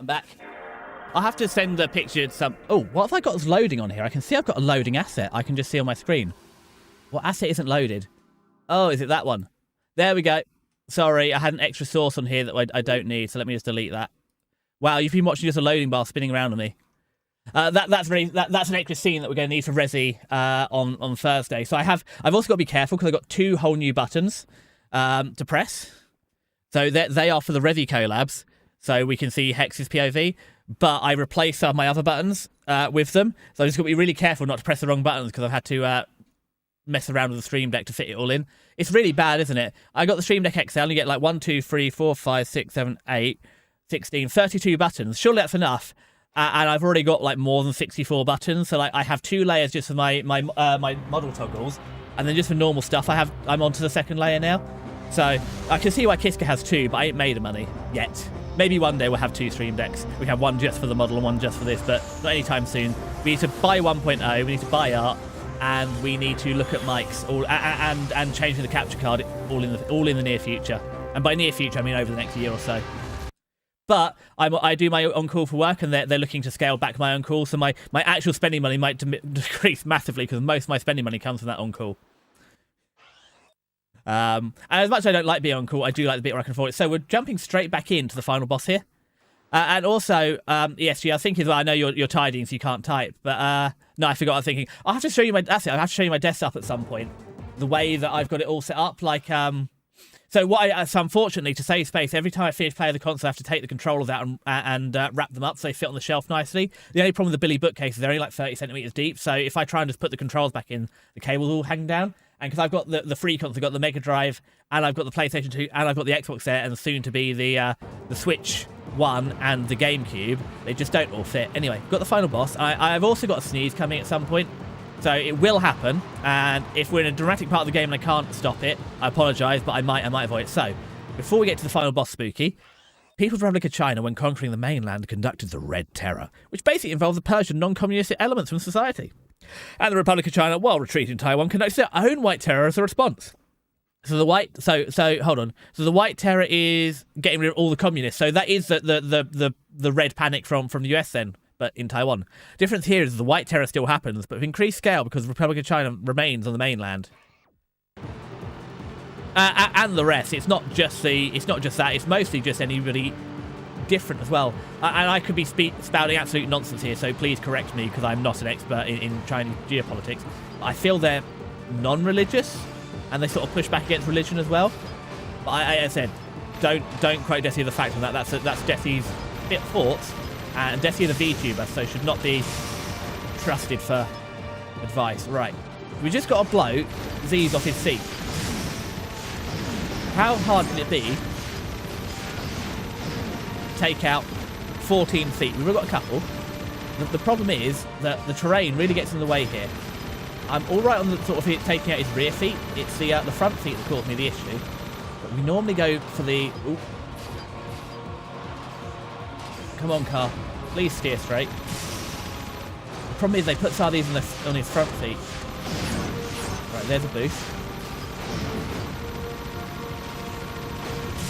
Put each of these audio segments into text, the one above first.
back. I'll have to send a picture to some... Oh, what have I got as loading on here? I can see I've got a loading asset. I can just see on my screen. What asset isn't loaded? Oh, is it that one? There we go. Sorry, I had an extra source on here that I don't need, so let me just delete that. Wow, you've been watching just a loading bar spinning around on me. That's an extra scene that we're going to need for Resi on Thursday. So I've also got to be careful because I've got 2 whole new buttons to press. So they are for the Resi collabs, so we can see Hex's POV. But I replaced some of my other buttons with them, so I've just got to be really careful not to press the wrong buttons because I've had to mess around with the Stream Deck to fit it all in. It's really bad, isn't it? I got the Stream Deck XL and you get like 1, 2, 3, 4, 5, 6, 7, 8, 16, 32 buttons. Surely that's enough. And I've already got like more than 64 buttons. So like I have 2 layers just for my model toggles, and then just for normal stuff I'm onto the 2nd layer now. So I can see why Kiska has 2, but I ain't made of money yet. Maybe one day we'll have 2 Stream Decks. We have one just for the model and one just for this, but not anytime soon. We need to buy 1.0, we need to buy art, and we need to look at mics and changing the capture card all in the near future. And by near future, I mean over the next year or so. But I do my on-call for work, and they're looking to scale back my on-call, so my actual spending money might decrease massively because most of my spending money comes from that on-call. And as much as I don't like being on-call, I do like the bit where I can afford it. So we're jumping straight back into the final boss here. And also, ESG, I think as well, I know you're tidying, so you can't type, but no, I forgot. I was thinking, I'll have to show you my, that's it, I'll have to show you my desktop at some point. The way that I've got it all set up, like, so unfortunately, to save space, every time I finish playing the console, I have to take the controllers out and wrap them up so they fit on the shelf nicely. The only problem with the Billy bookcase is they're only like 30 centimeters deep, so if I try and just put the controls back in, the cables all hang down. And because I've got the free console, I've got the Mega Drive, and I've got the PlayStation 2, and I've got the Xbox there, and soon to be the Switch 1 and the GameCube, they just don't all fit. Anyway, got the final boss. I've also got a sneeze coming at some point, so it will happen. And if we're in a dramatic part of the game and I can't stop it, I apologise, but I might avoid it. So, before we get to the final boss, Spooky, People's Republic of China, when conquering the mainland, conducted the Red Terror, which basically involves the purge of non-communistic elements from society. And the Republic of China, while retreating Taiwan, conducts their own White Terror as a response. So the hold on. So the White Terror is getting rid of all the communists. So that is the Red Panic from the US then, but in Taiwan. Difference here is the White Terror still happens, but with increased scale because the Republic of China remains on the mainland. And the rest. It's not just that. It's mostly just anybody different as well. And I could be spouting absolute nonsense here, so please correct me because I'm not an expert in Chinese geopolitics. I feel they're non-religious, and they sort of push back against religion as well. But I said, don't quote Desi the fact on that. That's Desi's bit thoughts, and Desi is a VTuber, so should not be trusted for advice. Right, we just got to blow Z's off his seat. How hard can it be? Take out 14 feet. We've got a couple. The problem is that the terrain really gets in the way here. I'm all right on the sort of taking out his rear feet. It's the front feet that caused me the issue. But we normally go for the... Ooh. Come on, car. Please steer straight. The problem is they put some of these on his front feet. Right, there's a boost.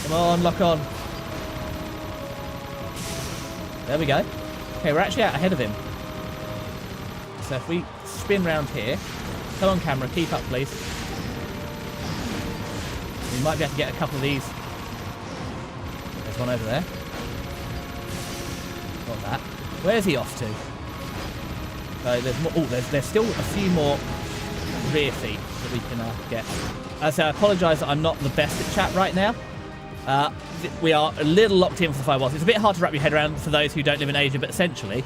Come on, lock on. There we go. Okay, we're actually out ahead of him. So if we spin round here, come on camera, keep up please. We might be able to get a couple of these. There's one over there. Got that. Where's he off to? So there's more. Oh, there's still a few more rear feet that we can get. So I apologise that I'm not the best at chat right now. We are a little locked in for the firewalls. It's a bit hard to wrap your head around for those who don't live in Asia, but essentially,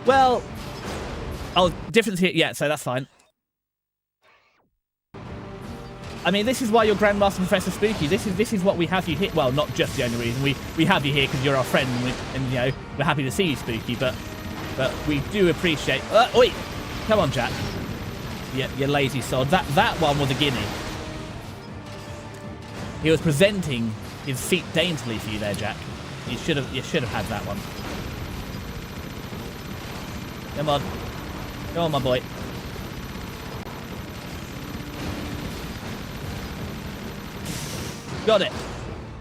well, difference here, yeah, so that's fine. I mean, this is why you're Grandmaster Professor Spooky. This is what we have you here. Well, not just the only reason. We have you here because you're our friend, and you know, we're happy to see you, Spooky, but we do appreciate... Oi! Come on, Jack. Yeah, you lazy sod. That one was a guinea. He was presenting his feet daintily for you there, Jack. You should have had that one. Come on. Come on, my boy. Got it.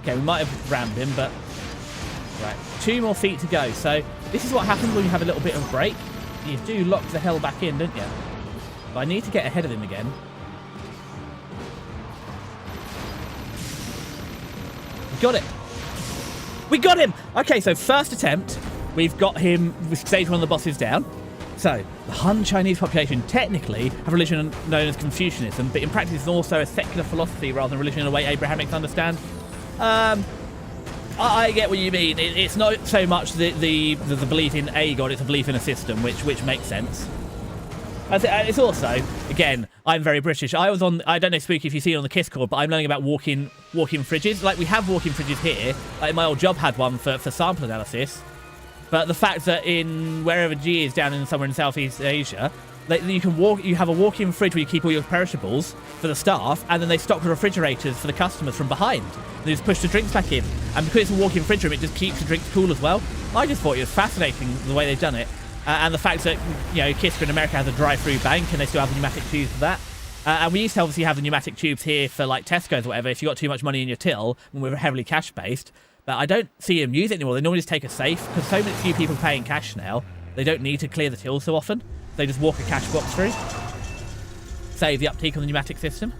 Okay, we might have rammed him, but Right, 2 more feet to go. So this is what happens when you have a little bit of a break. You do lock the hell back in, don't you? But I need to get ahead of him again. We got it. We got him! Okay, so first attempt. We've got him with stage 1 of the bosses down. So, the Han Chinese population technically have a religion known as Confucianism, but in practice it's also a secular philosophy rather than religion in the way Abrahamics understand. I get what you mean. It's not so much the belief in a god, it's a belief in a system, which makes sense. It's also, again, I'm very British. I don't know, Spooky, if you've seen it on the Kiss Cord, but I'm learning about walk-in fridges. Like, we have walk-in fridges here. Like, my old job had one for sample analysis. But the fact that in wherever G is down in somewhere in Southeast Asia, you have a walk-in fridge where you keep all your perishables for the staff, and then they stock the refrigerators for the customers from behind. They just push the drinks back in, and because it's a walk-in fridge room, it just keeps the drinks cool as well. I just thought it was fascinating the way they've done it, and the fact that Kiska in America has a drive-through bank, and they still have the pneumatic tubes for that. And we used to obviously have the pneumatic tubes here for like Tesco's or whatever. If you got too much money in your till, when we were heavily cash-based. But I don't see them use it anymore. They normally just take a safe, because so many few people paying cash now, they don't need to clear the till so often. They just walk a cash box through. Save the upkeep on the pneumatic system.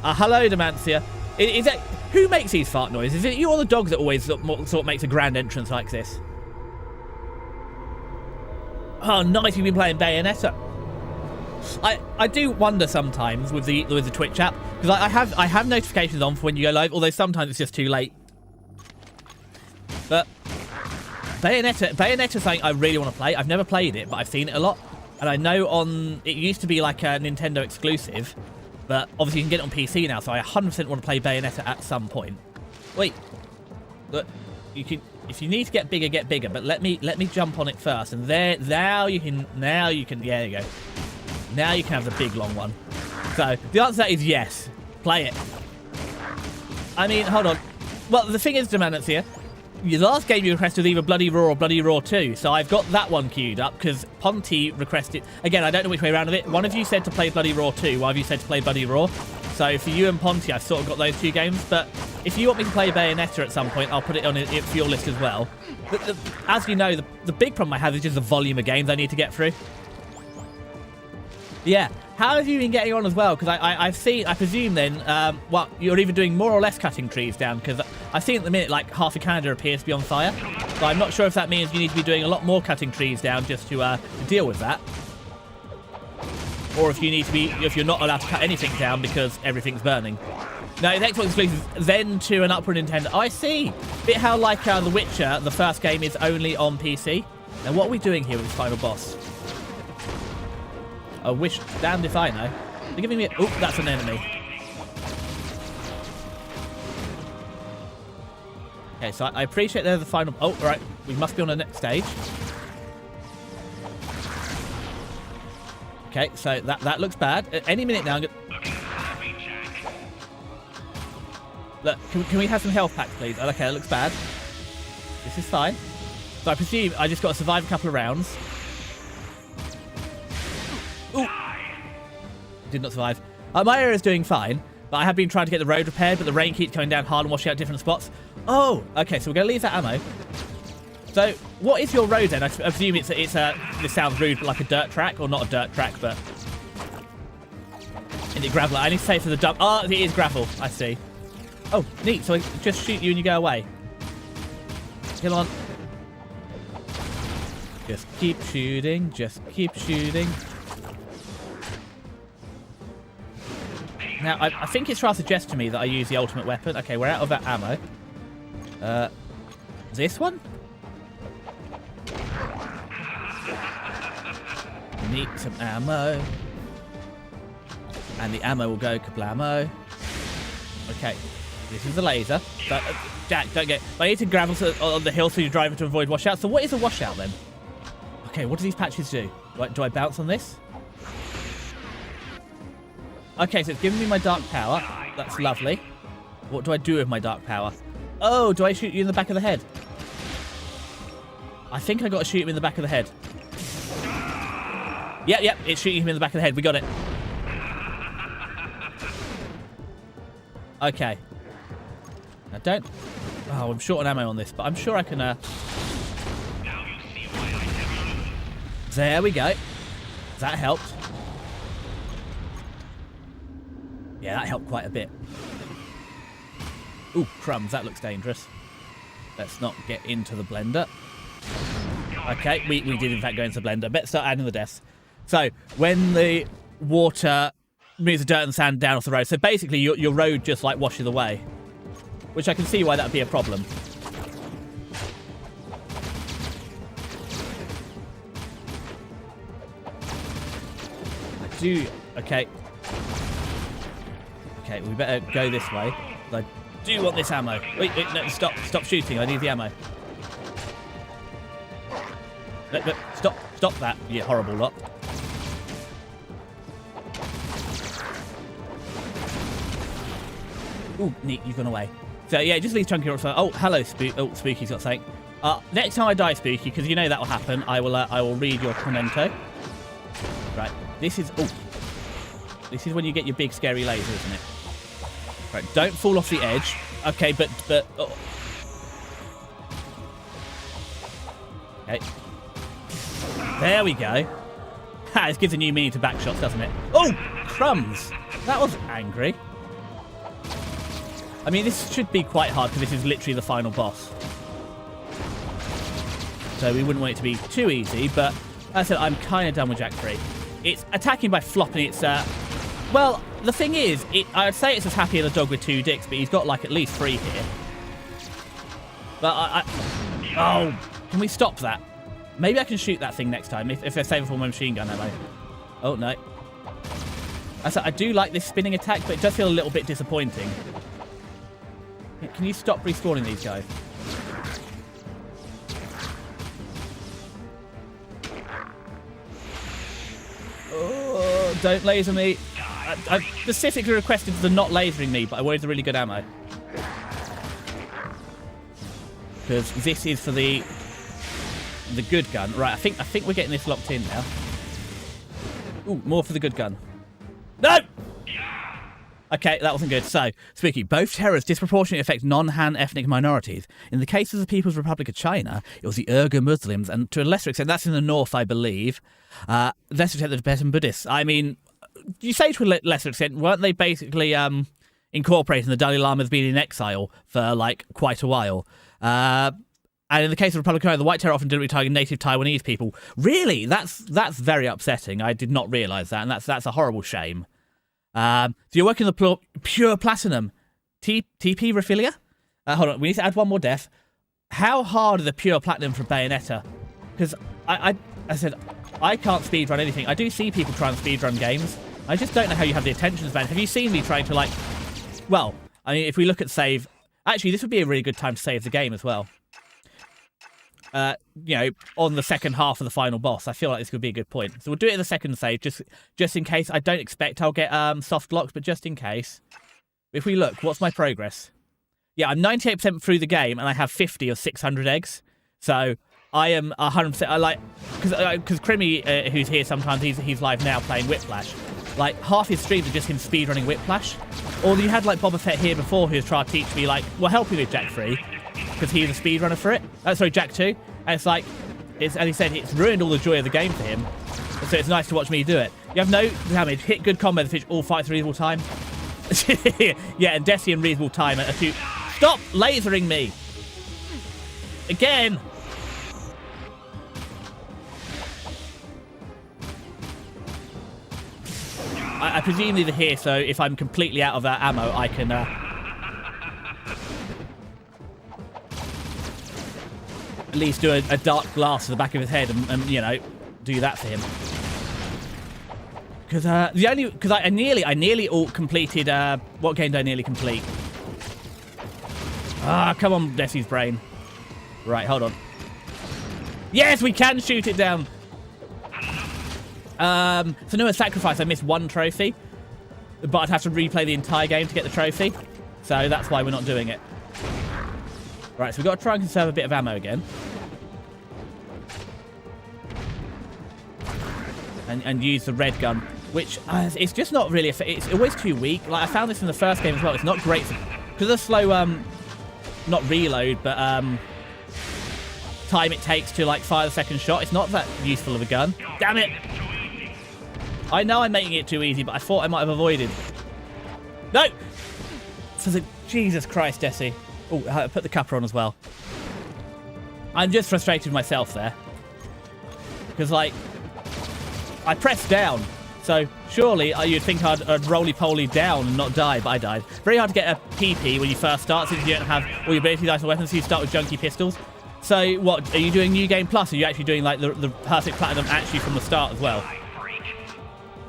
Hello, Demancia. Is that, who makes these fart noises? Is it you or the dog that always sort of makes a grand entrance like this? Oh, nice, you've been playing Bayonetta. I do wonder sometimes with the Twitch app, because I have notifications on for when you go live, although sometimes it's just too late. But Bayonetta is something I really want to play. I've never played it, but I've seen it a lot, and I know it used to be like a Nintendo exclusive, but obviously you can get it on PC now, so I 100% want to play Bayonetta at some point. Wait, look, if you need to get bigger, but let me jump on it first, and now you can, yeah, there you go. Now you can have the big long one. So the answer to that is yes. Play it. I mean, hold on. Well, the thing is, Demancia, your last game you requested was either Bloody Raw or Bloody Raw 2, so I've got that one queued up because Ponty requested. Again, I don't know which way around of it. One of you said to play Bloody Raw 2, one of you said to play Bloody Raw. So for you and Ponty, I've sort of got those 2 games. But if you want me to play Bayonetta at some point, I'll put it on it for your list as well. As you know, the big problem I have is just the volume of games I need to get through. Yeah, how have you been getting on as well? Because I presume then, well, you're either doing more or less cutting trees down, because I've seen at the minute like half of Canada appears to be on fire. So I'm not sure if that means you need to be doing a lot more cutting trees down just to deal with that. Or if you're not allowed to cut anything down because everything's burning. No, it's Xbox exclusive, then to an upward Nintendo. Oh, I see. Bit how like The Witcher, the first game is only on PC. Now what are we doing here with this final boss? I wish, damned if I know. They're giving me a... Oh, that's an enemy. Okay, so I appreciate they're the final... Oh, right. We must be on the next stage. Okay, so that looks bad. At any minute now, I'm gonna... Look, can we have some health packs, please? Oh, okay, that looks bad. This is fine. So I presume I just got to survive a couple of rounds. Ooh. Did not survive. My area is doing fine, but I have been trying to get the road repaired, but the rain keeps coming down hard and washing out different spots. Oh, okay, so we're going to leave that ammo. So, what is your road then? I presume it's this sounds rude, but like a dirt track, or not a dirt track, but... Is it gravel? I need to say for the dump... Oh, it is gravel, I see. Oh, neat, so I just shoot you and you go away. Come on. Just keep shooting, just keep shooting. Now, I think it's trying to suggest to me that I use the ultimate weapon. Okay, we're out of that ammo. This one? Need some ammo. And the ammo will go kablamo. Okay, this is the laser. But, Jack, don't get... I need to gravel on the hill so you drive it to avoid washout. So what is a washout then? Okay, what do these patches do? Do I bounce on this? Okay, so it's giving me my dark power. That's lovely. What do I do with my dark power? Oh, do I shoot you in the back of the head? I think I got to shoot him in the back of the head. Yep, it's shooting him in the back of the head. We got it. Okay. I don't... Oh, I'm short on ammo on this, but I'm sure I can... There we go. That helped. Yeah, that helped quite a bit. Ooh, crumbs. That looks dangerous. Let's not get into the blender. Okay, we did in fact go into the blender. Better start adding the deaths. So, when the water moves the dirt and sand down off the road, so basically your road just like washes away. Which I can see why that would be a problem. Okay. Okay, we better go this way. I do want this ammo. Wait, no, stop shooting. I need the ammo. No, stop that, you horrible lot. Ooh, neat, you've gone away. So yeah, just these chunky rocks. Oh, hello, Spooky's got something. Next time I die, Spooky, because you know that will happen, I will read your commento. Right, this is when you get your big scary laser, isn't it? Right, don't fall off the edge. Okay, but oh. Okay. There we go. Ha, this gives a new meaning to backshots, doesn't it? Oh, crumbs! That was angry. I mean, this should be quite hard because this is literally the final boss. So we wouldn't want it to be too easy, but as I said, I'm kind of done with Jack 3. It's attacking by flopping. It's, well, the thing is, I'd say it's as happy as a dog with 2 dicks, but he's got, like, at least 3 here. But oh, can we stop that? Maybe I can shoot that thing next time, if I save it for my machine gun ammo. Oh, no. I do like this spinning attack, but it does feel a little bit disappointing. Can you stop respawning these guys? Oh, don't laser me. I specifically requested the not lasering me, but I wanted the really good ammo. Because this is for the good gun. Right, I think we're getting this locked in now. Ooh, more for the good gun. No! Okay, that wasn't good. So, Spooky, both terrors disproportionately affect non-Han ethnic minorities. In the case of the People's Republic of China, it was the Uyghur Muslims, and to a lesser extent, that's in the north, I believe, lesser extent the Tibetan Buddhists. I mean, you say to a lesser extent, weren't they basically incorporating the Dalai Lama as being in exile for, like, quite a while? And in the case of the Republic of China, the White Terror often didn't target native Taiwanese people. Really? That's very upsetting. I did not realise that, and that's a horrible shame. So you're working the pure platinum. TP Raphilia? Hold on, we need to add one more death. How hard are the pure platinum for Bayonetta? Because I said, I can't speedrun anything. I do see people try and speedrun games. I just don't know how you have the attention span. Have you seen me trying to, like... Well, I mean, if we look at save... Actually, this would be a really good time to save the game as well. You know, on the second half of the final boss. I feel like this could be a good point. So we'll do it in the second save, just in case. I don't expect I'll get soft locks, but just in case. If we look, what's my progress? Yeah, I'm 98% through the game, and I have 50 of 600 eggs. So I am 100%. I like because Crimmy, who's here sometimes, he's live now playing Whiplash. Like half his streams are just him speedrunning Whiplash. Or you had like Boba Fett here before, who's trying to teach me like, well, help me with Jack 3. Because he's a speedrunner for it. Sorry, Jack 2. And it's like, as he said, it's ruined all the joy of the game for him. So it's nice to watch me do it. You have no damage, hit good combo, the fish all fights reasonable time. Yeah, and Desi and reasonable time are 2. Stop lasering me! Again! I presume these are here, so if I'm completely out of that ammo, I can... at least do a dark glass to the back of his head and you know, do that for him. Because I nearly all completed. What game did I nearly complete? Ah, come on, Desi's brain. Right, hold on. Yes, we can shoot it down. So no sacrifice. I missed 1 trophy, but I'd have to replay the entire game to get the trophy. So that's why we're not doing it. Right, so we've got to try and conserve a bit of ammo again. And use the red gun. which it's just not really, it's always too weak. Like, I found this in the first game as well. It's not great because of slow, not reload, but time it takes to like fire the second shot. It's not that useful of a gun. Damn it! I know I'm making it too easy, but I thought I might have avoided. No! So Jesus Christ, Jesse. Oh, I put the capper on as well. I'm just frustrated with myself there. Because, like, I pressed down. So, surely you'd think I'd roly-poly down and not die, but I died. Very hard to get a PP when you first start, since you don't have all your ability dice or weapons, so you start with junky pistols. So, what, are you doing New Game Plus? Or are you actually doing, like, the perfect platinum actually from the start as well?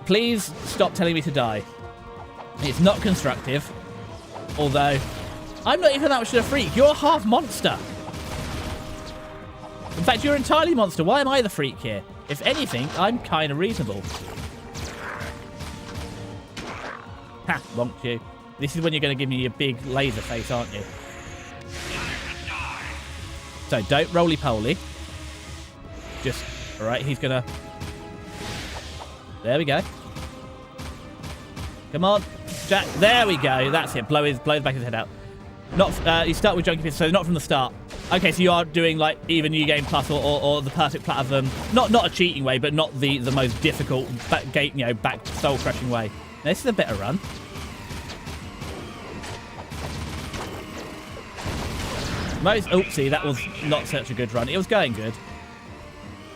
Please stop telling me to die. It's not constructive. Although, I'm not even that much of a freak. You're half monster. In fact, you're entirely monster. Why am I the freak here? If anything, I'm kind of reasonable. Ha, wonked you. This is when you're going to give me your big laser face, aren't you? So, don't roly-poly. Just, alright, he's going to... There we go. Come on, Jack. There we go. That's it. Blow the back of his head out. Not. You start with junky pistol, so not from the start. Okay, so you are doing like either New Game Plus or the perfect platinum. Not a cheating way, but not the most difficult back soul crushing way. Now, this is a better run. Oopsie, that was not such a good run. It was going good.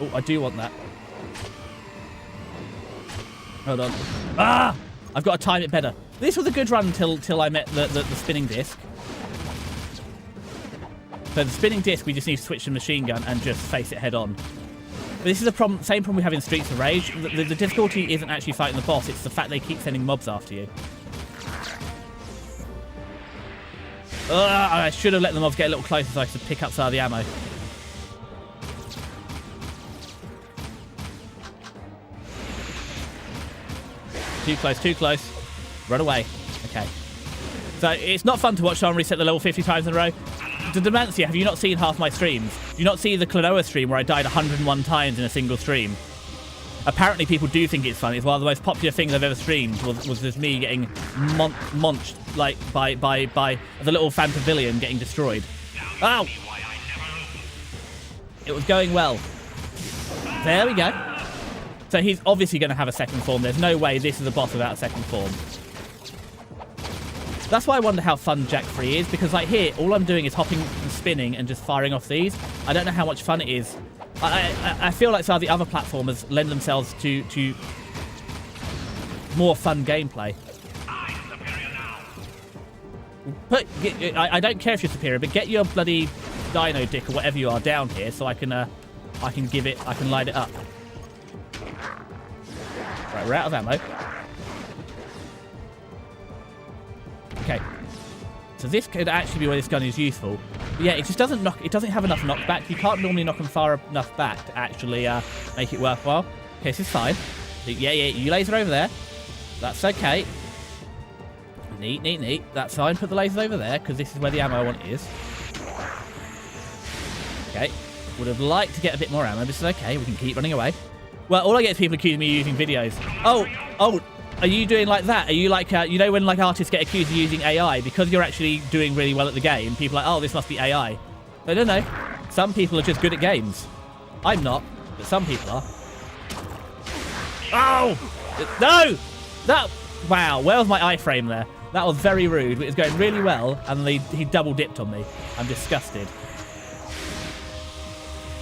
Oh, I do want that. Hold on. Ah! I've got to time it better. This was a good run until I met the spinning disc. So the spinning disc, we just need to switch to machine gun and just face it head on. But this is the same problem we have in Streets of Rage. The difficulty isn't actually fighting the boss, it's the fact they keep sending mobs after you. I should have let the mobs get a little closer so I could pick up some of the ammo. Too close, too close. Run away. Okay. So, it's not fun to watch someone reset the level 50 times in a row. The Demancia, have you not seen half my streams? Do you not see the Klonoa stream where I died 101 times in a single stream? Apparently, people do think it's fun. It's one of the most popular things I've ever streamed was just me getting munched, like, by the little Phantavillion getting destroyed. Ow! It was going well. There we go. So he's obviously going to have a second form. There's no way this is a boss without a second form. That's why I wonder how fun Jack 3 is, because like here, all I'm doing is hopping and spinning and just firing off these. I don't know how much fun it is. I feel like some of the other platformers lend themselves to more fun gameplay. But I don't care if you're superior, but get your bloody dino dick or whatever you are down here so I can light it up. Right, we're out of ammo. Okay. So this could actually be where this gun is useful. But yeah, it just doesn't have enough knockback. You can't normally knock them far enough back to actually make it worthwhile. Okay, this is fine. Yeah, you laser over there. That's okay. Neat. That's fine. Put the lasers over there, because this is where the ammo I want is. Okay. Would have liked to get a bit more ammo. This is okay. We can keep running away. Well, all I get is people accusing me of using videos. Oh, are you doing like that? Are you like, you know when like artists get accused of using AI? Because you're actually doing really well at the game, people are like, oh, this must be AI. No. Some people are just good at games. I'm not, but some people are. Oh! No! Wow, where was my iframe there? That was very rude. It was going really well, and he double dipped on me. I'm disgusted.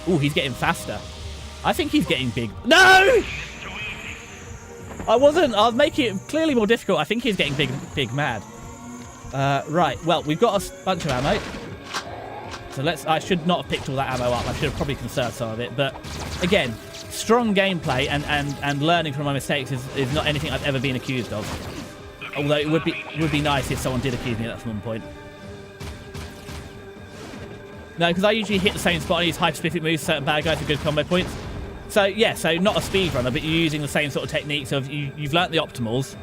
Ooh, he's getting faster. I think he's getting big. No! I was making it clearly more difficult. I think he's getting big mad. Right, well, we've got a bunch of ammo. So I should not have picked all that ammo up. I should have probably conserved some of it. But again, strong gameplay and learning from my mistakes is not anything I've ever been accused of. Although it would be nice if someone did accuse me at some point. No, because I usually hit the same spot and use hyper-specific moves, certain bad guys for good combo points. So, yeah, so not a speedrunner, but you're using the same sort of technique. So you've learnt the optimals,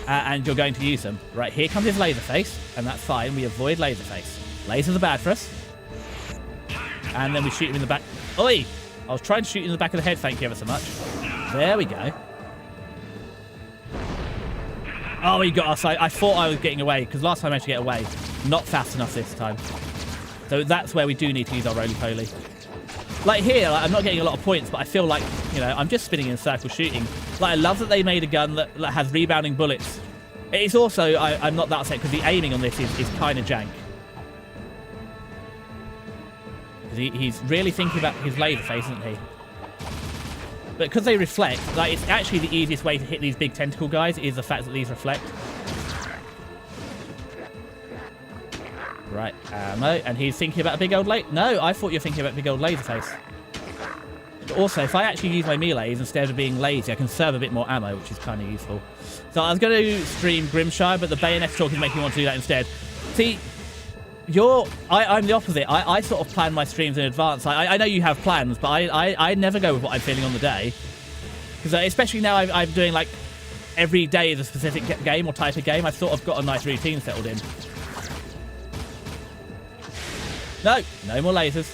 and you're going to use them. Right, here comes his laser face, and that's fine. We avoid laser face. Lasers are bad for us. And then we shoot him in the back. Oi! I was trying to shoot him in the back of the head, thank you ever so much. There we go. Oh, he got us. I thought I was getting away, because last time I managed to get away. Not fast enough this time. So that's where we do need to use our roly-poly. Like here, like, I'm not getting a lot of points, but I feel like, you know, I'm just spinning in circles shooting. Like, I love that they made a gun that has rebounding bullets. It's also, I'm not that upset, because the aiming on this is kind of jank. He's really thinking about his laser face, isn't he? But because they reflect, like, it's actually the easiest way to hit these big tentacle guys is the fact that these reflect. Right, ammo, and he's thinking about a big old laser. No, I thought you were thinking about big old laser face. But also, if I actually use my melees instead of being lazy, I can conserve a bit more ammo, which is kind of useful. So I was going to stream Grimshire, but the bayonet talk is making me want to do that instead. See, I'm the opposite. I sort of plan my streams in advance. I know you have plans, but I never go with what I'm feeling on the day. Because especially now I'm doing like every day is a specific game or type of game. I've sort of got a nice routine settled in. No more lasers.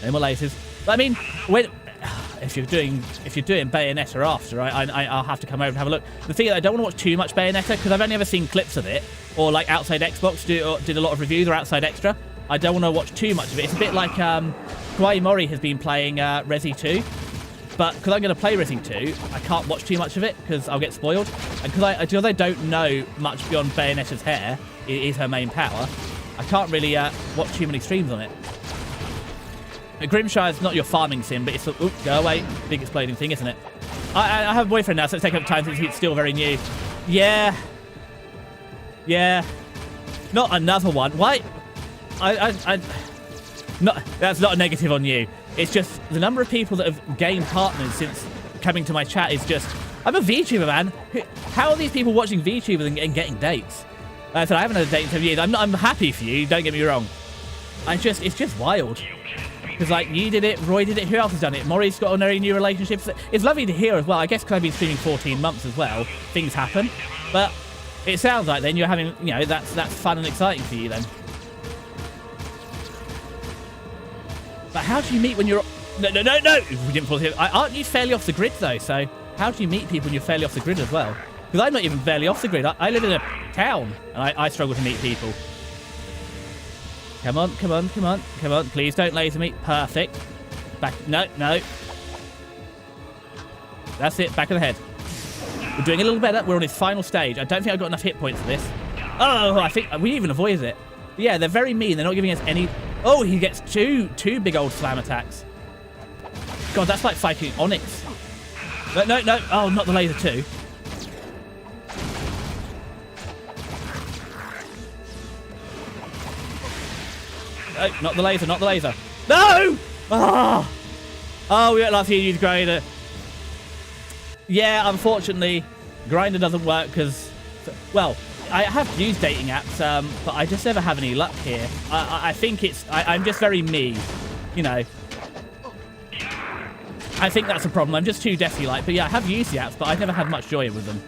No more lasers. But I mean, if you're doing Bayonetta after, right, I'll have to come over and have a look. The thing is, I don't want to watch too much Bayonetta because I've only ever seen clips of it, or like Outside Xbox did a lot of reviews, or Outside Extra. I don't want to watch too much of it. It's a bit like Kawaii Mori has been playing Resi 2, but because I'm going to play Resi 2, I can't watch too much of it because I'll get spoiled. And because I don't know much beyond Bayonetta's hair is her main power, I can't really watch too many streams on it. Grimshire is not your farming sim, but it's a, oop, go away, big exploding thing, isn't it? I have a boyfriend now, so it's taken up time since he's still very new. Yeah. Not another one. Why? Not, that's not a negative on you. It's just the number of people that have gained partners since coming to my chat is just... I'm a VTuber, man. How are these people watching VTubers and getting dates? So I haven't had a date in 7 years. I'm happy for you, don't get me wrong. It's just wild. Because, like, you did it, Roy did it, who else has done it? Maury's got very new relationships. It's lovely to hear as well. I guess because I've been streaming 14 months as well, things happen. But it sounds like then you're having, you know, that's fun and exciting for you then. But how do you meet when you're... No! We didn't fall here. Aren't you fairly off the grid, though? So how do you meet people when you're fairly off the grid as well? Because I'm not even fairly off the grid. I live in a town, and I struggle to meet people. Come on. Please don't laser me. Perfect. Back. No. That's it. Back of the head. We're doing a little better. We're on his final stage. I don't think I've got enough hit points for this. Oh, I think we even avoided it. But yeah, they're very mean. They're not giving us any... Oh, he gets two big old slam attacks. God, that's like fighting Onyx. No. Oh, not the laser too. Oh, not the laser. No! Oh, we don't love to use Grinder. Yeah, unfortunately, Grinder doesn't work because, well, I have used dating apps, but I just never have any luck here. I think I'm just very me, you know. I think that's a problem. I'm just too deathy-like. But yeah, I have used the apps, but I've never had much joy with them.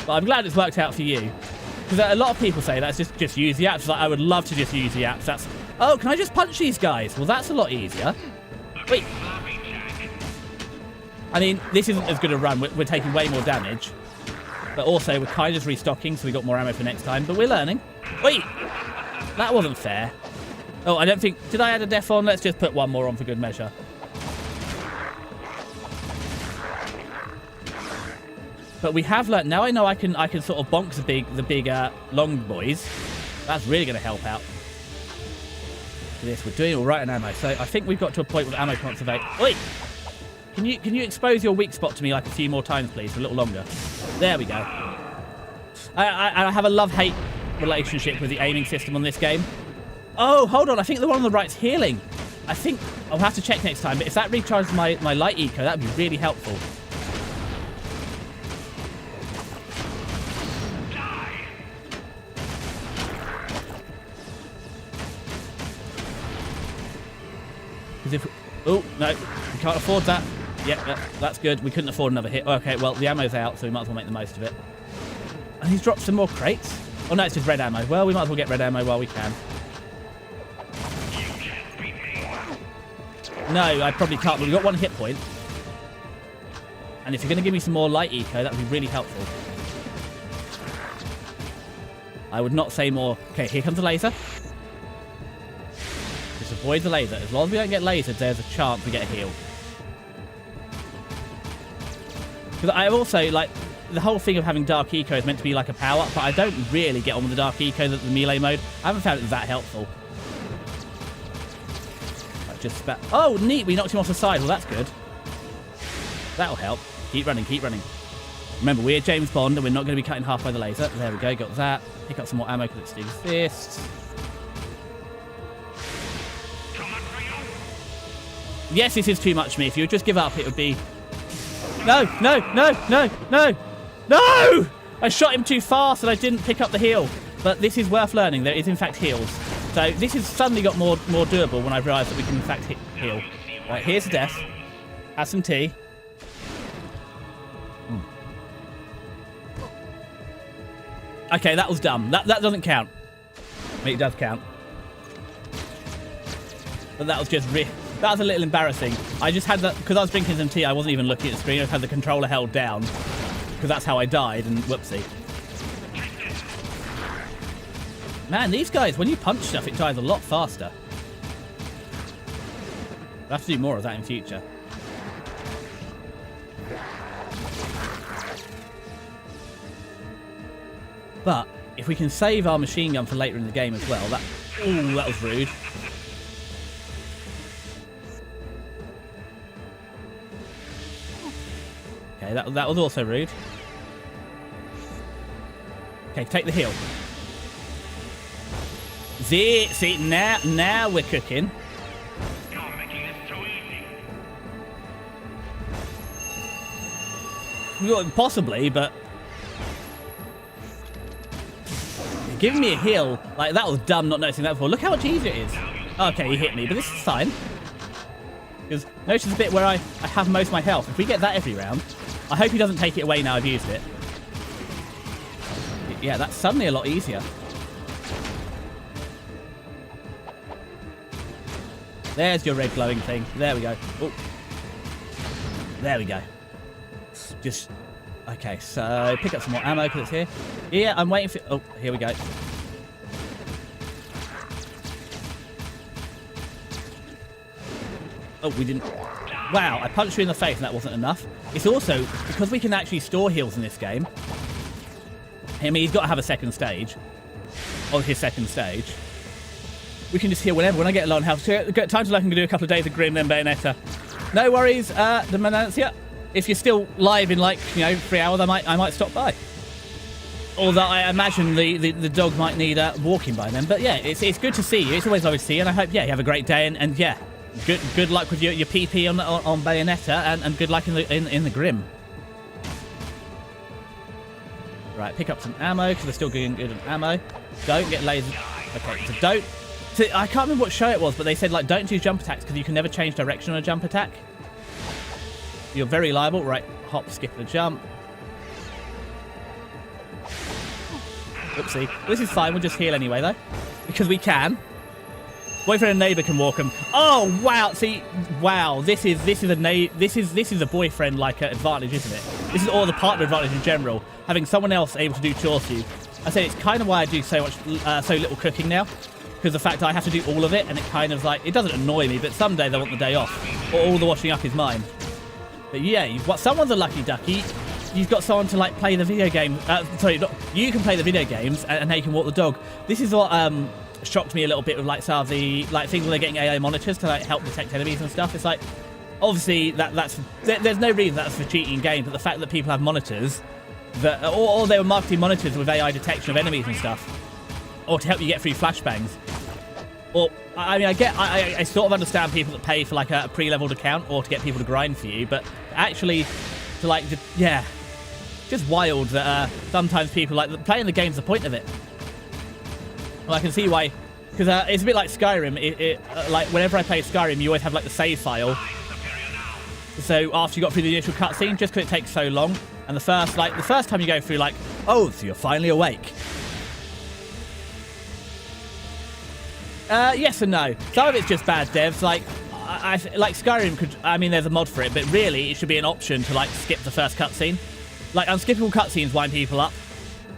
But I'm glad it's worked out for you. Because a lot of people say that's just use the apps. Like, I would love to just use the apps. That's... Oh, can I just punch these guys? Well, that's a lot easier. Wait. I mean, this isn't as good a run. We're taking way more damage. But also, we're kind of just restocking, so we got more ammo for next time. But we're learning. Wait. That wasn't fair. Oh, I don't think... Did I add a def on? Let's just put one more on for good measure. But we have learned. Now I know I can sort of bonk the big long boys. That's really going to help out. This, we're doing all right in ammo. So I think we've got to a point with ammo conservate. Oi! Can you expose your weak spot to me like a few more times, please, for a little longer? There we go. I have a love-hate relationship with the aiming system on this game. Oh, hold on. I think the one on the right's healing. I think I'll have to check next time. But if that recharges my light eco, that would be really helpful. Oh, no, we can't afford that. Yeah, that's good. We couldn't afford another hit. Okay, well, the ammo's out, so we might as well make the most of it. And he's dropped some more crates? Oh, no, it's just red ammo. Well, we might as well get red ammo while we can. No, I probably can't. We've got one hit point. And if you're going to give me some more light eco, that would be really helpful. I would not say more. Okay, here comes a laser. Just avoid the laser. As long as we don't get lasered, there's a chance we get a heal. Because I also, like, the whole thing of having Dark Eco is meant to be like a power-up, but I don't really get on with the Dark Eco, the melee mode. I haven't found it that helpful. Just spat. Oh, neat. We knocked him off the side. Well, that's good. That'll help. Keep running. Keep running. Remember, we're James Bond, and we're not going to be cut in half by the laser. There we go. Got that. Pick up some more ammo because it still exists. Yes, this is too much for me. If you would just give up, it would be... No! No! No! No! No! No! I shot him too fast and I didn't pick up the heal. But this is worth learning. There is, in fact, heals. So this has suddenly got more doable when I've realised that we can, in fact, heal. Right, here's the death. Have some tea. Okay, that was dumb. That doesn't count. I mean, it does count. But that was just that was a little embarrassing. I just had that because I was drinking some tea. I wasn't even looking at the screen. I just had the controller held down because that's how I died. And whoopsie. Man, these guys, when you punch stuff, it dies a lot faster. I'll have to do more of that in future. But if we can save our machine gun for later in the game as well, that... Ooh, that was rude. Okay, that was also rude. Okay, take the heal. See, now we're cooking. You're making this too easy. Well, possibly, but... Giving me a heal, like, that was dumb not noticing that before. Look how much easier it is. Okay, he hit me, but this is fine. Because notice the bit where I have most of my health. If we get that every round, I hope he doesn't take it away now I've used it. Yeah, that's suddenly a lot easier. There's your red glowing thing. There we go. Oh. There we go. Just... Okay, so pick up some more ammo because it's here. Yeah, I'm waiting for... Oh, here we go. Oh, we didn't... Wow, I punched you in the face and that wasn't enough. It's also, because we can actually store heals in this game, I mean, he's got to have a second stage. On his second stage. We can just heal whenever. When I get low on health, time to look, I can do a couple of days of Grim, then Bayonetta. No worries, the Manancia. If you're still live in, like, 3 hours, I might stop by. Although I imagine the dog might need walking by then. But yeah, it's good to see you. It's always lovely to see you, and I hope you have a great day. And yeah, good luck with your PP on Bayonetta, and good luck in the Grim. Right, pick up some ammo because we're still getting good on ammo. Don't get lasered. Okay, so don't. So I can't remember what show it was, but they said like don't do jump attacks because you can never change direction on a jump attack. You're very liable. Right, hop, skip, and a jump. Oopsie. This is fine. We'll just heal anyway, though, because we can. Boyfriend and neighbor can walk them. Oh wow! See, wow. This is a boyfriend like advantage, isn't it? This is all the partner advantage in general. Having someone else able to do chores for you. I said it's kind of why I do so little cooking now, because the fact that I have to do all of it, and it kind of like it doesn't annoy me, but someday they want the day off, or all the washing up is mine. But yeah, you've got someone's a lucky ducky. You've got someone to like play the video game. Sorry, you can play the video games, and they can walk the dog. This is what shocked me a little bit with like some of the like things where they're getting AI monitors to like help detect enemies and stuff. It's like obviously there's no reason that's for cheating games, but the fact that people have monitors that or they were marketing monitors with AI detection of enemies and stuff, or to help you get through flashbangs. Or I mean, I sort of understand people that pay for like a pre-leveled account or to get people to grind for you, but actually to like just wild that sometimes people like playing the game's the point of it. Well, I can see why, because it's a bit like Skyrim. Like whenever I play Skyrim, you always have like the save file. So after you got through the initial cutscene, just because it takes so long, and the first time you go through, like, oh, so you're finally awake. Yes and no. Some of it's just bad devs. Like, like Skyrim could. I mean, there's a mod for it, but really, it should be an option to like skip the first cutscene. Like unskippable cutscenes wind people up.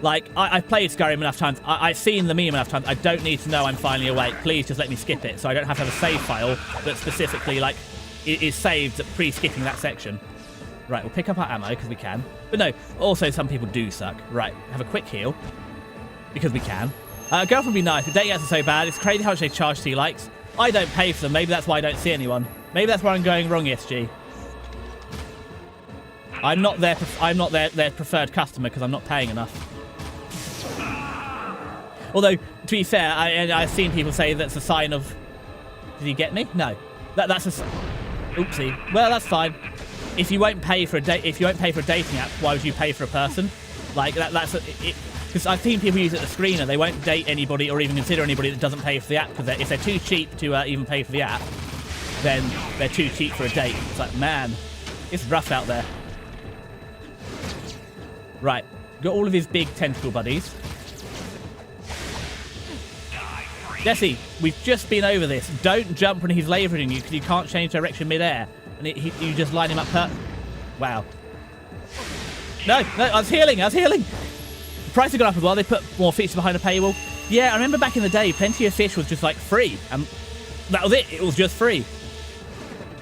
Like, I've played Skyrim enough times. I've seen the meme enough times. I don't need to know I'm finally awake. Please just let me skip it so I don't have to have a save file that specifically, like, is saved pre-skipping that section. Right, we'll pick up our ammo because we can. But no, also some people do suck. Right, have a quick heal because we can. Girlfriend would be nice, but dating apps are so bad. It's crazy how much they charge to likes. I don't pay for them. Maybe that's why I don't see anyone. Maybe that's where I'm going wrong, ESG. I'm not their preferred customer because I'm not paying enough. Although, to be fair, I've seen people say that's a sign of... Did he get me? No. That's a... Oopsie. Well, that's fine. If you won't pay for a dating app, why would you pay for a person? Like, that's... Because I've seen people use it as a screener. They won't date anybody or even consider anybody that doesn't pay for the app. Because if they're too cheap to even pay for the app, then they're too cheap for a date. It's like, man, it's rough out there. Right. Got all of his big tentacle buddies. Jesse, we've just been over this. Don't jump when he's lasering you because you can't change direction mid-air. And you just line him up Wow. No, I was healing. The price has gone up as well. They put more features behind the paywall. Yeah, I remember back in the day, Plenty of Fish was just like free. And that was it. It was just free.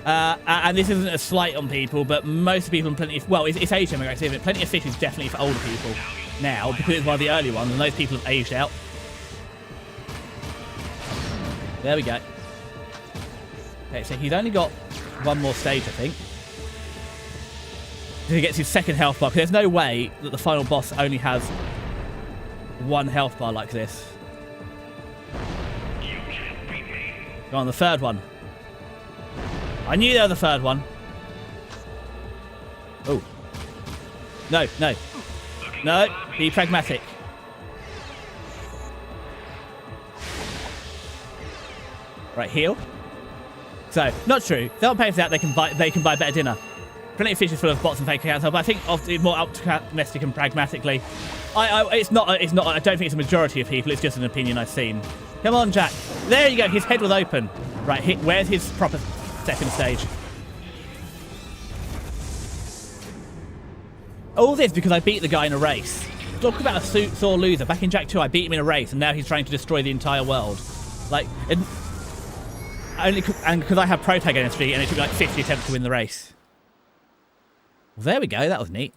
And this isn't a slight on people, but most people in Plenty of... Well, it's age demographic, isn't it? Plenty of Fish is definitely for older people now because it's one of the early ones and those people have aged out. There we go. Okay, so he's only got one more stage, I think. He gets his second health bar. There's no way that the final boss only has one health bar like this. Go on, the third one. I knew there was the third one. Oh. No. No, be pragmatic. Right, heal. So, not true. If they don't pay for that, they can buy better dinner. Plenty of Fish is full of bots and fake accounts, but I think more optimistic and pragmatically. I don't think it's a majority of people. It's just an opinion I've seen. Come on, Jack. There you go. His head was open. Right, where's his proper second stage? All this because I beat the guy in a race. Talk about a sore loser. Back in Jak 2, I beat him in a race, and now he's trying to destroy the entire world. Like, because I have protagonist and it took like 50 attempts to win the race. Well, there we go. That was neat.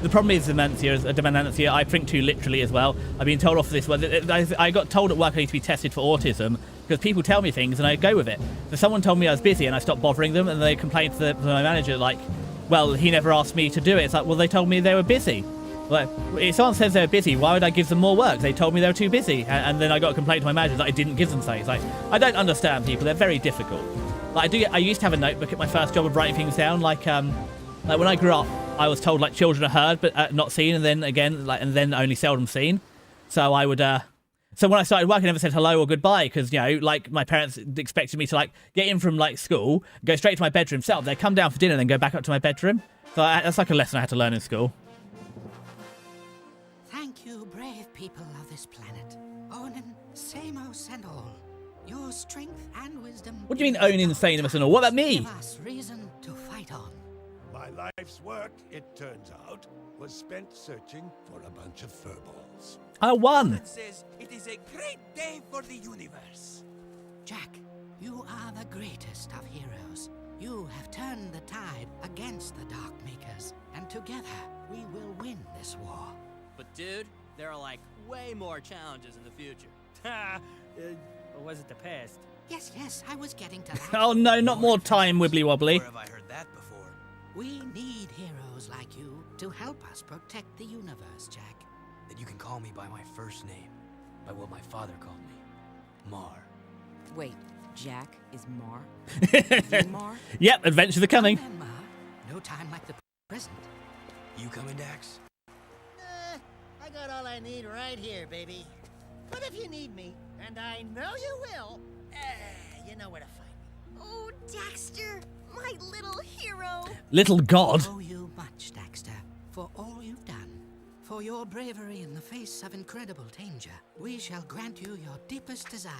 The problem is dementia. I think too literally as well. I've been told off for this one. I got told at work I need to be tested for autism because people tell me things and I go with it. So someone told me I was busy and I stopped bothering them and they complained to my manager like, well, he never asked me to do it. It's like, well, they told me they were busy. Like, if someone says they were busy, why would I give them more work? They told me they were too busy. And then I got a complaint to my manager that I didn't give them something. It's like, I don't understand people. They're very difficult. Like, I used to have a notebook at my first job of writing things down. Like when I grew up, I was told like children are heard but not seen, and then again, and then only seldom seen. So I would, so when I started work, I never said hello or goodbye because, you know, like my parents expected me to like get in from like school, go straight to my bedroom, set up there, come down for dinner, and then go back up to my bedroom. So that's like a lesson I had to learn in school. Thank you, brave people of this planet. Onin, Samos, and all. Your strength and wisdom. What do you mean, Onin, Samos, and all? What about me? Give us reason to fight on. My life's work, it turns out, was spent searching for a bunch of furballs. I won. It says it is a great day for the universe. Jack, you are the greatest of heroes. You have turned the tide against the Dark Makers, and together we will win this war. But dude, there are like way more challenges in the future. Or was it the past? Yes, I was getting to that. Oh no, not more time, wibbly wobbly. Where have I heard that before? We need heroes like you to help us protect the universe, Jack. Then you can call me by my first name, by what my father called me, Mar. Wait, Jack is Mar? You Mar? Yep, adventures are coming. Come then, Ma. No time like the present. You coming, Dax? I got all I need right here, baby. But if you need me, and I know you will, you know where to find me. Oh, Daxter, my little hero. Little god. I owe you much, Daxter, for all you've done. For your bravery in the face of incredible danger, we shall grant you your deepest desire.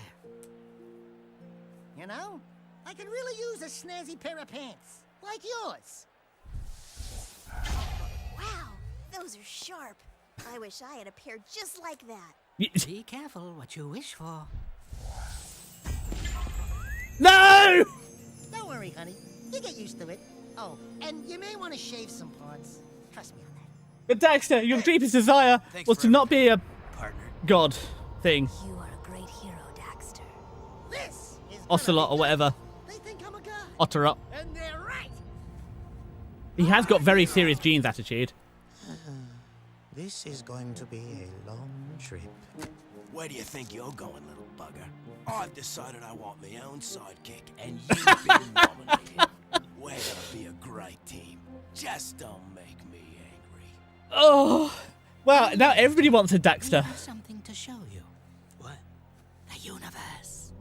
You know, I could really use a snazzy pair of pants, like yours. Wow, those are sharp. I wish I had a pair just like that. Be careful what you wish for. No! Don't worry, honey. You get used to it. Oh, and you may want to shave some parts. Trust me on that. But Dexter, your deepest desire Thanks was for to not be a partner. god thing. You are a great hero, Daxter. This is gonna Ocelot be or good. whatever. They think I'm a god. Otter up. And they're right. He has got very serious genes attitude. This is going to be a long trip. Where do you think you're going, little bugger? I've decided I want my own sidekick, and you've been nominated. We're gonna be a great team. Just don't make me angry. Oh, wow. Now everybody wants a We Dexter. have something to show you. What? The universe.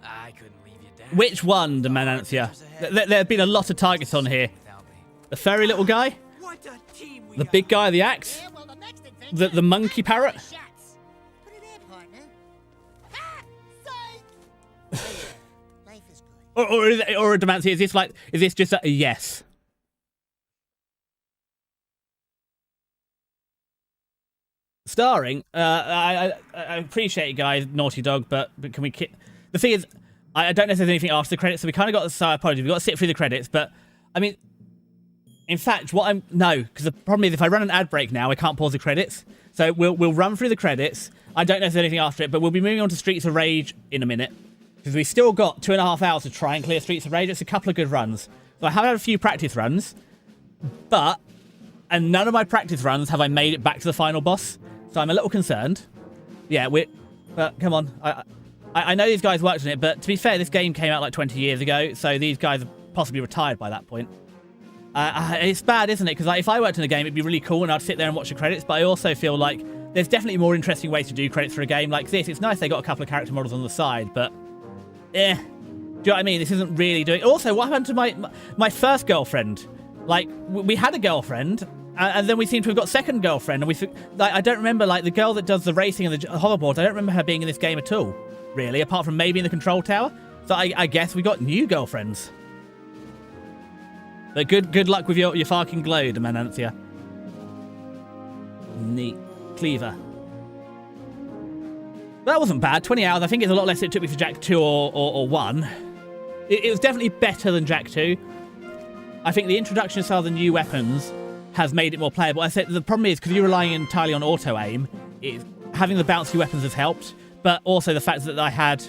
I couldn't leave you down. Which one, the Manancia? There have been a lot of targets on here. Without me. The furry little guy, What a team we the got. big guy with the axe, Yeah, well, the next adventure. the monkey parrot. Shots. Put it in, partner. Ha! Psych! Life is good. Or Demancia, is this just a yes? Starring, I appreciate it, guys, Naughty Dog, but can we? The thing is, I don't know if there's anything after the credits, so we kind of got the apology. We've got to sit through the credits, but I mean, in fact, because the problem is if I run an ad break now, I can't pause the credits. So we'll run through the credits. I don't know if there's anything after it, but we'll be moving on to Streets of Rage in a minute because we still got 2.5 hours to try and clear Streets of Rage. It's a couple of good runs. So I have had a few practice runs, and none of my practice runs have I made it back to the final boss. So I'm a little concerned. Yeah, but come on. I know these guys worked on it, but to be fair, this game came out like 20 years ago, so these guys are possibly retired by that point. It's bad, isn't it? Because if I worked in a game, it'd be really cool and I'd sit there and watch the credits, but I also feel like there's definitely more interesting ways to do credits for a game like this. It's nice they got a couple of character models on the side, but do you know what I mean? This isn't really doing... Also, what happened to my first girlfriend? Like, we had a girlfriend, and then we seem to have got second girlfriend, and I don't remember, like, the girl that does the racing and the hoverboards, I don't remember her being in this game at all, really, apart from maybe in the control tower. So I guess we got new girlfriends. But good luck with your fucking glow, Demenancia. Neat. Cleaver. That wasn't bad. 20 hours. I think it's a lot less than it took me for Jak 2 or 1. It was definitely better than Jak 2. I think the introduction of some of the new weapons has made it more playable. I said the problem is because you're relying entirely on auto-aim, having the bouncy weapons has helped, but also the fact that I had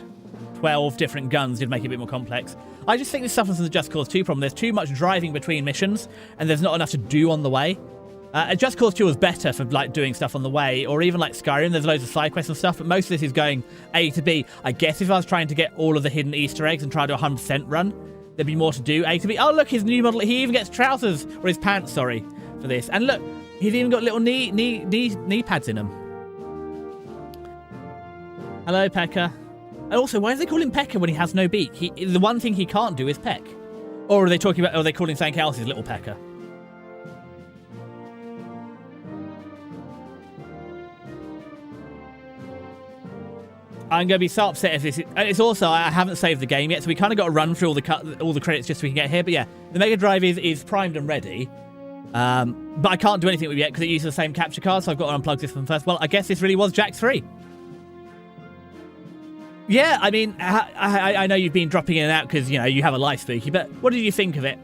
12 different guns did make it a bit more complex. I just think this suffers from the Just Cause 2 problem. There's too much driving between missions, and there's not enough to do on the way. Just Cause 2 was better for like doing stuff on the way, or even like Skyrim, there's loads of side quests and stuff, but most of this is going A to B. I guess if I was trying to get all of the hidden Easter eggs and try to do a 100% run, there'd be more to do. A to B. Oh, look, his new model, he even gets trousers, or his pants, sorry, for this. And look, he's even got little knee pads in them. Hello, Pekka. And also, why do they call him Pekka when he has no beak? The one thing he can't do is peck. Or are they talking about, are they calling something else his little Pekka? I'm going to be so upset if this is... And it's also, I haven't saved the game yet, so we kind of got to run through all the credits just so we can get here. But yeah, the Mega Drive is primed and ready. But I can't do anything with it yet because it uses the same capture card, so I've got to unplug this one first. Well, I guess this really was Jak 3. Yeah, I mean, I know you've been dropping in and out because, you know, you have a life, Spooky, but what did you think of it?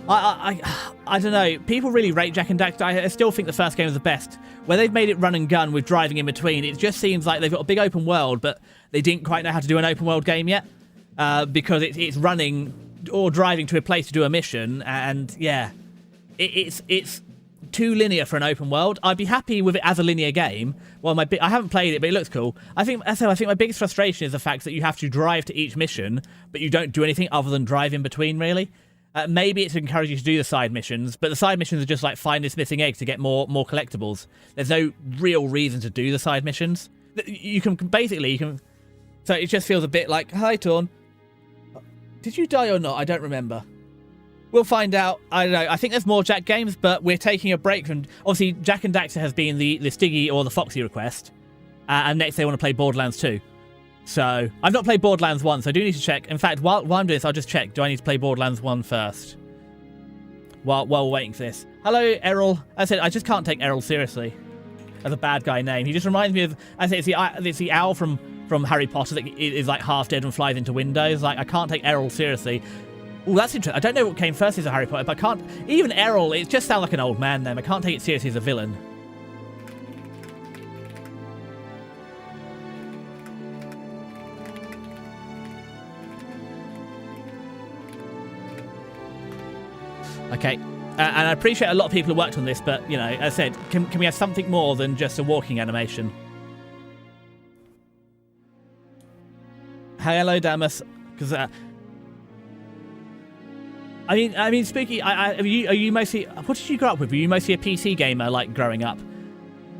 I don't know. People really rate Jak and Daxter. I still think the first game was the best. Where they've made it run and gun with driving in between, it just seems like they've got a big open world, but they didn't quite know how to do an open world game yet. Because it's running or driving to a place to do a mission, and yeah, it's too linear for an open world. I'd be happy with it as a linear game. Well, I haven't played it, but it looks cool. I think my biggest frustration is the fact that you have to drive to each mission, but you don't do anything other than drive in between, really. Maybe it's to encourage you to do the side missions, but the side missions are just like find this missing egg to get more collectibles. There's no real reason to do the side missions. You can. So it just feels a bit like, hi, Torn. Did you die or not? I don't remember. We'll find out. I don't know. I think there's more Jack games, but we're taking a break from... Obviously, Jack and Daxter has been the Stiggy or the Foxy request. And next they want to play Borderlands 2. So, I've not played Borderlands 1, so I do need to check. In fact, while I'm doing this, I'll just check. Do I need to play Borderlands 1 first? While we're waiting for this. Hello, Errol. As I said, I just can't take Errol seriously as a bad guy name. He just reminds me of... I said it's the owl from Harry Potter that is like half dead and flies into windows. Like, I can't take Errol seriously. Oh, that's interesting. I don't know what came first as a Harry Potter, but I can't... Even Errol, it just sounds like an old man name. I can't take it seriously as a villain. Okay, and I appreciate a lot of people who worked on this, but, you know, as I said, can we have something more than just a walking animation? Hello, Damus. Because, I mean, Spooky, are you mostly... What did you grow up with? Were you mostly a PC gamer, like, growing up?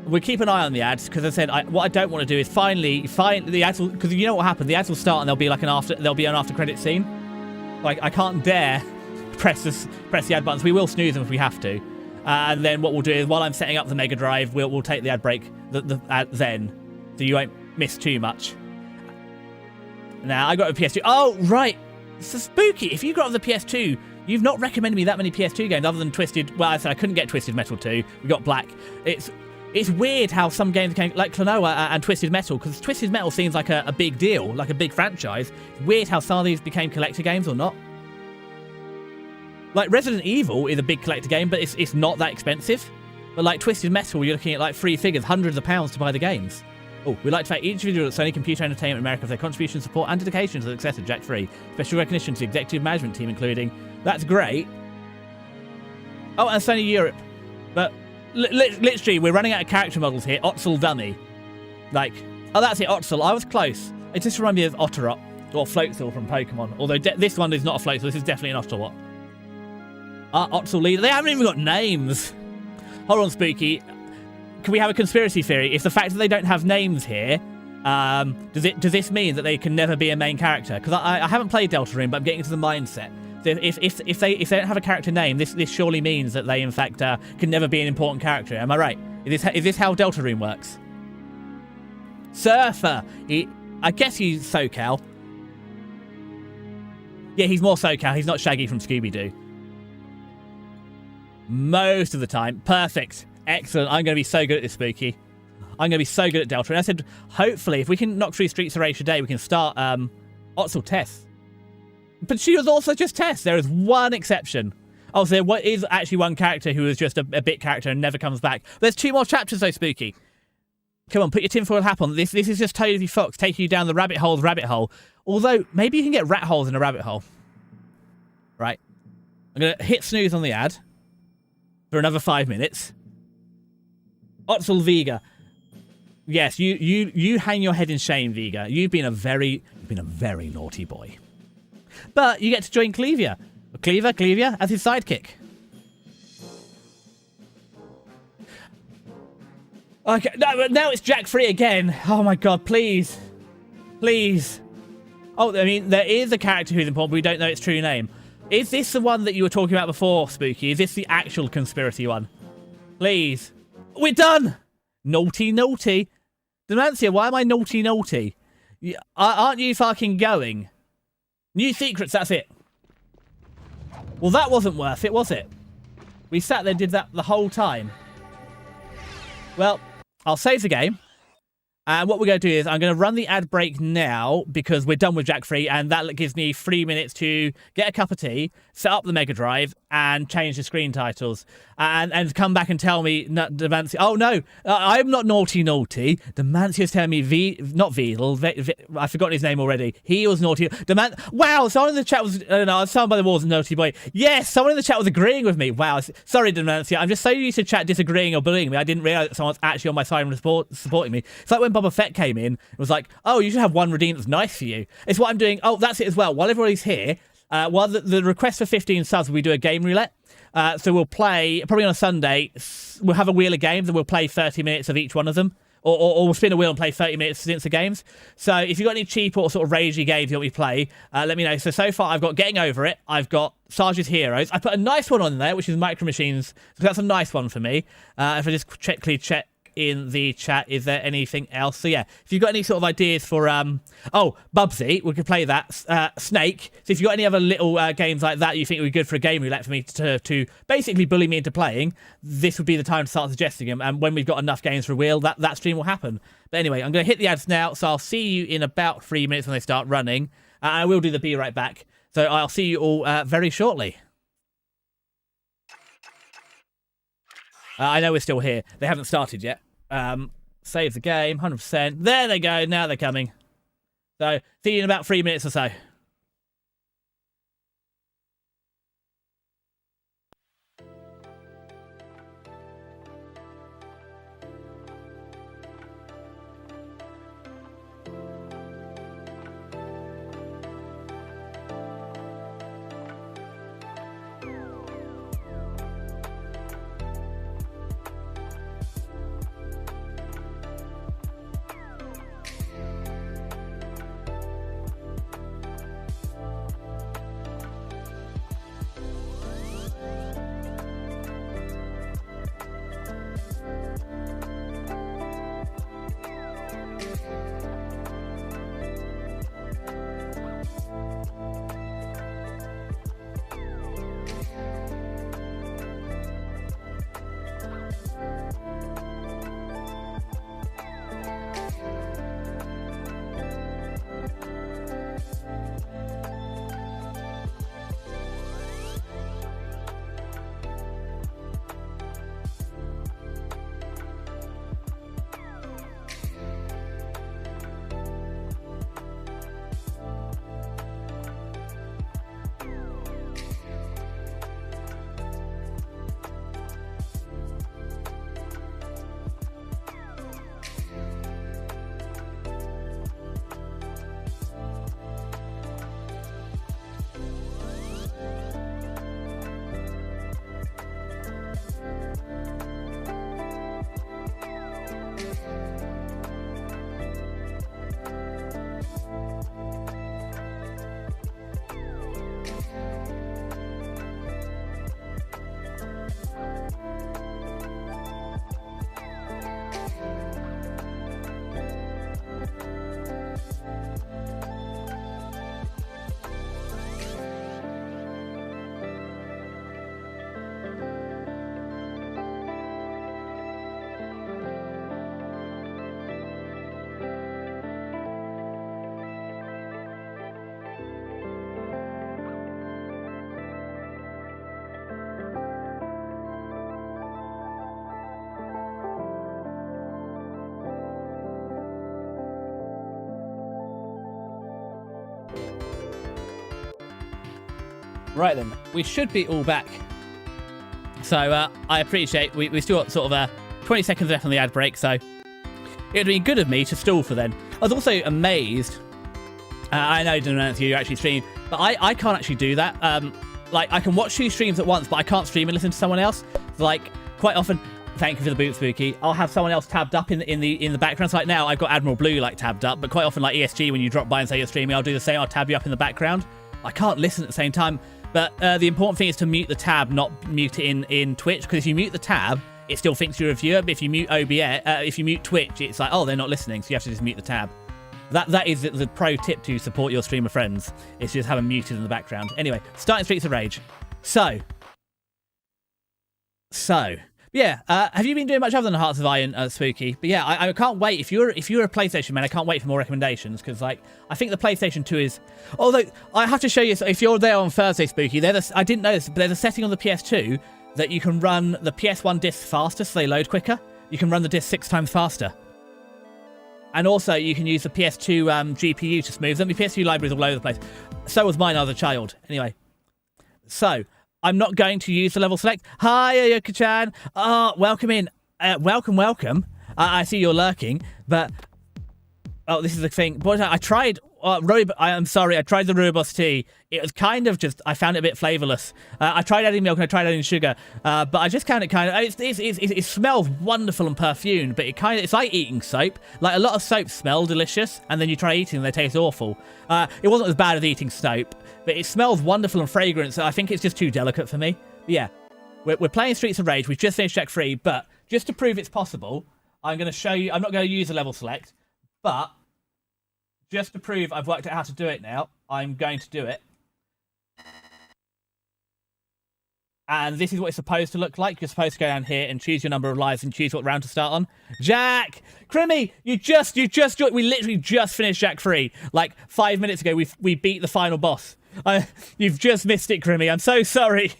We'll keep an eye on the ads, because as I said, what I don't want to do is finally find the ads... Because you know what happened? The ads will start and there'll be, like, an after-credit scene. Like, I can't dare... press the ad buttons. We will snooze them if we have to, and then what we'll do is while I'm setting up the Mega Drive, we'll take the ad break then, so you won't miss too much. Now I got a PS2. Oh right, so Spooky. If you got on the PS2, you've not recommended me that many PS2 games other than Twisted. Well, I said I couldn't get Twisted Metal 2. We got Black. It's weird how some games came like Klonoa and Twisted Metal, because Twisted Metal seems like a big deal, like a big franchise. It's weird how some of these became collector games or not. Like, Resident Evil is a big collector game, but it's not that expensive. But, like, Twisted Metal, you're looking at, like, free figures, hundreds of pounds to buy the games. Oh, we'd like to thank each individual at Sony Computer Entertainment America for their contribution, support, and dedication to the success of Jack 3. Special recognition to the executive management team, including... That's great. Oh, and Sony Europe. But, literally, we're running out of character models here. Otzel Dummy. Like... Oh, that's it, Otzel. I was close. It just reminds me of Otterot, or Floatzel from Pokemon. Although, this one is not a Floatzel, this is definitely an Ocelot. Otzel leader. They haven't even got names. Hold on, Spooky. Can we have a conspiracy theory? If the fact that they don't have names here, does this mean that they can never be a main character? Because I haven't played Deltarune, but I'm getting into the mindset. So if they don't have a character name, this surely means that they in fact can never be an important character. Am I right? Is this how Deltarune works? Surfer. I guess he's SoCal. Yeah, he's more SoCal. He's not Shaggy from Scooby-Doo. Most of the time. Perfect. Excellent. I'm going to be so good at this, Spooky. I'm going to be so good at Delta. And I said, hopefully, if we can knock through Streets of Rage today, we can start Otzel Tess. But she was also just Tess. There is one exception. Oh, so there is actually one character who is just a bit character and never comes back. There's 2 more chapters, though, Spooky. Come on, put your tinfoil hat on. This is just Toby Fox taking you down the rabbit hole. Although, maybe you can get rat holes in a rabbit hole. Right. I'm going to hit snooze on the ad. For another 5 minutes. Otzel Vega. Yes, you hang your head in shame, Vega. You've been a very naughty boy. But you get to join Clevia. Clevia as his sidekick. Okay, now it's Jack 3 again. Oh my god, please. Please. Oh, I mean, there is a character who's important, but we don't know its true name. Is this the one that you were talking about before, Spooky? Is this the actual conspiracy one? Please. We're done! Naughty. Demancia, why am I naughty? Aren't you fucking going? New secrets, that's it. Well, that wasn't worth it, was it? We sat there and did that the whole time. Well, I'll save the game. And what we're going to do is I'm going to run the ad break now because we're done with Jack 3, and that gives me 3 minutes to get a cup of tea, set up the Mega Drive, and change the screen titles. And come back and tell me, Demancia, oh no, I'm not naughty. Demancia's telling me, not Vedal, I've forgotten his name already. He was naughty. Wow, someone in the chat was, someone by the walls a naughty boy. Yes, someone in the chat was agreeing with me. Wow, sorry Demancia, I'm just so used to chat disagreeing or bullying me, I didn't realise that someone's actually on my side and supporting me. It's like when Boba Fett came in, it was like, oh, you should have one redeem that's nice for you. It's what I'm doing. Oh, that's it as well. While everybody's here, while the request for 15 subs, we do a game roulette. So we'll play, probably on a Sunday, we'll have a wheel of games and we'll play 30 minutes of each one of them. or we'll spin a wheel and play 30 minutes since the games. So if you've got any cheap or sort of ragey games you want me to play, let me know. So far I've got Getting Over It. I've got Sarge's Heroes. I put a nice one on there, which is Micro Machines. So that's a nice one for me. If I just quickly check in the chat, is there anything else? So yeah, if you've got any sort of ideas for Bubsy, we could play that. Snake. So if you've got any other little games like that you think would be good for a game roulette for me to basically bully me into playing, this would be the time to start suggesting them. And when we've got enough games for a wheel, that stream will happen. But anyway, I'm going to hit the ads now, so I'll see you in about 3 minutes when they start running. I will do the be right back. So I'll see you all very shortly. I know we're still here. They haven't started yet. Save the game, 100%. There they go. Now they're coming. So, see you in about 3 minutes or so. Right then, we should be all back. So I appreciate we still got sort of 20 seconds left on the ad break, so it would be good of me to stall for then. I was also amazed. I know, don't you actually stream, but I can't actually do that. Like I can watch 2 streams at once, but I can't stream and listen to someone else. Like quite often, thank you for the boot, Spooky. I'll have someone else tabbed up in the background. So like now I've got Admiral Blue like tabbed up, but quite often like ESG when you drop by and say you're streaming, I'll do the same. I'll tab you up in the background. I can't listen at the same time. But the important thing is to mute the tab, not mute it in Twitch. Because if you mute the tab, it still thinks you're a viewer. But if you mute OBS, if you mute Twitch, it's like, oh, they're not listening. So you have to just mute the tab. That is the pro tip to support your streamer friends. Is just have them muted in the background. Anyway, starting Streets of Rage. So yeah. Have you been doing much other than Hearts of Iron, Spooky? But yeah, I can't wait. If you're a PlayStation man, I can't wait for more recommendations because like I think the PlayStation 2 is. Although I have to show you, if you're there on Thursday, Spooky, I didn't know this, but there's a setting on the PS2 that you can run the PS1 discs faster, so they load quicker. You can run the discs 6 times faster. And also, you can use the PS2 GPU to smooth them. The PS2 library is all over the place. So was mine as a child. Anyway, so I'm not going to use the level select. Hi, Ayoka-chan. Welcome in. Welcome. I see you're lurking, but... Oh, this is the thing. Boy, I tried I'm sorry, I tried the rooibos tea. It was kind of just, I found it a bit flavourless. I tried adding milk and I tried adding sugar, but I just found it kind of, it smells wonderful and perfumed, but it's like eating soap. Like, a lot of soaps smell delicious, and then you try eating them, they taste awful. It wasn't as bad as eating soap, but it smells wonderful and fragrant, so I think it's just too delicate for me. But yeah, we're playing Streets of Rage. We've just finished Jack 3, but just to prove it's possible, I'm going to show you, I'm not going to use a level select, but just to prove I've worked out how to do it now, I'm going to do it. And this is what it's supposed to look like. You're supposed to go down here and choose your number of lives and choose what round to start on. Jack! Crimmy, you just we literally just finished Jack 3. Like 5 minutes ago, we beat the final boss. You've just missed it, Crimmy. I'm so sorry.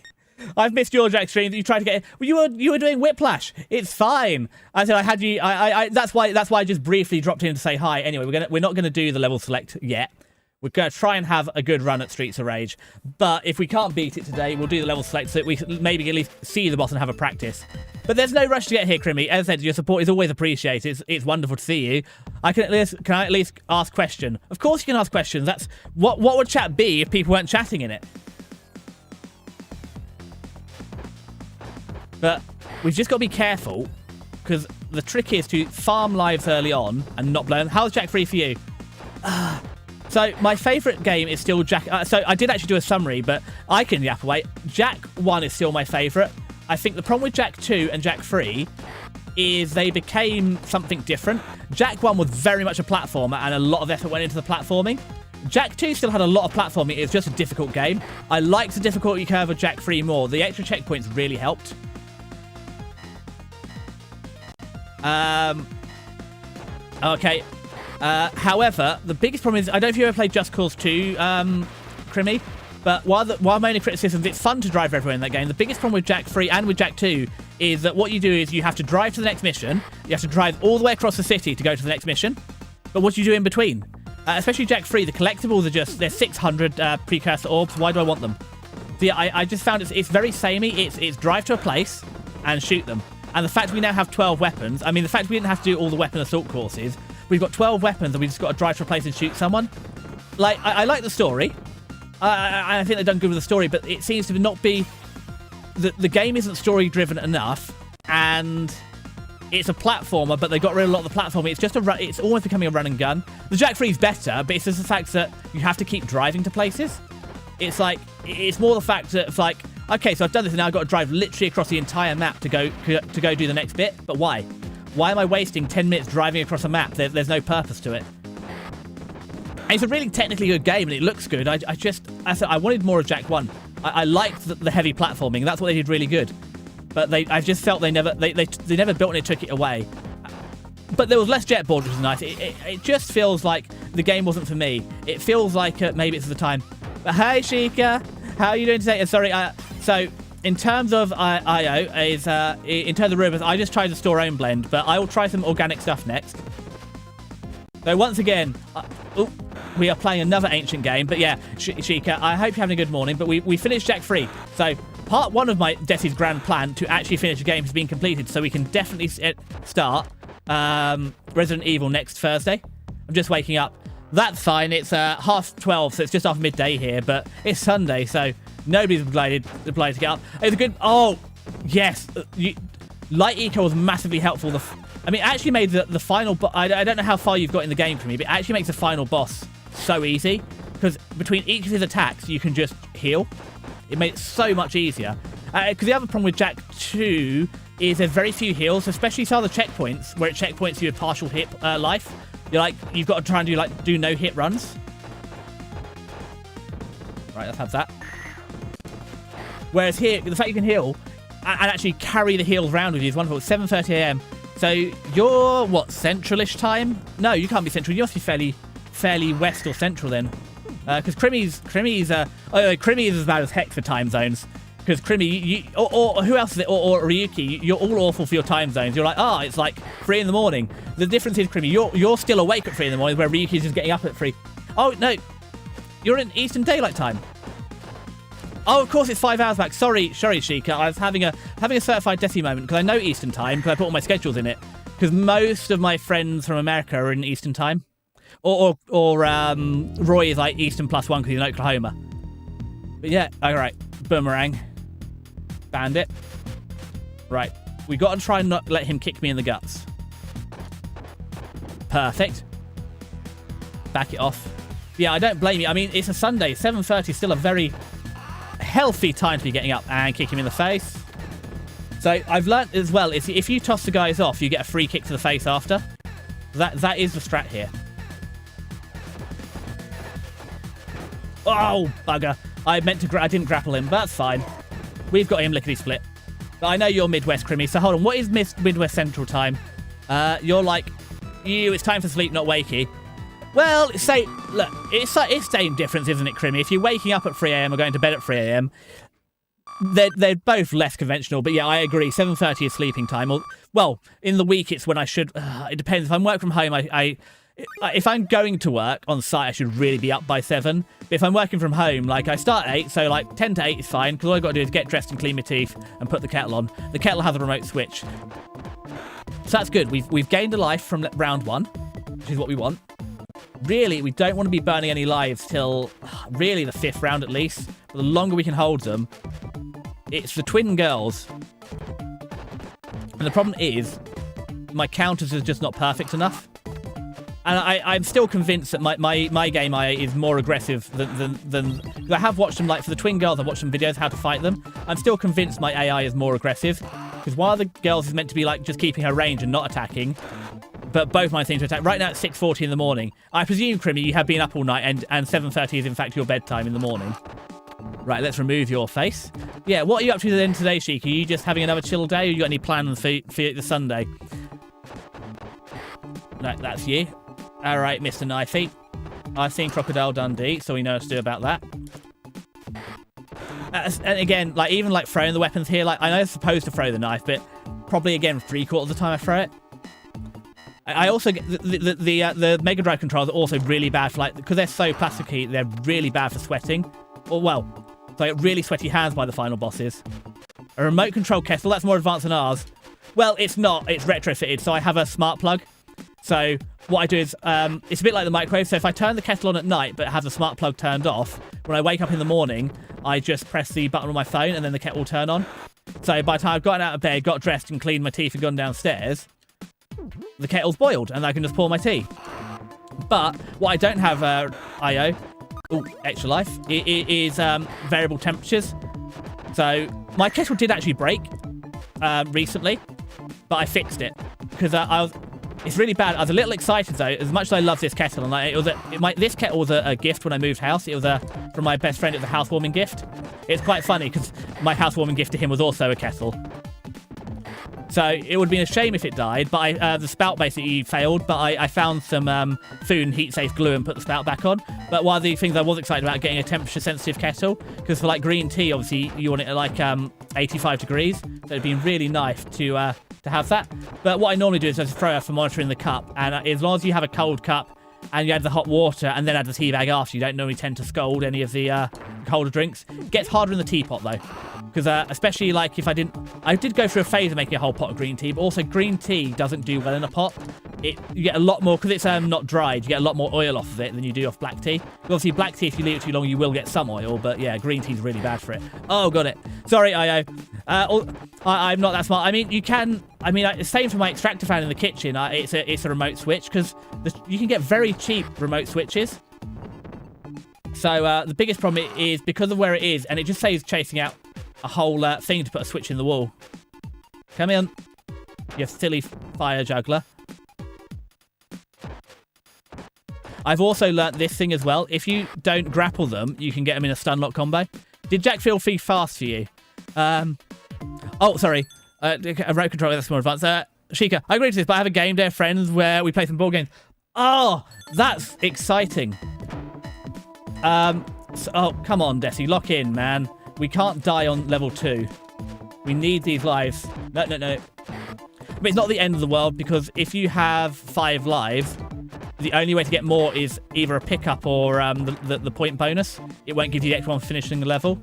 I've missed your Jack stream that you tried to get. Well, you were doing Whiplash. It's fine. I said I had you. That's why I just briefly dropped in to say hi. Anyway, we're not gonna do the level select yet. We're gonna try and have a good run at Streets of Rage. But if we can't beat it today, we'll do the level select so that we maybe at least see the boss and have a practice. But there's no rush to get here, Crimmy. As I said, your support is always appreciated. It's wonderful to see you. Can I at least ask question? Of course you can ask questions. That's what would chat be if people weren't chatting in it? But we've just got to be careful, because the trick is to farm lives early on and not blow them. How's Jack 3 for you? So my favourite game is still Jack... so I did actually do a summary, but I can yap away. Jack 1 is still my favourite. I think the problem with Jack 2 and Jack 3 is they became something different. Jack 1 was very much a platformer, and a lot of effort went into the platforming. Jack 2 still had a lot of platforming. It's just a difficult game. I liked the difficulty curve of Jack 3 more. The extra checkpoints really helped. Okay. However, the biggest problem is, I don't know if you ever played Just Cause 2, Crimmy, but while my only criticism is it's fun to drive everywhere in that game, the biggest problem with Jack 3 and with Jack 2 is that what you do is you have to drive to the next mission, you have to drive all the way across the city to go to the next mission, but what do you do in between? Especially Jack 3, the collectibles are just, there's 600 precursor orbs, why do I want them? So yeah, I just found it's very samey, it's drive to a place and shoot them. And the fact we now have 12 weapons, I mean, the fact we didn't have to do all the weapon assault courses, we've got 12 weapons and we just got to drive to a place and shoot someone. Like, I like the story. I think they've done good with the story, but it seems to not be... The game isn't story-driven enough, and it's a platformer, but they got rid of a lot of the platforming. It's just it's almost becoming a run and gun. The Jack 3 is better, but it's just the fact that you have to keep driving to places. It's like, it's more the fact that it's like, okay, so I've done this and now I've got to drive literally across the entire map to go do the next bit. But why? Why am I wasting 10 minutes driving across a map? There's no purpose to it. And it's a really technically good game and it looks good. I wanted more of Jack 1. I liked the heavy platforming. That's what they did really good. But I just felt they never built and it took it away. But there was less jetboard, which was nice. It just feels like the game wasn't for me. It feels like maybe it's the time. But hey, Sheikah, how are you doing today? Sorry, so in terms of IO, in terms of rumors, I just tried the store own blend, but I will try some organic stuff next. So once again, we are playing another ancient game, but yeah, Sheikah, I hope you're having a good morning, but we finished Jack 3. So part 1 of my Desi's grand plan to actually finish the game has been completed, so we can definitely start Resident Evil next Thursday. I'm just waking up. That's fine. It's 12:30, so it's just after midday here, but it's Sunday, so nobody's obliged to get up. It's a good... Oh, yes. Light Eco was massively helpful. I mean, it actually made the final... I don't know how far you've got in the game for me, but it actually makes the final boss so easy, because between each of his attacks, you can just heal. It made it so much easier. Because the other problem with Jack 2 is there's very few heals, especially some of the checkpoints, where it checkpoints you with partial hit life. You've got to try and do no hit runs. Right, let's have that. Whereas here, the fact you can heal and actually carry the heals around with you is wonderful. It's 7:30 AM. So you're what, centralish time? No, you can't be central. You must be fairly west or central then. Because Crimmy's is as bad as heck for time zones. Because Crimmy, or who else is it? Or Ryuki, you're all awful for your time zones. You're like, it's like 3 in the morning. The difference is, Crimmy, you're still awake at 3 in the morning, where Ryuki's just getting up at 3. Oh, no. You're in Eastern Daylight Time. Oh, of course, it's 5 hours back. Sorry, Sheikah. I was having a certified Desi moment, because I know Eastern Time, because I put all my schedules in it. Because most of my friends from America are in Eastern Time. Or Roy is like Eastern +1 because he's in Oklahoma. But yeah, all right. Boomerang. Bandit. Right. We got to try and not let him kick me in the guts. Perfect. Back it off. Yeah, I don't blame you. I mean, it's a Sunday. 7:30 is still a very healthy time to be getting up and kick him in the face. So I've learnt as well, is if you toss the guys off, you get a free kick to the face after. That is the strat here. Oh, bugger. I didn't grapple him, but that's fine. We've got him lickety-split. But I know you're Midwest, Crimmy, so hold on. What is Midwest Central Time? You're like, it's time for sleep, not wakey. Well, look, it's same difference, isn't it, Crimmy? If you're waking up at 3 a.m. or going to bed at 3 a.m., they're both less conventional. But yeah, I agree. 7:30 is sleeping time. Well, in the week, it's when I should... it depends. If I'm working from home, if I'm going to work on site, I should really be up by 7. But if I'm working from home, like I start at 8, so like 10 to 8 is fine, because all I've got to do is get dressed and clean my teeth and put the kettle on. The kettle has a remote switch. So that's good. We've gained a life from round 1, which is what we want. Really, we don't want to be burning any lives till really the 5th round at least. But the longer we can hold them, it's the twin girls. And the problem is, my counters are just not perfect enough. And I'm still convinced that my game IA is more aggressive than I have watched them, like for the twin girls, I've watched some videos how to fight them. I'm still convinced my AI is more aggressive. Because one of the girls is meant to be like just keeping her range and not attacking. But both mine seem to attack. Right now it's 6:40 in the morning. I presume, Crimmy, you have been up all night and 7:30 is in fact your bedtime in the morning. Right, let's remove your face. Yeah, what are you up to then today, Sheik? Are you just having another chill day or you got any plans for the Sunday? No, that's you. All right, Mr. Knifey. I've seen Crocodile Dundee, so we know what to do about that. And again, like even like throwing the weapons here, like I know I'm supposed to throw the knife, but probably again 3/4 of the time I throw it. I also get the Mega Drive controls are also really bad for like because they're so plasticky, they're really bad for sweating. Or well, so really sweaty hands by the final bosses. A remote control kettle, that's more advanced than ours. Well, it's not. It's retrofitted, so I have a smart plug. So what I do is, it's a bit like the microwave. So if I turn the kettle on at night, but have the smart plug turned off, when I wake up in the morning, I just press the button on my phone and then the kettle will turn on. So by the time I've gotten out of bed, got dressed and cleaned my teeth and gone downstairs, the kettle's boiled and I can just pour my tea. But what I don't have, IO, extra life, it is variable temperatures. So my kettle did actually break recently, but I fixed it because it's really bad. I was a little excited though, as much as I love this kettle, and like this kettle was a gift when I moved house. It was from my best friend. It was a housewarming gift. It's quite funny because my housewarming gift to him was also a kettle. So it would have been a shame if it died, but the spout basically failed, but I found some food and heat-safe glue and put the spout back on. But one of the things I was excited about getting a temperature-sensitive kettle, because for like green tea, obviously, you want it at like 85 degrees, so it'd been really nice to have that. But what I normally do is just throw out for monitoring the cup, and as long as you have a cold cup, and you add the hot water, and then add the tea bag after, you don't normally tend to scald any of the colder drinks. It gets harder in the teapot, though. Because especially like if I did go through a phase of making a whole pot of green tea, but also green tea doesn't do well in a pot. You get a lot more, because it's not dried, you get a lot more oil off of it than you do off black tea. Obviously black tea, if you leave it too long, you will get some oil, but yeah, green tea's really bad for it. Oh, got it. Sorry, IO. I'm not that smart. I mean, you can, same for my extractor fan in the kitchen, it's a remote switch, because you can get very cheap remote switches. So the biggest problem is because of where it is, and it just saves chasing out a whole thing to put a switch in the wall. Come in, you silly fire juggler. I've also learnt this thing as well. If you don't grapple them, you can get them in a stun lock combo. Did Jack feel free fast for you? Oh, sorry. A remote controller, that's more advanced. Sheikah, I agree to this, but I have a game day of friends where we play some board games. Oh, that's exciting. Oh, come on, Desi, lock in, man. We can't die on level 2. We need these lives. No. But it's not the end of the world, because if you have 5 lives, the only way to get more is either a pickup or the point bonus. It won't give you the extra one for finishing the level.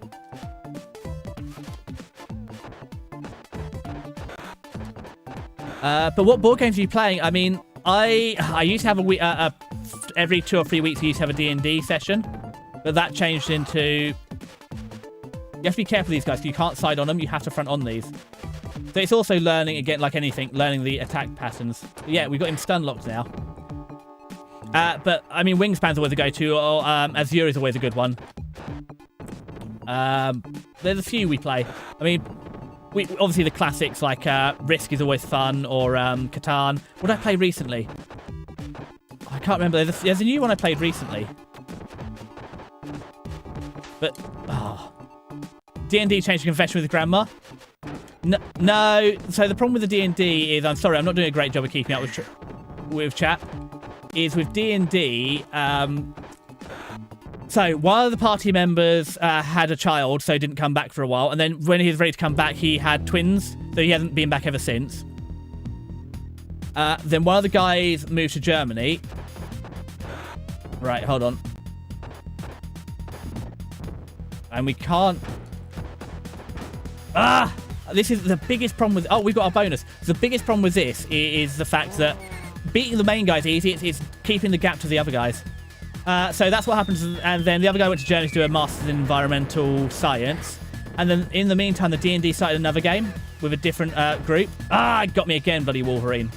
But what board games are you playing? I mean, I used to have a every 2 or 3 weeks we used to have a D&D session, but that changed into... You have to be careful of these guys, because you can't side on them, you have to front on these. So it's also learning, again, like anything, learning the attack patterns. But yeah, we've got him stun locked now. But, I mean, Wingspan's always a go-to, or Azure is always a good one. There's a few we play. I mean, obviously the classics, like Risk is always fun, or Catan. What did I play recently? I can't remember. There's a new one I played recently. But, D&D changed to Confession with Grandma. No. So the problem with the D&D is, I'm sorry, I'm not doing a great job of keeping up with chat. Is with D&D, so one of the party members had a child, so didn't come back for a while, and then when he was ready to come back, he had twins, so he hasn't been back ever since. Then one of the guys moved to Germany. Right, hold on. And we can't... This is the biggest problem with... Oh, we've got our bonus. The biggest problem with this is the fact that beating the main guy's easy. It's keeping the gap to the other guys. So that's what happens. And then the other guy went to Germany to do a Master's in Environmental Science. And then in the meantime, the D&D started another game with a different group. It got me again, bloody Wolverine.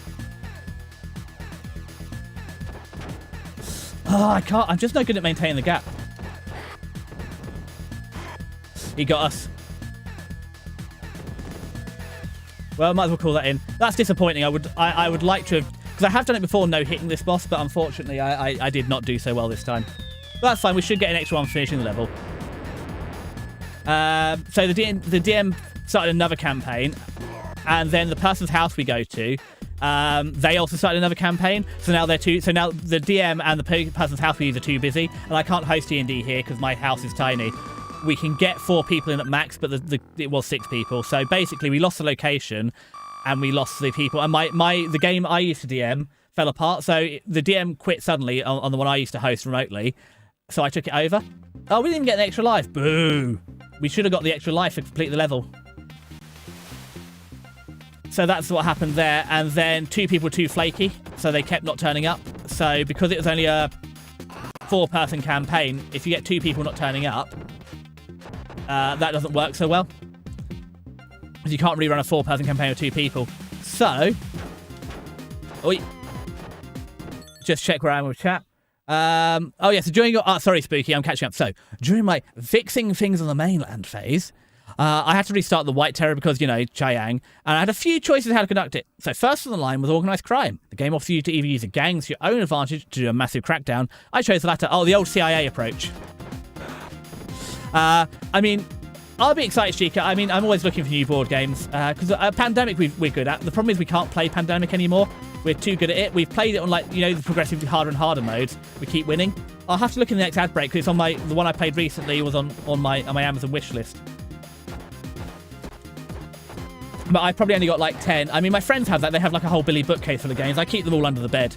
I can't. I'm just no good at maintaining the gap. He got us. Well, I might as well call that in. That's disappointing. I would like to have... Because I have done it before, no hitting this boss, but unfortunately I did not do so well this time. But that's fine. We should get an extra one finishing the level. So the DM started another campaign, and then the person's house we go to, they also started another campaign. So now they're two. So now the DM and the person's house we use are too busy, and I can't host D&D here because my house is tiny. We can get 4 people in at max, but it was 6 people. So basically, we lost the location, and we lost the people. And the game I used to DM fell apart. So the DM quit suddenly on the one I used to host remotely. So I took it over. Oh, we didn't get an extra life. Boo! We should have got the extra life to complete the level. So that's what happened there. And then 2 people were too flaky, so they kept not turning up. So because it was only a 4-person campaign, if you get 2 people not turning up, that doesn't work so well. Because you can't really run a 4-person campaign with 2 people. So, just check where I am with chat. So during your... sorry, Spooky, I'm catching up. So, during my fixing things on the mainland phase, I had to restart the White Terror because, Chiang, and I had a few choices how to conduct it. So, first on the line was organised crime. The game offers you to either use a gang to your own advantage to do a massive crackdown. I chose the latter. The old CIA approach. I mean, I'll be excited, Chica. I mean, I'm always looking for new board games because Pandemic we're good at. The problem is we can't play Pandemic anymore. We're too good at it. We've played it on the progressively harder and harder modes. We keep winning. I'll have to look in the next ad break because it's on the one I played recently was on my Amazon wish list. But I probably only got like 10. I mean, my friends have that. They have like a whole Billy bookcase full of games. I keep them all under the bed.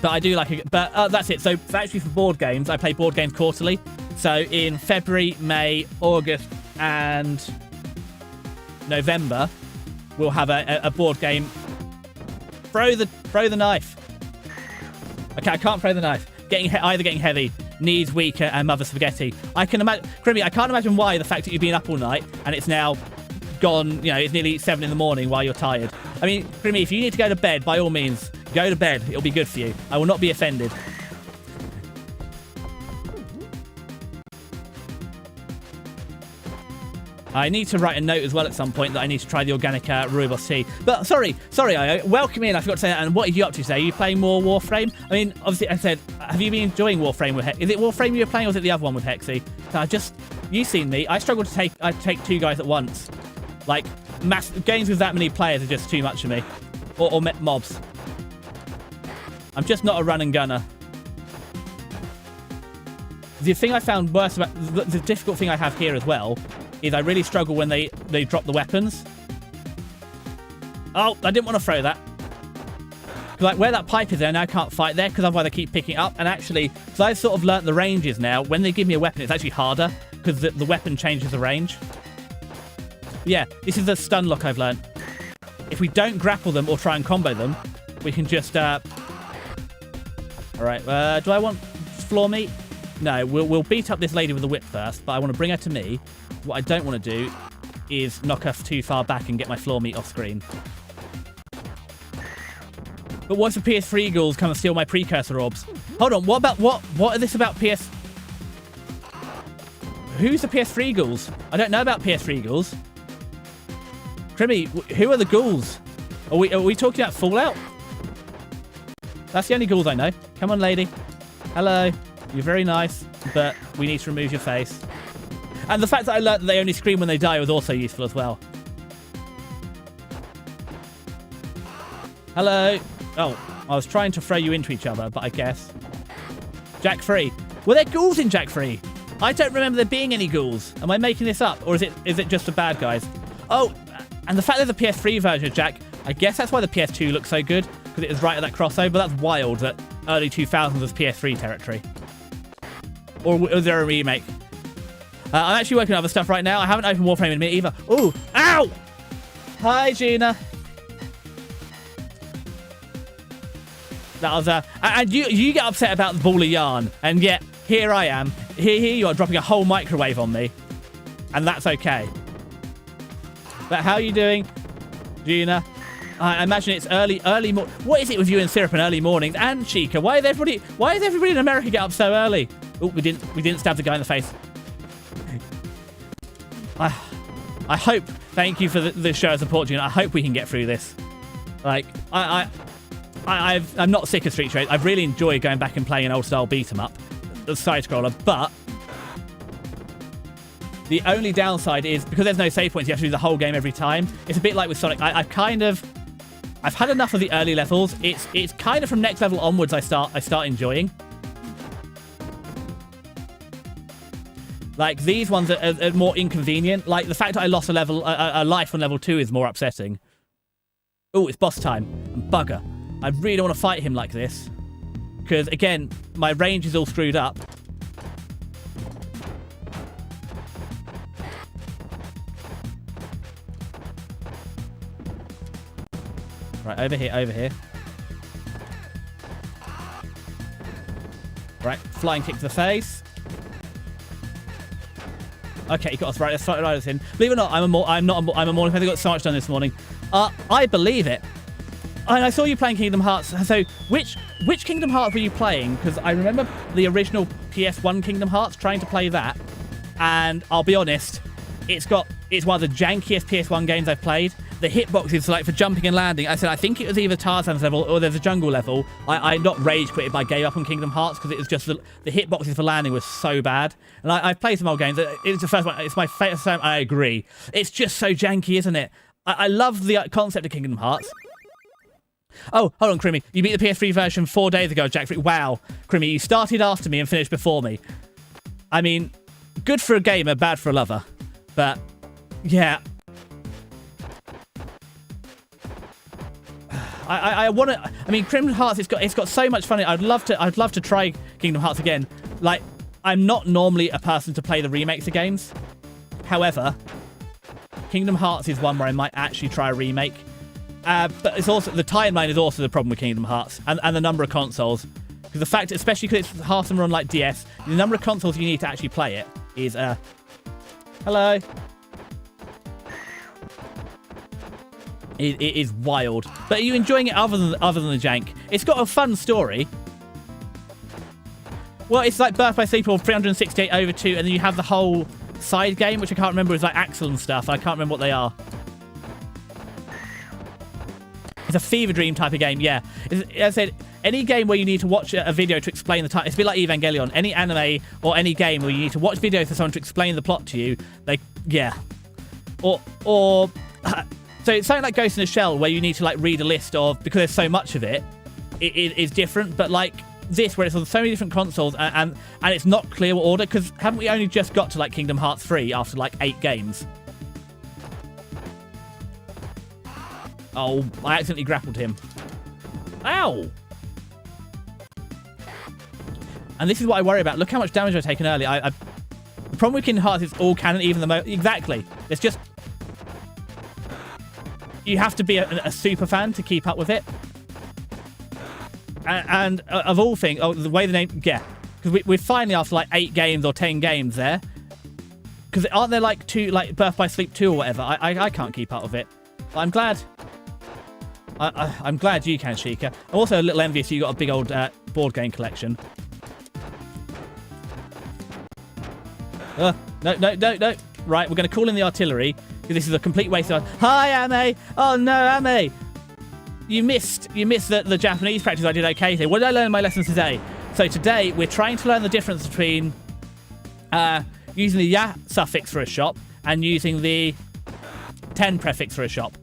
But I do like it. But that's it. So actually for board games, I play board games quarterly. So in February, May, August, and November, we'll have a board game. Throw the knife. Okay, I can't throw the knife. Either getting heavy, knees weaker, and mother spaghetti. I can imagine, Grimmy, I can't imagine why the fact that you've been up all night and it's now gone. It's nearly 7 in the morning while you're tired. I mean, Grimmy, if you need to go to bed, by all means, go to bed. It'll be good for you. I will not be offended. I need to write a note as well at some point that I need to try the organic rooibos tea. But sorry, I welcome in. I forgot to say that. And what are you up to today? Are you playing more Warframe? I mean, obviously, I said, have you been enjoying Warframe with Is it Warframe you were playing, or was it the other one with Hexy? You've seen me. I struggle to take 2 guys at once. Like, games with that many players are just too much for me. Or mobs. I'm just not a run and gunner. The thing I found worse about the difficult thing I have here as well is I really struggle when they drop the weapons. Oh, I didn't want to throw that. Like, where that pipe is there, now I can't fight there, because otherwise I keep picking it up. And actually, because I've sort of learnt the ranges now, when they give me a weapon, it's actually harder, because the weapon changes the range. Yeah, this is the stun lock I've learnt. If we don't grapple them or try and combo them, we can just... All right. Do I want floor meat? No, we'll beat up this lady with the whip first, but I want to bring her to me. What I don't want to do is knock her too far back and get my floor meat off screen. But what's the PS3 ghouls come and steal my precursor orbs? Hold on, what is this about PS... Who's the PS3 ghouls? I don't know about PS3 ghouls. Crimmy, who are the ghouls? Are we talking about Fallout? That's the only ghouls I know. Come on, lady. Hello. You're very nice, but we need to remove your face. And the fact that I learned that they only scream when they die was also useful as well. Hello. Oh, I was trying to throw you into each other, but I guess. Jack 3. Were there ghouls in Jack 3? I don't remember there being any ghouls. Am I making this up? Or is it just the bad guys? Oh, and the fact there's a PS3 version of Jack, I guess that's why the PS2 looks so good, because it was right at that crossover. That's wild that early 2000s was PS3 territory. Or was there a remake? I'm actually working on other stuff right now. I haven't opened Warframe in a minute either. Ooh, ow! Hi, Gina. That was and you get upset about the ball of yarn, and yet here I am. Here you are dropping a whole microwave on me, and that's okay. But how are you doing, Gina? I imagine it's early morning. What is it with you and syrup and early mornings and Chica? Why is everybody in America get up so early? Oh, we didn't stab the guy in the face. I hope. Thank you for the show of support, Gina. I hope we can get through this. Like I'm not sick of Street Trade. I've really enjoyed going back and playing an old style beat 'em up, the side scroller. But the only downside is because there's no save points, you have to do the whole game every time. It's a bit like with Sonic. I've had enough of the early levels. It's kind of from next level onwards I start enjoying. Like these ones are more inconvenient. Like the fact that I lost a life on level 2 is more upsetting. Oh, it's boss time. Bugger. I really don't want to fight him like this. Because, again, my range is all screwed up. Right, over here. Right, flying kick to the face. Okay, you got us right. Let's start this in. Believe it or not, I'm a morning fan. I got so much done this morning. I believe it. And I saw you playing Kingdom Hearts. So, which Kingdom Hearts were you playing? Because I remember the original PS1 Kingdom Hearts, trying to play that. And I'll be honest, it's one of the jankiest PS1 games I've played. The hitboxes, like for jumping and landing, I said I think it was either Tarzan's level or there's a jungle level. I not rage quitted, but I gave up on Kingdom Hearts because it was just the hitboxes for landing was so bad. And I've played some old games. It's the first one. It's my favourite. I agree. It's just so janky, isn't it? I love the concept of Kingdom Hearts. Oh, hold on, Crimmy. You beat the PS3 version 4 days ago, Jack. Wow, Crimmy, you started after me and finished before me. I mean, good for a gamer, bad for a lover. But, yeah. I want to. I mean, Kingdom Hearts. It's got so much fun. I'd love to try Kingdom Hearts again. Like, I'm not normally a person to play the remakes of games. However, Kingdom Hearts is one where I might actually try a remake. But it's also the timeline is also the problem with Kingdom Hearts and the number of consoles. Because the fact, especially because it's half of them are on like DS, the number of consoles you need to actually play it is hello. It is wild. But are you enjoying it other than the jank? It's got a fun story. Well, it's like Birth by Sleep or 368 over 2, and then you have the whole side game, which I can't remember. It's like Axel and stuff. I can't remember what they are. It's a fever dream type of game, yeah. As I said, any game where you need to watch a video to explain the time, it's a bit like Evangelion. Any anime or any game where you need to watch videos for someone to explain the plot to you, yeah. Or so it's something like Ghost in the Shell where you need to like read a list of, because there's so much of it, it is different. But like this, where it's on so many different consoles and it's not clear what order, because haven't we only just got to like Kingdom Hearts 3 after like 8 games? Oh, I accidentally grappled him. Ow! And this is what I worry about. Look how much damage I've taken earlier. The problem with Kingdom Hearts is all canon, even the exactly. It's just you have to be a super fan to keep up with it. and of all things, the way the name, yeah, because we're finally after like 8 games or 10 games there. Because aren't there like 2, like Birth by Sleep 2 or whatever? I can't keep up with it. But I'm glad. I'm glad you can, Sheikah. I'm also a little envious you got a big old board game collection. No. Right, we're going to call in the artillery. Because this is a complete waste of... Hi, Ame! Oh, no, Ame! You missed the Japanese practice I did okay today. What did I learn in my lessons today? So today, we're trying to learn the difference between using the ya suffix for a shop and using the ten prefix for a shop.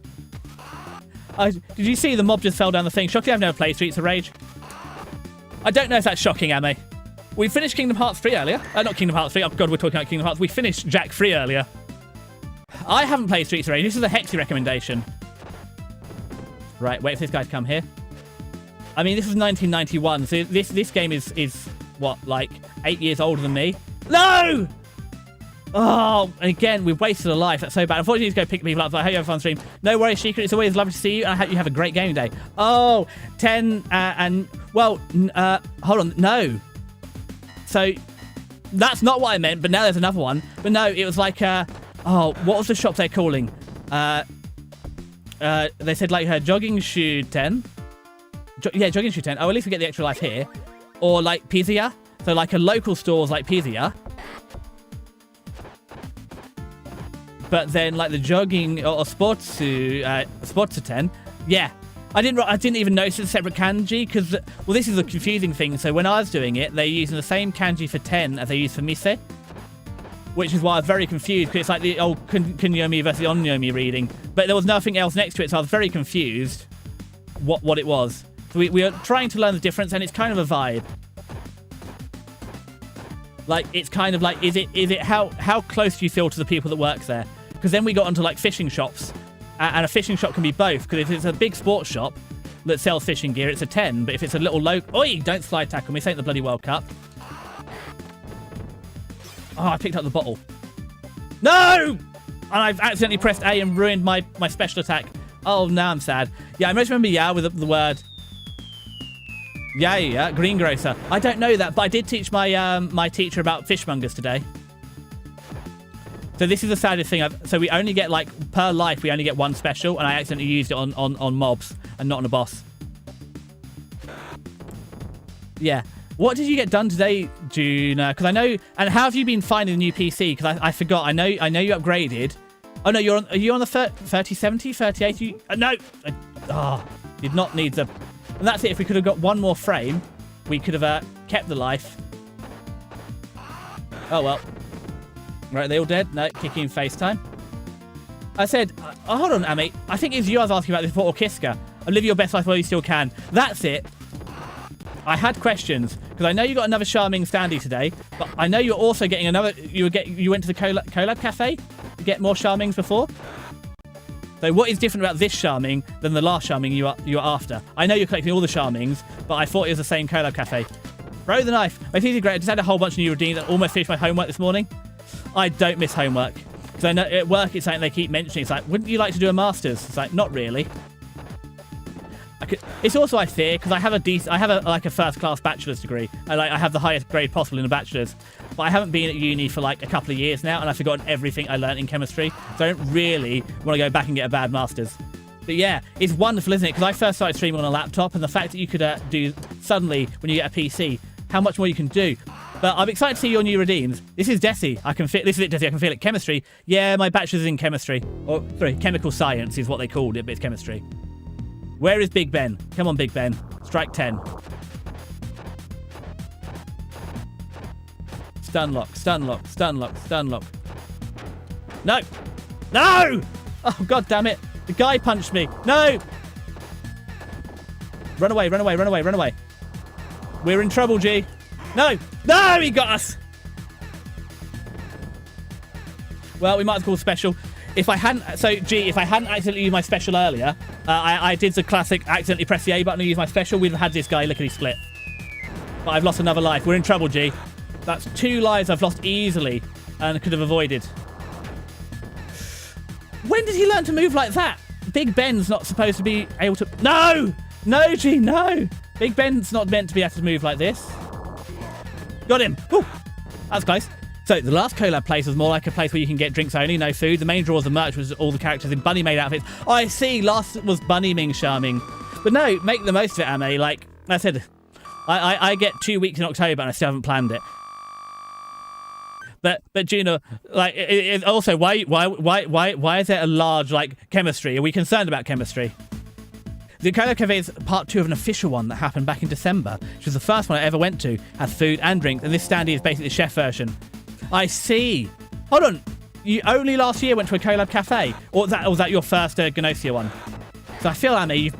Did you see the mob just fell down the thing? Shocking, I've never played Streets of Rage. I don't know if that's shocking, Ame. We finished Kingdom Hearts 3 earlier. Not Kingdom Hearts 3. Oh, God, we're talking about Kingdom Hearts. We finished Jack 3 earlier. I haven't played Streets of Rage. This is a Hexy recommendation. Right, wait for this guy to come here. I mean, this was 1991, so this game is what, like 8 years older than me? No! Oh, and again, we've wasted a life. That's so bad. Unfortunately, you need to go pick people up. So I hope you have a fun stream. No worries, Secret. It's always lovely to see you. And I hope you have a great game day. Oh, 10 and... Well, hold on. No. So, that's not what I meant, but now there's another one. But no, it was like... oh, what was the shop they're calling? They said like Jogging Shoe 10. Yeah, Jogging Shoe 10. Oh, at least we get the extra life here. Or like Pizia. So like a local store's like Pizia. But then like the jogging or sports 10. Yeah. I didn't even notice a separate kanji because, well, this is a confusing thing. So when I was doing it, they're using the same kanji for 10 as they use for mise. Which is why I was very confused, because it's like the old kunyomi versus onyomi reading. But there was nothing else next to it, so I was very confused what it was. So we are trying to learn the difference, and it's kind of a vibe. Like, it's kind of like, is it how close do you feel to the people that work there? Because then we got onto like fishing shops, and a fishing shop can be both. Because if it's a big sports shop that sells fishing gear, it's a 10. But if it's a little local, oi, don't slide tackle me. This ain't the bloody World Cup. Oh, I picked up the bottle. No! And I've accidentally pressed A and ruined my special attack. Oh, now I'm sad. Yeah, I most remember yeah with the word. Yeah, greengrocer. I don't know that, but I did teach my my teacher about fishmongers today. So this is the saddest thing. So we only get, like, per life, we only get one special, and I accidentally used it on mobs and not on a boss. Yeah. What did you get done today, June? Because I know... And how have you been finding the new PC? Because I forgot. I know you upgraded. Oh, no, are you on the 3070, 3080? No! Did not need the... And that's it. If we could have got one more frame, we could have kept the life. Oh, well. Right, they all dead? No, kicking FaceTime. I said... hold on, Amy. I think it's you I was asking about this before, or Kiska. Live your best life while you still can. That's it. I had questions, because I know you got another Charming Standy today, but I know you're also getting another... You went to the Collab Cafe to get more Charmings before. So what is different about this Charming than the last Charming you are after? I know you're collecting all the Charmings, but I thought it was the same Collab Cafe. Throw the knife. My teeth are great. I just had a whole bunch of new redeems and almost finished my homework this morning. I don't miss homework. Because I know at work it's something they keep mentioning. It's like, wouldn't you like to do a master's? It's like, not really. It's also, I fear, because I have a first-class bachelor's degree. I have the highest grade possible in a bachelor's. But I haven't been at uni for like a couple of years now, and I've forgotten everything I learned in chemistry. So I don't really want to go back and get a bad master's. But yeah, it's wonderful, isn't it? Because I first started streaming on a laptop, and the fact that you could do suddenly when you get a PC, how much more you can do. But I'm excited to see your new redeems. This is Desi. This is it, Desi. I can feel it. Chemistry. Yeah, my bachelor's is in chemistry. Or, sorry, chemical science is what they called it, but it's chemistry. Where is Big Ben? Come on, Big Ben. Strike 10. Stun lock, stun lock, stun lock, stun lock. No! No! Oh, God damn it. The guy punched me. No! Run away, run away, run away, run away. We're in trouble, G. No! No! He got us! Well, we might as well call special. If I hadn't accidentally used my special earlier, I did the classic accidentally press the A button and use my special, we'd have had this guy lickety split. But I've lost another life. We're in trouble, G. That's 2 lives I've lost easily and could have avoided. When did he learn to move like that? Big Ben's not supposed to be able to... No! No, G, no! Big Ben's not meant to be able to move like this. Got him. Whew. That was close. So the last collab place was more like a place where you can get drinks only, no food. The main draw of the merch was all the characters in bunny-made outfits. Oh, I see. Last was bunny Ming charming. But no, make the most of it, Ame. Like I said, I get 2 weeks in October and I still haven't planned it. But Gina, like, also, why is there a large, like, chemistry? Are we concerned about chemistry? The Collab Cafe is part 2 of an official one that happened back in December, which was the first one I ever went to. Has food and drinks, and this standee is basically the chef version. I see. Hold on. You only last year went to a Collab Cafe? Or was that your first Gnosia one? So I feel, Amy,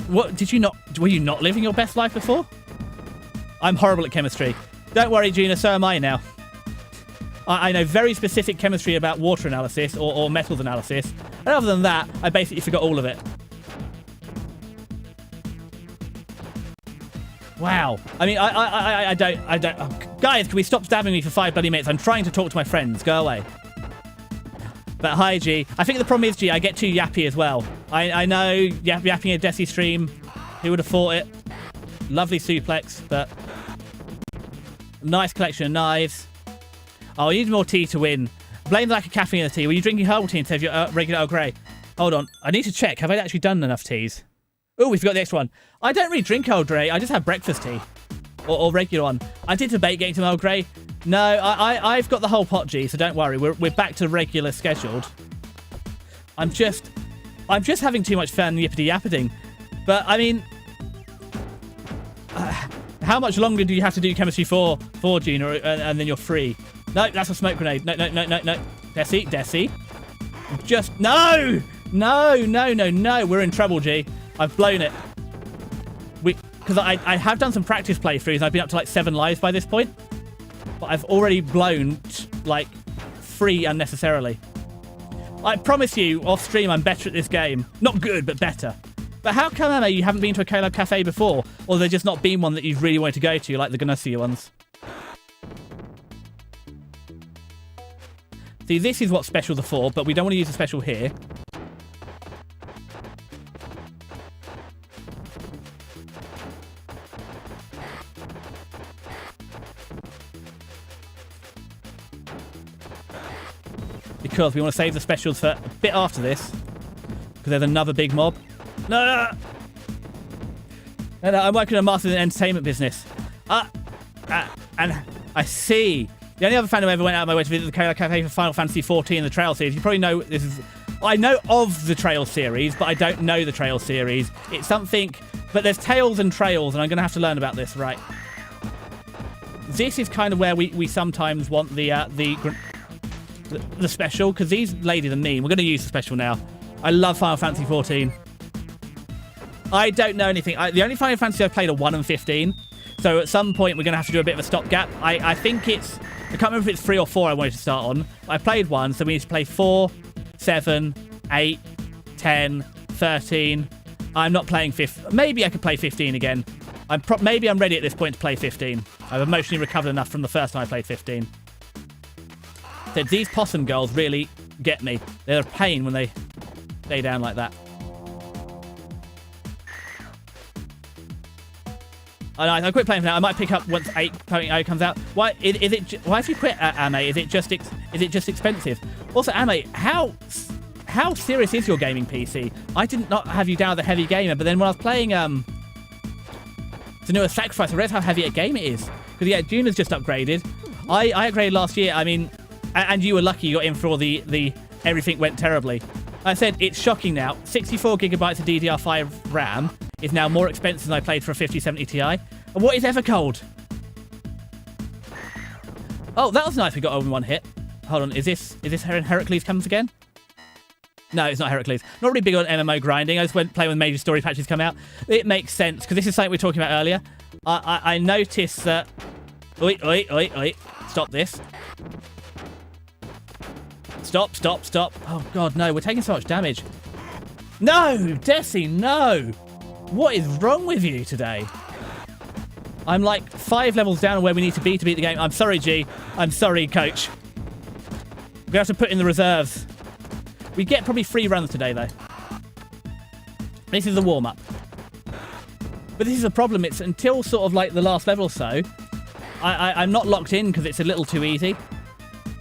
what, did you not... Were you not living your best life before? I'm horrible at chemistry. Don't worry, Gina, so am I now. I know very specific chemistry about water analysis or metals analysis. And other than that, I basically forgot all of it. Wow. I mean, I don't... Oh, guys, can we stop stabbing me for 5 bloody minutes? I'm trying to talk to my friends. Go away. But hi, G. I think the problem is, G, I get too yappy as well. I know yapping a Desi stream. Who would have thought it? Lovely suplex, but... Nice collection of knives. Oh, you need more tea to win. Blame the lack of caffeine in the tea. Were you drinking herbal tea instead of your regular Earl Grey? Hold on. I need to check. Have I actually done enough teas? Oh, we forgot the extra one. I don't really drink Earl Grey. I just have breakfast tea. Or regular one. I did debate getting some Earl Grey. No, I've got the whole pot, G, so don't worry. We're back to regular scheduled. I'm just having too much fun yippity-yappeting. But, I mean... how much longer do you have to do chemistry for Gina, and then you're free? No, that's a smoke grenade. No. Desi. Just... No! No. We're in trouble, G. I've blown it. Because I have done some practice playthroughs. I've been up to like 7 lives by this point. But I've already blown, like, 3 unnecessarily. I promise you, off stream, I'm better at this game. Not good, but better. But how come, Emma, you haven't been to a Collab Cafe before? Or there's just not been one that you've really wanted to go to, like the Gnosia ones? See, this is what specials are for, but we don't want to use a special here. Because we want to save the specials for a bit after this. Because there's another big mob. No, I'm working on Masters in the Entertainment business. And I see. The only other fan who ever went out of my way to visit the Collab Cafe for Final Fantasy XIV and the Trail series. You probably know this is... I know of the Trail series, but I don't know the Trail series. It's something... But there's Tales and Trails, and I'm going to have to learn about this, right? This is kind of where we sometimes want the special, because these ladies are mean. We're going to use the special now. I love Final Fantasy XIV. I don't know anything. The only Final Fantasy I've played are 1 and 15. So at some point, we're going to have to do a bit of a stopgap. I think it's... I can't remember if it's 3 or 4 I wanted to start on. I played 1, so we need to play 4, 7, 8, 10, 13. I'm not playing 15. Maybe I could play 15 again. Maybe I'm ready at this point to play 15. I've emotionally recovered enough from the first time I played 15. So these possum girls really get me. They're a pain when they stay down like that. I quit playing for now. I might pick up once 8.0 comes out. Why is it? Why have you quit, Ame? Is it just expensive? Also, Ame, how serious is your gaming PC? I did not have you down as a heavy gamer, but then when I was playing the newest Sacrifice, I realized how heavy a game it is. Because yeah, Juna's just upgraded. I upgraded last year. I mean, and you were lucky you got in for all the everything went terribly. I said it's shocking now. 64 gigabytes of DDR5 RAM is now more expensive than I played for a 5070 Ti. And what is Evercold? Oh, that was nice. We got over 1 hit. Hold on, is this Heracles comes again? No, it's not Heracles. Not really big on MMO grinding. I just went playing when major story patches come out. It makes sense because this is something we were talking about earlier. I noticed that. Oi! Stop this. Stop. Oh, God, no. We're taking so much damage. No! Desi, no! What is wrong with you today? I'm like 5 levels down on where we need to beat the game. I'm sorry, G. I'm sorry, coach. We're going to have to put in the reserves. We get probably 3 runs today, though. This is the warm-up. But this is a problem. It's until sort of like the last level or so, I'm not locked in because it's a little too easy.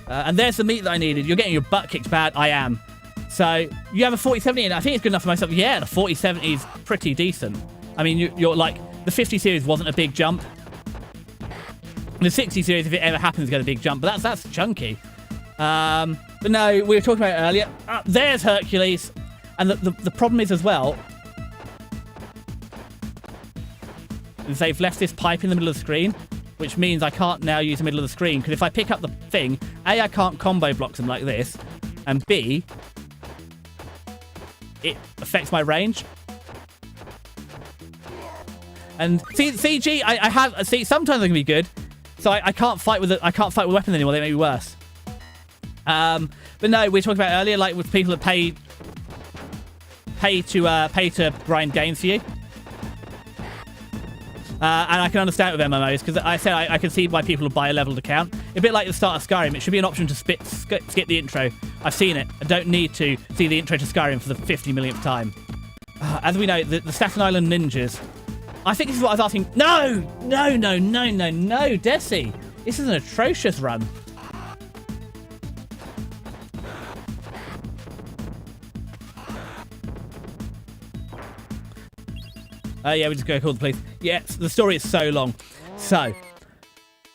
And there's the meat that I needed. You're getting your butt kicked bad. I am. So you have a 4070, and I think it's good enough for myself. Yeah, the 4070 is pretty decent. I mean, you're like, the 50 series wasn't a big jump. The 60 series, if it ever happens, is going to be a big jump, but that's chunky. But no, we were talking about it earlier. There's Hercules. And the problem is as well, is they've left this pipe in the middle of the screen, which means I can't now use the middle of the screen, because if I pick up the thing, A, I can't combo block them like this, and B, it affects my range. And see, CG, I have, see, sometimes they can be good, so I can't fight with weapons anymore. They make me worse. But no, we were talking about earlier, like with people that pay to grind games for you. And I can understand it with MMOs, because I said I can see why people would buy a leveled account. A bit like the start of Skyrim, it should be an option to skip the intro. I've seen it. I don't need to see the intro to Skyrim for the 50 millionth time. As we know, the Staten Island Ninjas. I think this is what I was asking. No, Desi. This is an atrocious run. Yeah, we just go call the police. Yeah, the story is so long. So,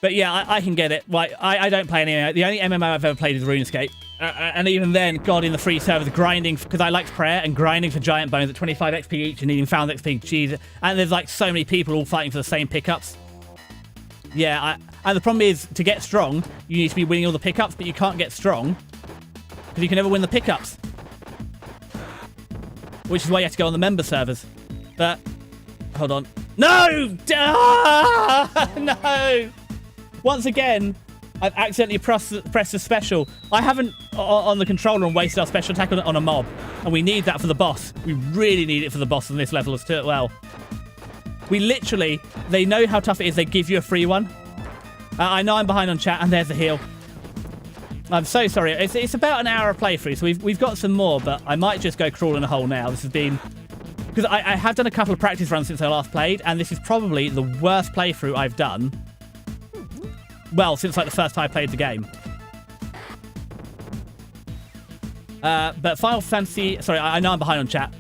but yeah, I can get it. Like, I don't play any MMO. The only MMO I've ever played is RuneScape. And even then, God, in the free servers, grinding, because I liked prayer, and grinding for giant bones at 25 XP each and needing 1,000 XP. Jeez. And there's like so many people all fighting for the same pickups. Yeah, and the problem is, to get strong, you need to be winning all the pickups, but you can't get strong because you can never win the pickups. Which is why you have to go on the member servers. But hold on. No! No! Once again, I've accidentally pressed the special. I haven't on the controller and wasted our special attack on a mob. And we need that for the boss. We really need it for the boss on this level as well. We literally, they know how tough it is. They give you a free one. I know I'm behind on chat, and there's the heal. I'm so sorry. It's about an hour of playthrough, so we've got some more, but I might just go crawl in a hole now. This has been... Because I have done a couple of practice runs since I last played, and this is probably the worst playthrough I've done. Well, since like the first time I played the game. But Final Fantasy... Sorry, I know I'm behind on chat.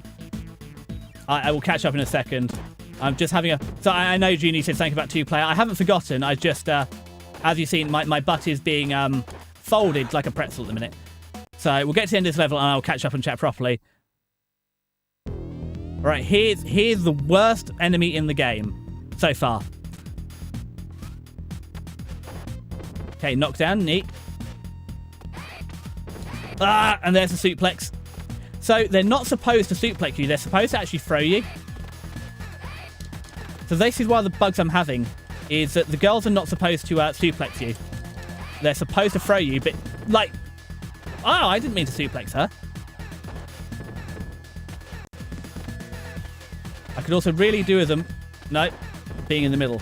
I will catch up in a second. I'm just having a... So I know Junie said something about two-player. I haven't forgotten. I just... as you've seen, my butt is being folded like a pretzel at the minute. So we'll get to the end of this level, and I'll catch up and chat properly. Right, here's the worst enemy in the game so far. Okay, knockdown, neat. Ah, and there's the suplex. So they're not supposed to suplex you. They're supposed to actually throw you. So this is one of the bugs I'm having, is that the girls are not supposed to suplex you. They're supposed to throw you, but like... Oh, I didn't mean to suplex her. I could also really do with them. No, being in the middle.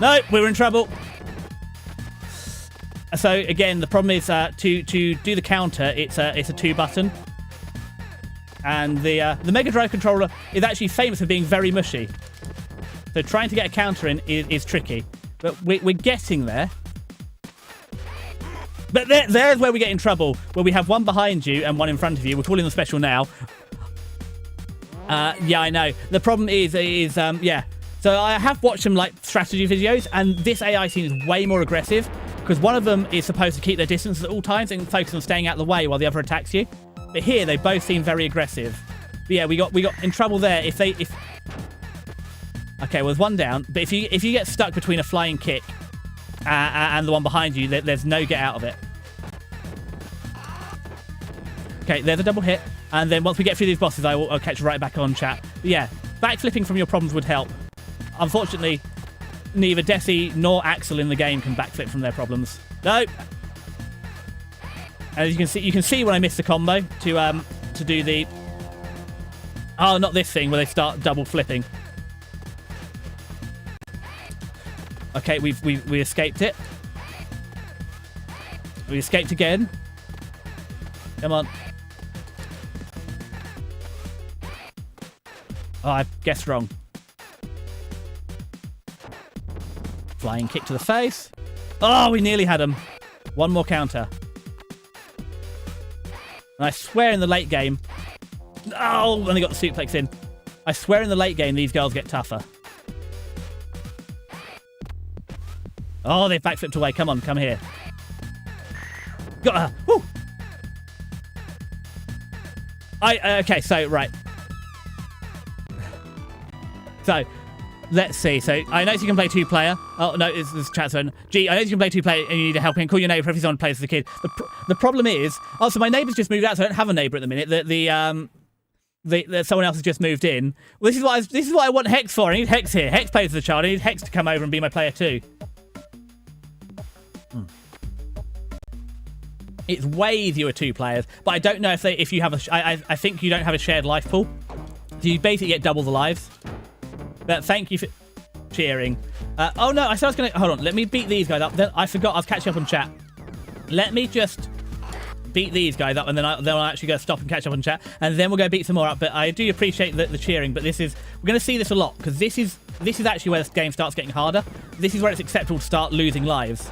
No, we're in trouble. So again, the problem is to do the counter, it's a 2-button, and the Mega Drive controller is actually famous for being very mushy. So trying to get a counter in is tricky. But we're getting there. But there's where we get in trouble, where we have one behind you and one in front of you. We're calling them special now. Yeah, I know. The problem is yeah. So I have watched some like strategy videos, and this AI seems way more aggressive, because one of them is supposed to keep their distance at all times and focus on staying out of the way while the other attacks you. But here, they both seem very aggressive. But yeah, we got in trouble there if... Okay, well, there's one down. But if you get stuck between a flying kick and the one behind you, there's no get out of it. Okay, there's a double hit. And then once we get through these bosses, I'll catch you right back on chat. But yeah, backflipping from your problems would help. Unfortunately, neither Desi nor Axel in the game can backflip from their problems. Nope. As you can see when I miss the combo to do the... Oh, not this thing where they start double flipping. Okay, we escaped it. We escaped again. Come on. Oh, I guessed wrong. Flying kick to the face. Oh, we nearly had him. One more counter. And I swear in the late game... Oh, and they got the suplex in. I swear in the late game, these girls get tougher. Oh, they've backflipped away. Come on, come here. Got her. Woo! Okay, so, right. So, let's see. So, I know you can play 2-player. Oh, no, this is chat zone. Gee, I know you can play 2-player and you need help. And call your neighbour if he's on plays as a kid. The problem is... Oh, so my neighbour's just moved out, so I don't have a neighbour at the minute. Someone else has just moved in. Well, this is what I want Hex for. I need Hex here. Hex plays as a child. I need Hex to come over and be my player too. It's way easier with 2 players, but I don't know if you have a... I think you don't have a shared life pool. So you basically get double the lives. But thank you for cheering. Oh no, I said I was going to... Hold on, let me beat these guys up. Then I forgot I was catching up on chat. Let me just beat these guys up, and then I'll actually go stop and catch up on chat, and then we'll go beat some more up. But I do appreciate the cheering, but we're going to see this a lot, because this is actually where this game starts getting harder. This is where it's acceptable to start losing lives.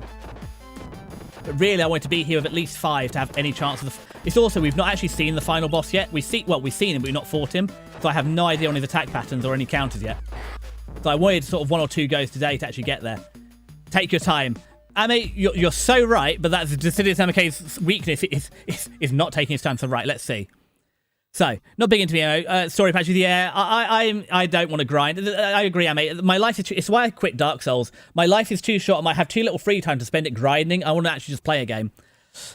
But really, I want to be here with at least 5 to have any chance of the... It's also, we've not actually seen the final boss yet. We've seen him, but we've not fought him. So I have no idea on his attack patterns or any counters yet. So I wanted sort of 1 or 2 goes today to actually get there. Take your time. Ame, you're so right, but that's Decidius MK's weakness is not taking his time. So right, let's see. So, not big into MMO. Story patches, yeah. I don't want to grind. I agree, Ame. My life is... It's why I quit Dark Souls. My life is too short. I might have too little free time to spend it grinding. I want to actually just play a game.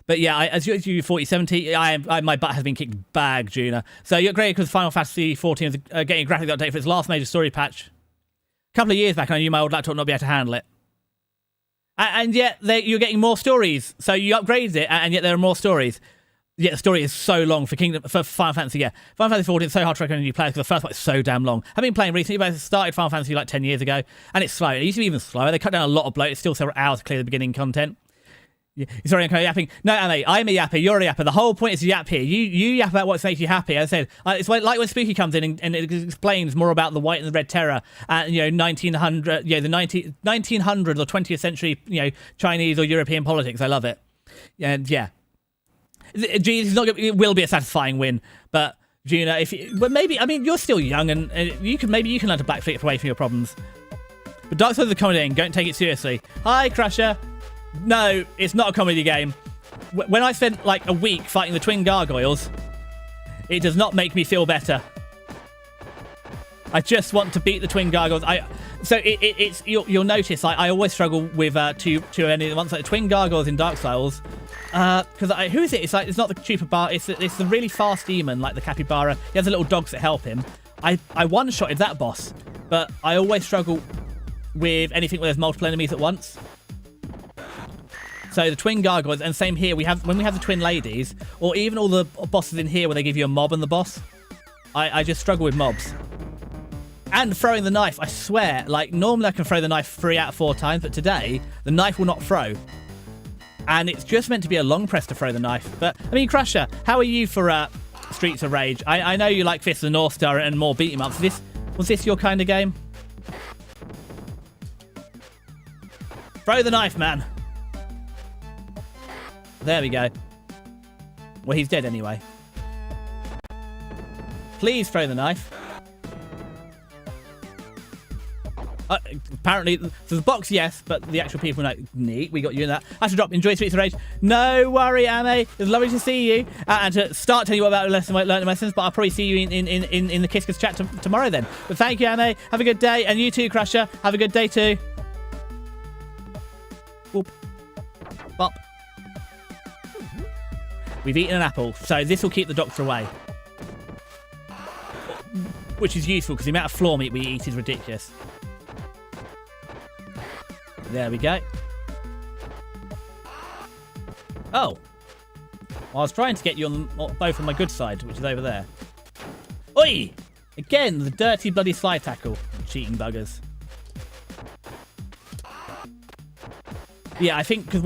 But yeah, as you 4070, my butt has been kicked bag, Juna. So you're great because Final Fantasy 14 is getting a graphic update for its last major story patch. A couple of years back, I knew my old laptop not be able to handle it. And yet, you're getting more stories. So you upgraded it, and yet there are more stories. Yet the story is so long for Final Fantasy, yeah. Final Fantasy 14 is so hard to recommend new players because the first one is so damn long. I've been playing recently, but I started Final Fantasy like 10 years ago, and it's slow. It used to be even slower. They cut down a lot of bloat. It's still several hours to clear the beginning content. Yeah. Sorry, I'm kind of yapping. No, Ame, I'm a yapper. You're a yapper. The whole point is to yap here. You yap about what makes you happy. As I said, it's like when Spooky comes in and it explains more about the White and the Red Terror, and 1900, the 1900s or 20th century, Chinese or European politics. I love it. And yeah, geez, it will be a satisfying win, but Gina, but maybe, I mean, you're still young and you can learn to backflip away from your problems. But Dark Souls is a comedy game. Don't take it seriously. Hi, Crusher. No, it's not a comedy game. When I spent like a week fighting the twin gargoyles, it does not make me feel better. I just want to beat the twin gargoyles. You'll notice I always struggle with two ones like the twin gargoyles in Dark Souls. Because who is it? It's not the Chupacabra. It's the really fast demon like the capybara. He has the little dogs that help him. I one-shotted that boss, but I always struggle with anything where there's multiple enemies at once. So the twin gargoyles, and same here, when we have the twin ladies, or even all the bosses in here where they give you a mob and the boss, I just struggle with mobs. And throwing the knife, I swear, like normally I can throw the knife 3 out of 4 times, but today the knife will not throw. And it's just meant to be a long press to throw the knife. But, I mean, Crusher, how are you for Streets of Rage? I know you like Fist of the North Star and more beat 'em ups. Was this your kind of game? Throw the knife, man. There we go. Well, he's dead anyway. Please throw the knife. Apparently, so the box, yes, but the actual people, no. Neat, we got you in that. I should drop. Enjoy Streets of Rage. No worry, Ame. It's lovely to see you. And to start telling you about learning lessons, but I'll probably see you in the Kiskers chat tomorrow then. But thank you, Ame. Have a good day. And you too, Crusher. Have a good day too. Whoop. Bop. We've eaten an apple, so this will keep the doctor away. Which is useful, because the amount of floor meat we eat is ridiculous. There we go. Oh. Well, I was trying to get you on both on my good side, which is over there. Oi! Again, the dirty bloody slide tackle. Cheating buggers. Yeah, I think because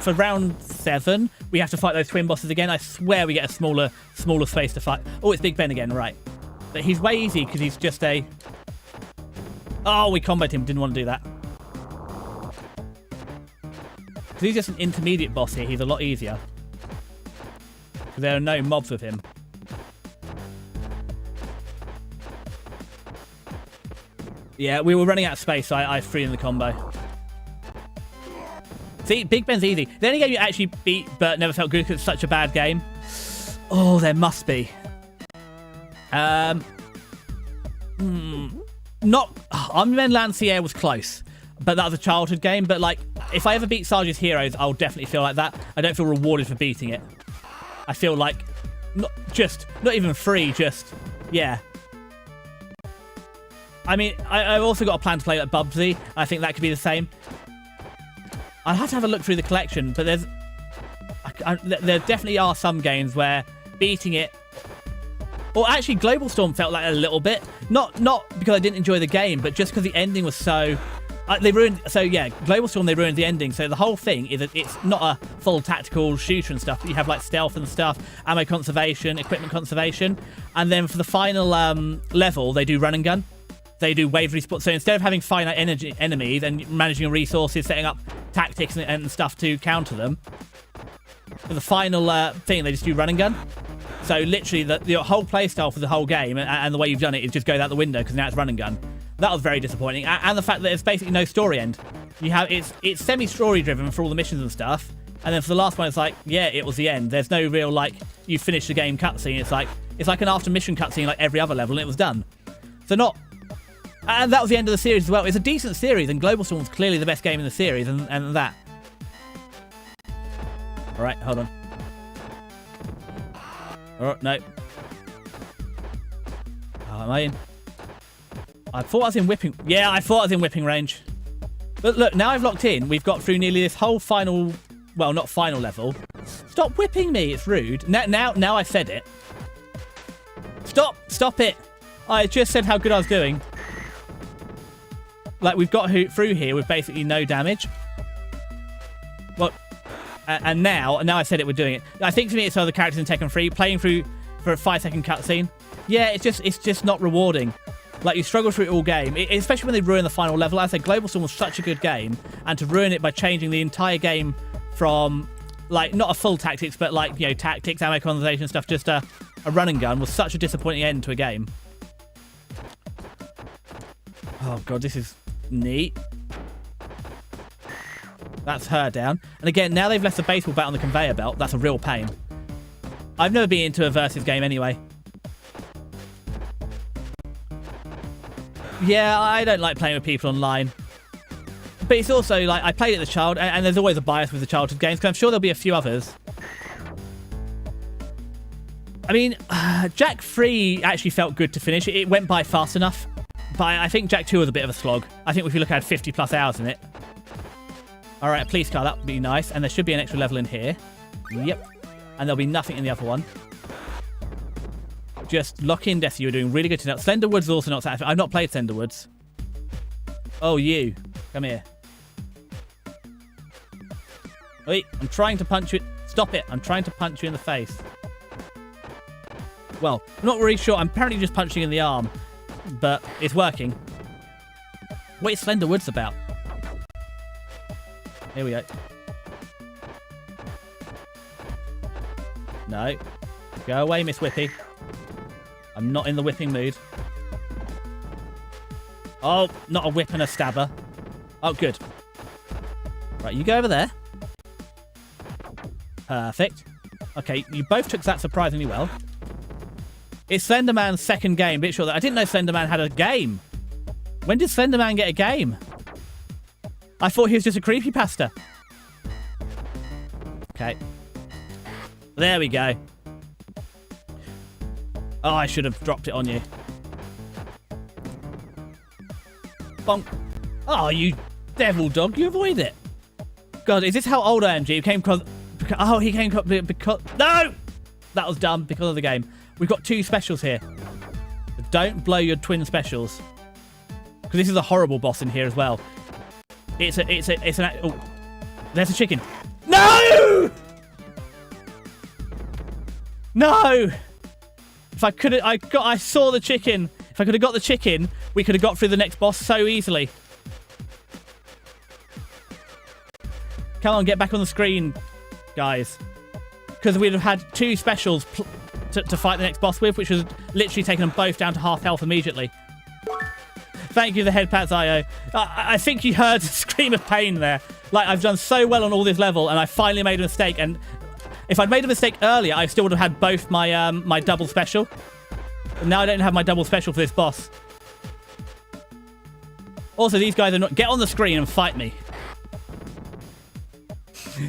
for round 7 we have to fight those twin bosses again. I swear we get a smaller space to fight. Oh, it's Big Ben again, right? But he's way easy because he's just a. Oh, we comboed him. Didn't want to do that. Because he's just an intermediate boss here. He's a lot easier. There are no mobs with him. Yeah, we were running out of space, so I threw in the combo. See, Big Ben's easy. The only game you actually beat but never felt good because it's such a bad game. Oh, there must be. Not. Unmen Lancier was close, but that was a childhood game. But like, if I ever beat Sarge's Heroes, I'll definitely feel like that. I don't feel rewarded for beating it. I feel like not even free, just yeah. I mean, I've also got a plan to play like Bubsy. I think that could be the same. I'll have to have a look through the collection, but there definitely are some games where beating it, or actually Global Storm felt like a little bit, not because I didn't enjoy the game, but just because the ending was so, they ruined. So yeah, Global Storm, they ruined the ending. So the whole thing is that it's not a full tactical shooter and stuff. You have like stealth and stuff, ammo conservation, equipment conservation, and then for the final level, they do run and gun. They do wave respawn. So instead of having finite enemies and managing resources, setting up tactics and stuff to counter them, for the final thing, they just do run and gun. So literally, the whole playstyle for the whole game and the way you've done it is just goes out the window because now it's run and gun. That was very disappointing. And the fact that there's basically no story end. You have it's semi-story driven for all the missions and stuff. And then for the last one, it's like, yeah, it was the end. There's no real like you finish the game cutscene. It's like an after mission cutscene like every other level, and it was done. So not. And that was the end of the series as well. It's a decent series, and Global Storm was clearly the best game in the series, and that. All right, hold on. Oh, no. Oh, am I in? I thought I was in whipping... Yeah, I thought I was in whipping range. But look, now I've locked in. We've got through nearly this whole final... Well, not final level. Stop whipping me. It's rude. Now I said it. Stop it. I just said how good I was doing. Like, we've got through here with basically no damage. Well, and now I said it, we're doing it. I think to me it's other characters in Tekken 3. Playing through for a 5-second cutscene. Yeah, it's just not rewarding. Like, you struggle through it all game. Especially when they ruin the final level. As I said, Global Storm was such a good game. And to ruin it by changing the entire game from, like, not a full tactics, but like, you know, tactics, ammo conservation stuff, just a run and gun was such a disappointing end to a game. Oh, God, this is... neat. That's her down. And again, now they've left the baseball bat on the conveyor belt. That's a real pain. I've never been into a versus game anyway. Yeah, I don't like playing with people online. But it's also like, I played it as a child, and there's always a bias with the childhood games, because I'm sure there'll be a few others. I mean, Jack 3 actually felt good to finish. It went by fast enough. But I think Jak 2 was a bit of a slog. I think if you look at 50 plus hours in it. Alright, a police car, that would be nice. And there should be an extra level in here. Yep. And there'll be nothing in the other one. Just lock in, Desi. You're doing really good tonight. Slenderwoods is also not satisfying. I've not played Slenderwoods. Oh, you. Come here. Wait, I'm trying to punch you. Stop it. I'm trying to punch you in the face. Well, I'm not really sure. I'm apparently just punching in the arm. But it's working. What is Slenderwoods about? Here we go. No. Go away, Miss Whippy. I'm not in the whipping mood. Oh, not a whip and a stabber. Oh, good. Right, you go over there. Perfect. Okay, you both took that surprisingly well. It's Slenderman's second game. Bit sure that I didn't know Slenderman had a game. When did Slenderman get a game? I thought he was just a creepypasta. Okay. There we go. Oh, I should have dropped it on you. Bonk. Oh, you devil dog. You avoid it. God, is this how old I am, G? He came because... Oh, he came because... No! That was dumb because of the game. We've got 2 specials here. Don't blow your twin specials. Because this is a horrible boss in here as well. It's an. Oh, there's a chicken. No! No! If I could have, I saw the chicken. If I could have got the chicken, we could have got through the next boss so easily. Come on, get back on the screen, guys. Because we'd have had 2 specials to fight the next boss with, which was literally taking them both down to half health immediately. Thank you, the headpats IO. I think you heard a scream of pain there. Like, I've done so well on all this level, and I finally made a mistake. And if I'd made a mistake earlier, I still would have had both my my double special. And now I don't have my double special for this boss. Also, these guys are not... Get on the screen and fight me.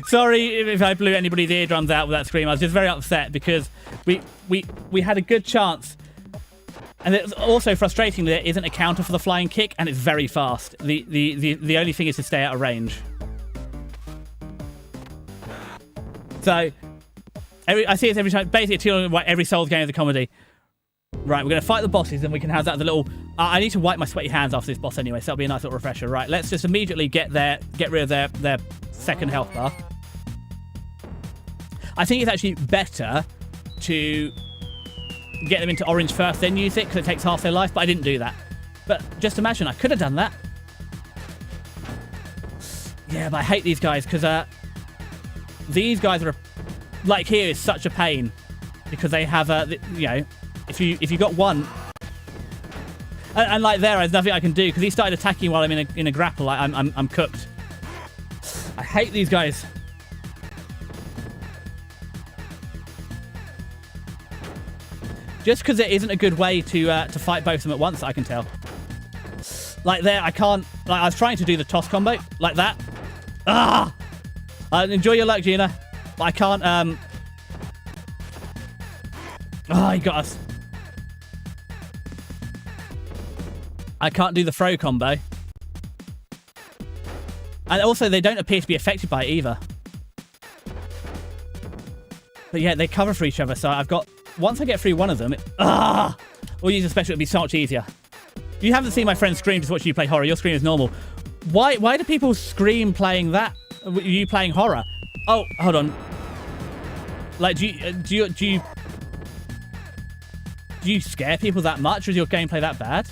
Sorry if I blew anybody's eardrums out with that scream. I was just very upset because we had a good chance. And it's also frustrating that there isn't a counter for the flying kick, and it's very fast. The only thing is to stay out of range. So, I see it every time. Basically, every Souls game is a comedy. Right, we're going to fight the bosses, and we can have that as a little... I need to wipe my sweaty hands off this boss anyway, so that'll be a nice little refresher. Right, let's just immediately get rid of their second health bar. I think it's actually better to get them into orange first, then use it, because it takes half their life, but I didn't do that. But just imagine, I could have done that. Yeah, but I hate these guys, because these guys are... Like here is such a pain, because they have, you know... If you got one, and like there's nothing I can do because he started attacking while I'm in a grapple. I'm cooked. I hate these guys. Just because it isn't a good way to fight both of them at once, I can tell. Like there, I can't. Like I was trying to do the toss combo like that. Ah! Enjoy your luck, Gina. But I can't. Oh, he got us. I can't do the throw combo. And also, they don't appear to be affected by it either. But yeah, they cover for each other, so I've got... Once I get through one of them... We'll use a special, it'll be so much easier. You haven't seen my friend scream just watching you play horror. Your scream is normal. Why do people scream playing that? You playing horror? Oh, hold on. Like, do you scare people that much, or is your gameplay that bad?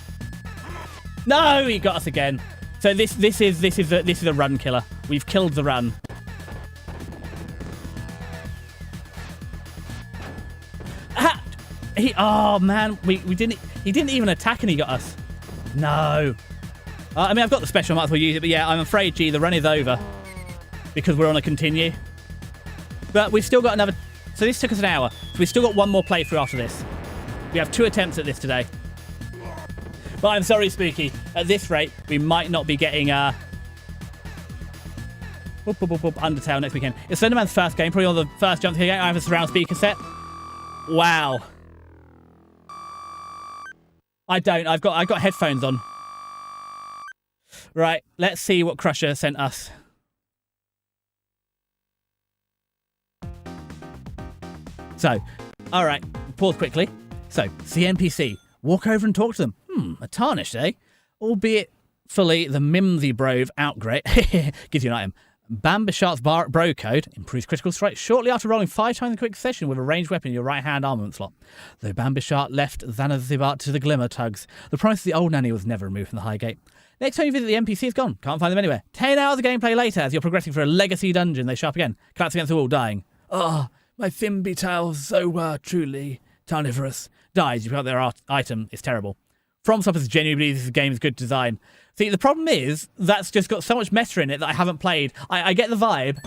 No, he got us again. So this is a run killer. We've killed the run. Oh man, he didn't even attack and he got us. No. I mean, I've got the special, I might as well use it, but yeah, I'm afraid, G, the run is over because we're on a continue. But we've still got another. So this took us an hour. So we've still got one more playthrough after this. We have 2 attempts at this today. But I'm sorry, Spooky. At this rate, we might not be getting Undertale next weekend. It's Slenderman's first game, probably on the first jump here. I have a surround speaker set. Wow. I don't. I've got headphones on. Right. Let's see what Crusher sent us. So, all right. Pause quickly. So, see NPC. Walk over and talk to them. A tarnished, eh? Albeit fully the mimsy brove outgrade. Gives you an item. Bambishart's bro code improves critical strike shortly after rolling 5 times in quick succession with a ranged weapon in your right hand armament slot. Though Bambishart left Zanzibar to the glimmer tugs, the promise of the old nanny was never removed from the Highgate. Next time you visit, the NPC is gone. Can't find them anywhere. 10 hours of gameplay later, as you're progressing through a legacy dungeon, they show up again. Collapse against the wall, dying. Ah, my Fimby tales so truly tarnivorous. Dies, you pick up their item. It's terrible. FromSoftware genuinely believes this game is good design. See, the problem is, that's just got so much meta in it that I haven't played. I get the vibe.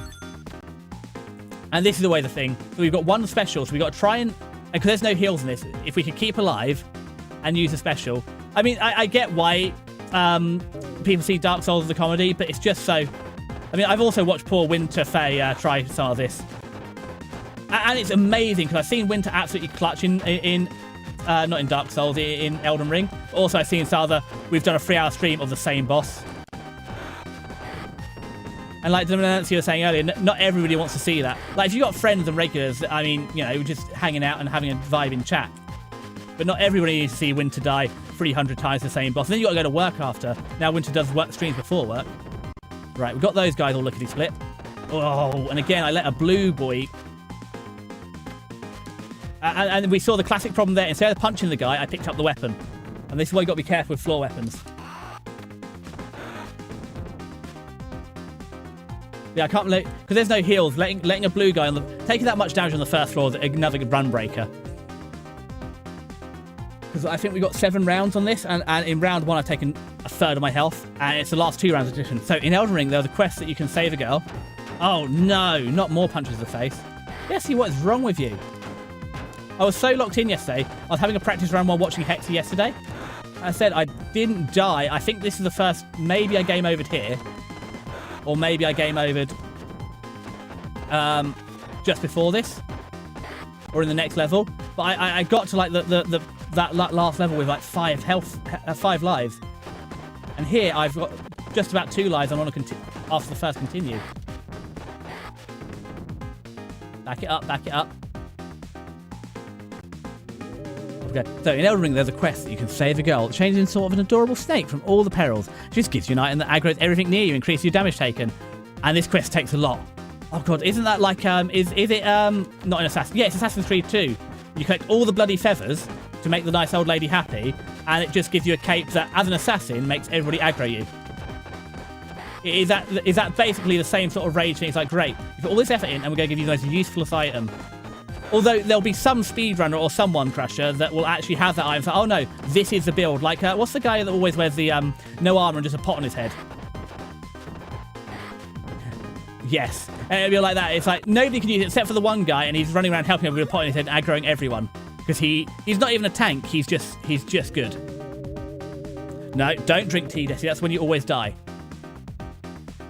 And this is always the thing. So we've got one special, so we've got to try and... Because there's no heals in this. If we could keep alive and use a special... I mean, I get why people see Dark Souls as a comedy, but it's just so... I mean, I've also watched poor Winter Faye try some of this. And it's amazing, because I've seen Winter absolutely clutch in not in Dark Souls, in Elden Ring. Also, I've seen Salva. We've done a 3-hour stream of the same boss. And like Nancy was saying earlier, not everybody wants to see that. Like, if you've got friends and regulars, I mean, you know, just hanging out and having a vibe in chat. But not everybody needs to see Winter die 300 times the same boss. And then you've got to go to work after. Now, Winter does work streams before work. Right, we've got those guys all lickety-split. Oh, and again, I let a blue boy... And we saw the classic problem there. Instead of punching the guy, I picked up the weapon. And this is why you got to be careful with floor weapons. Yeah, I can't... Because there's no heals. Letting a blue guy... Taking that much damage on the first floor is another run breaker. Because I think we got 7 rounds on this, and in round 1 I've taken a third of my health, and it's the last 2 rounds edition. So in Elden Ring, there was a quest that you can save a girl. Oh no, not more punches to the face. Jesse, what is wrong with you? I was so locked in yesterday. I was having a practice run while watching Hexy yesterday. I said I didn't die. I think this is the first... Maybe I game overed here. Or maybe I game overed just before this. Or in the next level. But I got to like that last level with like 5 health, 5 lives. And here I've got just about 2 lives. I want to after the first continue. Back it up, back it up. Okay, so in Elden Ring there's a quest that you can save a girl, changing into sort of an adorable snake from all the perils. She just gives you an item that aggroes everything near you, increases your damage taken. And this quest takes a lot. Oh god, isn't that like, is it, not in Assassin's... Yeah, it's Assassin's Creed 2. You collect all the bloody feathers to make the nice old lady happy, and it just gives you a cape that, as an assassin, makes everybody aggro you. Is that basically the same sort of rage thing? It's like, great, you put all this effort in, and we're going to give you the most useless item. Although there'll be some speedrunner or someone crusher that will actually have that item. So, oh no, this is the build. Like, what's the guy that always wears the no armor and just a pot on his head? Yes. And it'll be like that. It's like, nobody can use it except for the one guy, and he's running around helping everyone with a pot on his head and aggroing everyone. Because he's not even a tank, he's just good. No, don't drink tea, Desi. That's when you always die.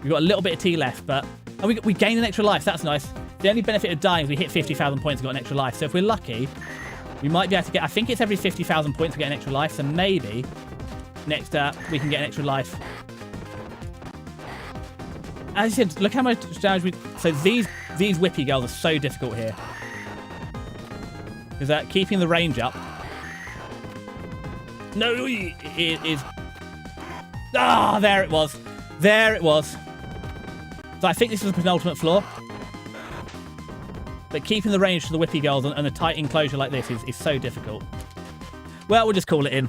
We've got a little bit of tea left, but... And we gain an extra life, that's nice. The only benefit of dying is we hit 50,000 points and got an extra life. So if we're lucky, we might be able to get... I think it's every 50,000 points we get an extra life, so maybe next we can get an extra life. As I said, look how much damage we... So these whippy girls are so difficult here. Because keeping the range up... No, it is... Ah, there it was. There it was. So I think this is the penultimate floor. But keeping the range for the whippy girls and a tight enclosure like this is so difficult. Well, we'll just call it in.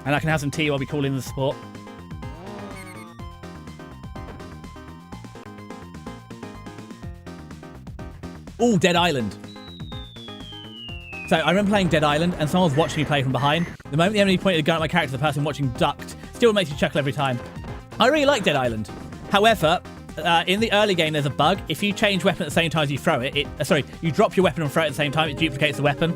And I can have some tea while we call in the support. Ooh, Dead Island. So I remember playing Dead Island and someone was watching me play from behind. The moment the enemy pointed a gun at my character, the person watching ducked. Still makes you chuckle every time. I really like Dead Island. However, in the early game there's a bug. If you change weapon at the same time as you throw it, you drop your weapon and throw it at the same time, it duplicates the weapon.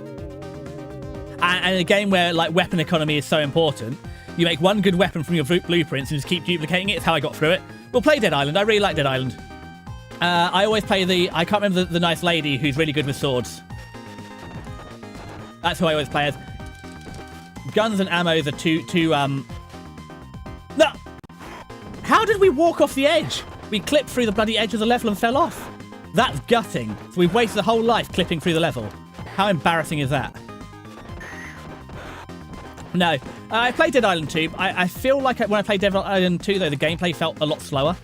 And in a game where like weapon economy is so important, you make one good weapon from your blueprints and just keep duplicating it. It's how I got through it. We'll play Dead Island. I really like Dead Island. I always play I can't remember the nice lady who's really good with swords. That's who I always play as. Guns and ammos are too No! How did we walk off the edge? We clipped through the bloody edge of the level and fell off. That's gutting. So we've wasted a whole life clipping through the level. How embarrassing is that? No. I played Dead Island 2. I feel like when I played Dead Island 2, though, the gameplay felt a lot slower.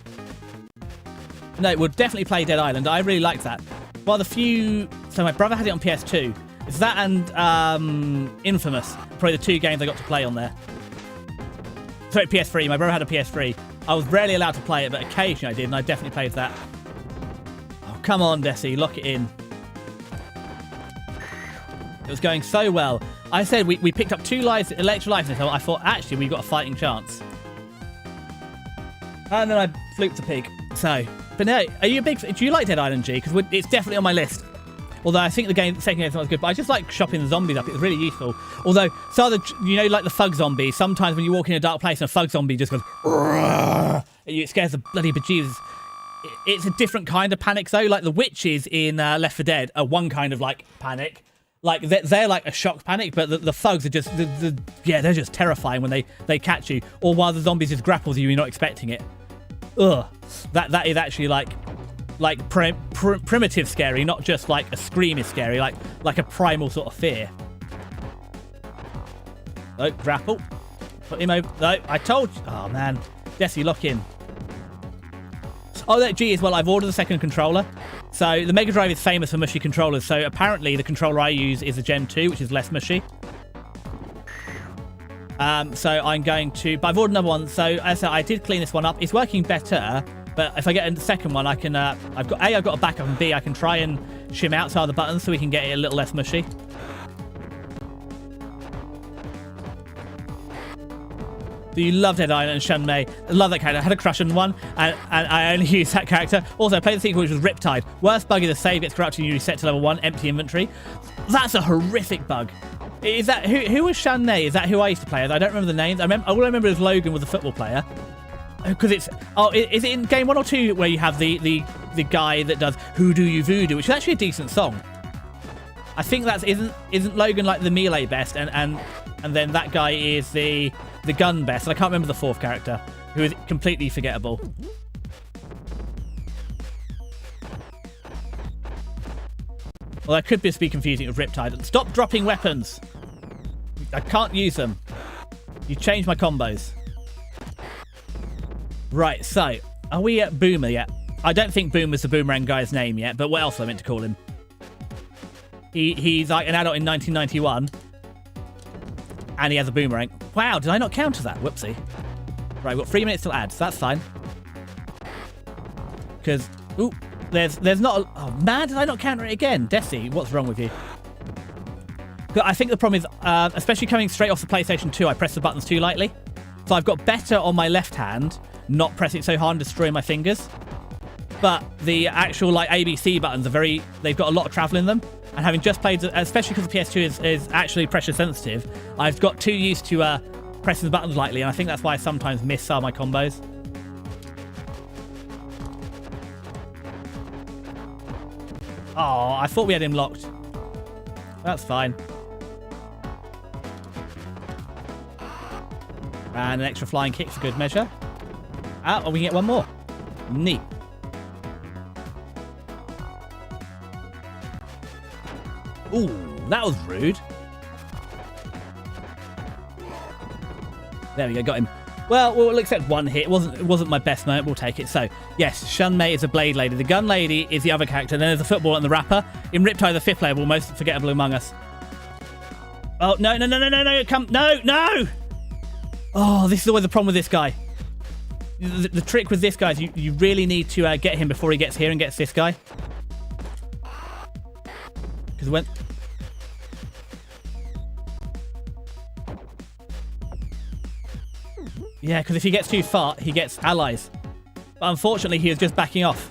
No, we'll definitely play Dead Island. I really liked that. Well, the few... So my brother had it on PS2. It's that and Infamous. Probably the 2 games I got to play on there. Sorry, PS3. My brother had a PS3. I was rarely allowed to play it, but occasionally I did, and I definitely played that. Oh, come on, Desi. Lock it in. It was going so well. I said we picked up 2 extra lives in this. I thought, actually, we've got a fighting chance. And then I fluked a pig. So... But no, are you a big... Do you like Dead Island G? Because it's definitely on my list. Although I think the second game was good. But I just like chopping the zombies up. It was really useful. Although, like the thug zombie, sometimes when you walk in a dark place and a thug zombie just goes... It scares the bloody bejesus. It's a different kind of panic, though. Like the witches in Left 4 Dead are one kind of, like, panic. Like, they're like a shock panic, but the thugs are just... they're just terrifying when they catch you. Or while the zombies just grapple with you, you're not expecting it. Ugh, that is actually like primitive scary, not just like a scream is scary, like a primal sort of fear. Oh, grapple. Put him over. No, I told you. Oh man, Desi, lock in. Oh, that G as well. I've ordered the second controller. So the Mega Drive is famous for mushy controllers. So apparently the controller I use is a Gen 2, which is less mushy. So I'm going to... But I've ordered another one. So as I said, I did clean this one up. It's working better. But if I get a second one, I can... I've got a backup, and B, I can try and shim out some of the buttons so we can get it a little less mushy. Do you love Dead Island and Shun Mei? I love that character. I had a crush on one, and I only used that character. Also, I played the sequel, which was Riptide. Worst bug is the save gets corrupted and you reset to level 1, empty inventory. That's a horrific bug. Is that who was Shun Mei? Is that who I used to play as? I don't remember the names. All I remember is Logan was a football player. Because it's... Oh, is it in game 1 or 2 where you have the guy that does Who Do You Voodoo, which is actually a decent song. I think that isn't Logan like the melee best, and then that guy is the gun best, and I can't remember the fourth character, who is completely forgettable. Well, that could just be confusing with Riptide. Stop dropping weapons! I can't use them. You changed my combos. Right, so, are we at Boomer yet? I don't think Boomer's the Boomerang guy's name yet, but what else am I meant to call him? He's like an adult in 1991. And he has a boomerang. Wow, did I not counter that? Whoopsie. Right, we've got 3 minutes till ads. So that's fine. Because, ooh, there's not a... Oh, man, did I not counter it again? Desi, what's wrong with you? I think the problem is, especially coming straight off the PlayStation 2, I press the buttons too lightly. So I've got better on my left hand, not pressing it so hard and destroying my fingers. But the actual, like, ABC buttons are very... They've got a lot of travel in them. And having just played, especially because the PS2 is actually pressure sensitive, I've got too used to pressing the buttons lightly, and I think that's why I sometimes miss some of my combos. Oh, I thought we had him locked. That's fine. And an extra flying kick's a good measure. Oh, we can get one more. Neat. Ooh, that was rude. There we go, got him. Well, we'll accept one hit. It wasn't my best moment. We'll take it. So, yes, Shun Mei is a blade lady. The gun lady is the other character. Then there's the football and the rapper. In Riptide, the fifth label, most forgettable among us. Oh, no. Come, no! Oh, this is always the problem with this guy. The trick with this guy is you really need to get him before he gets here and gets this guy. Because when... Yeah, because if he gets too far, he gets allies. But unfortunately, he was just backing off.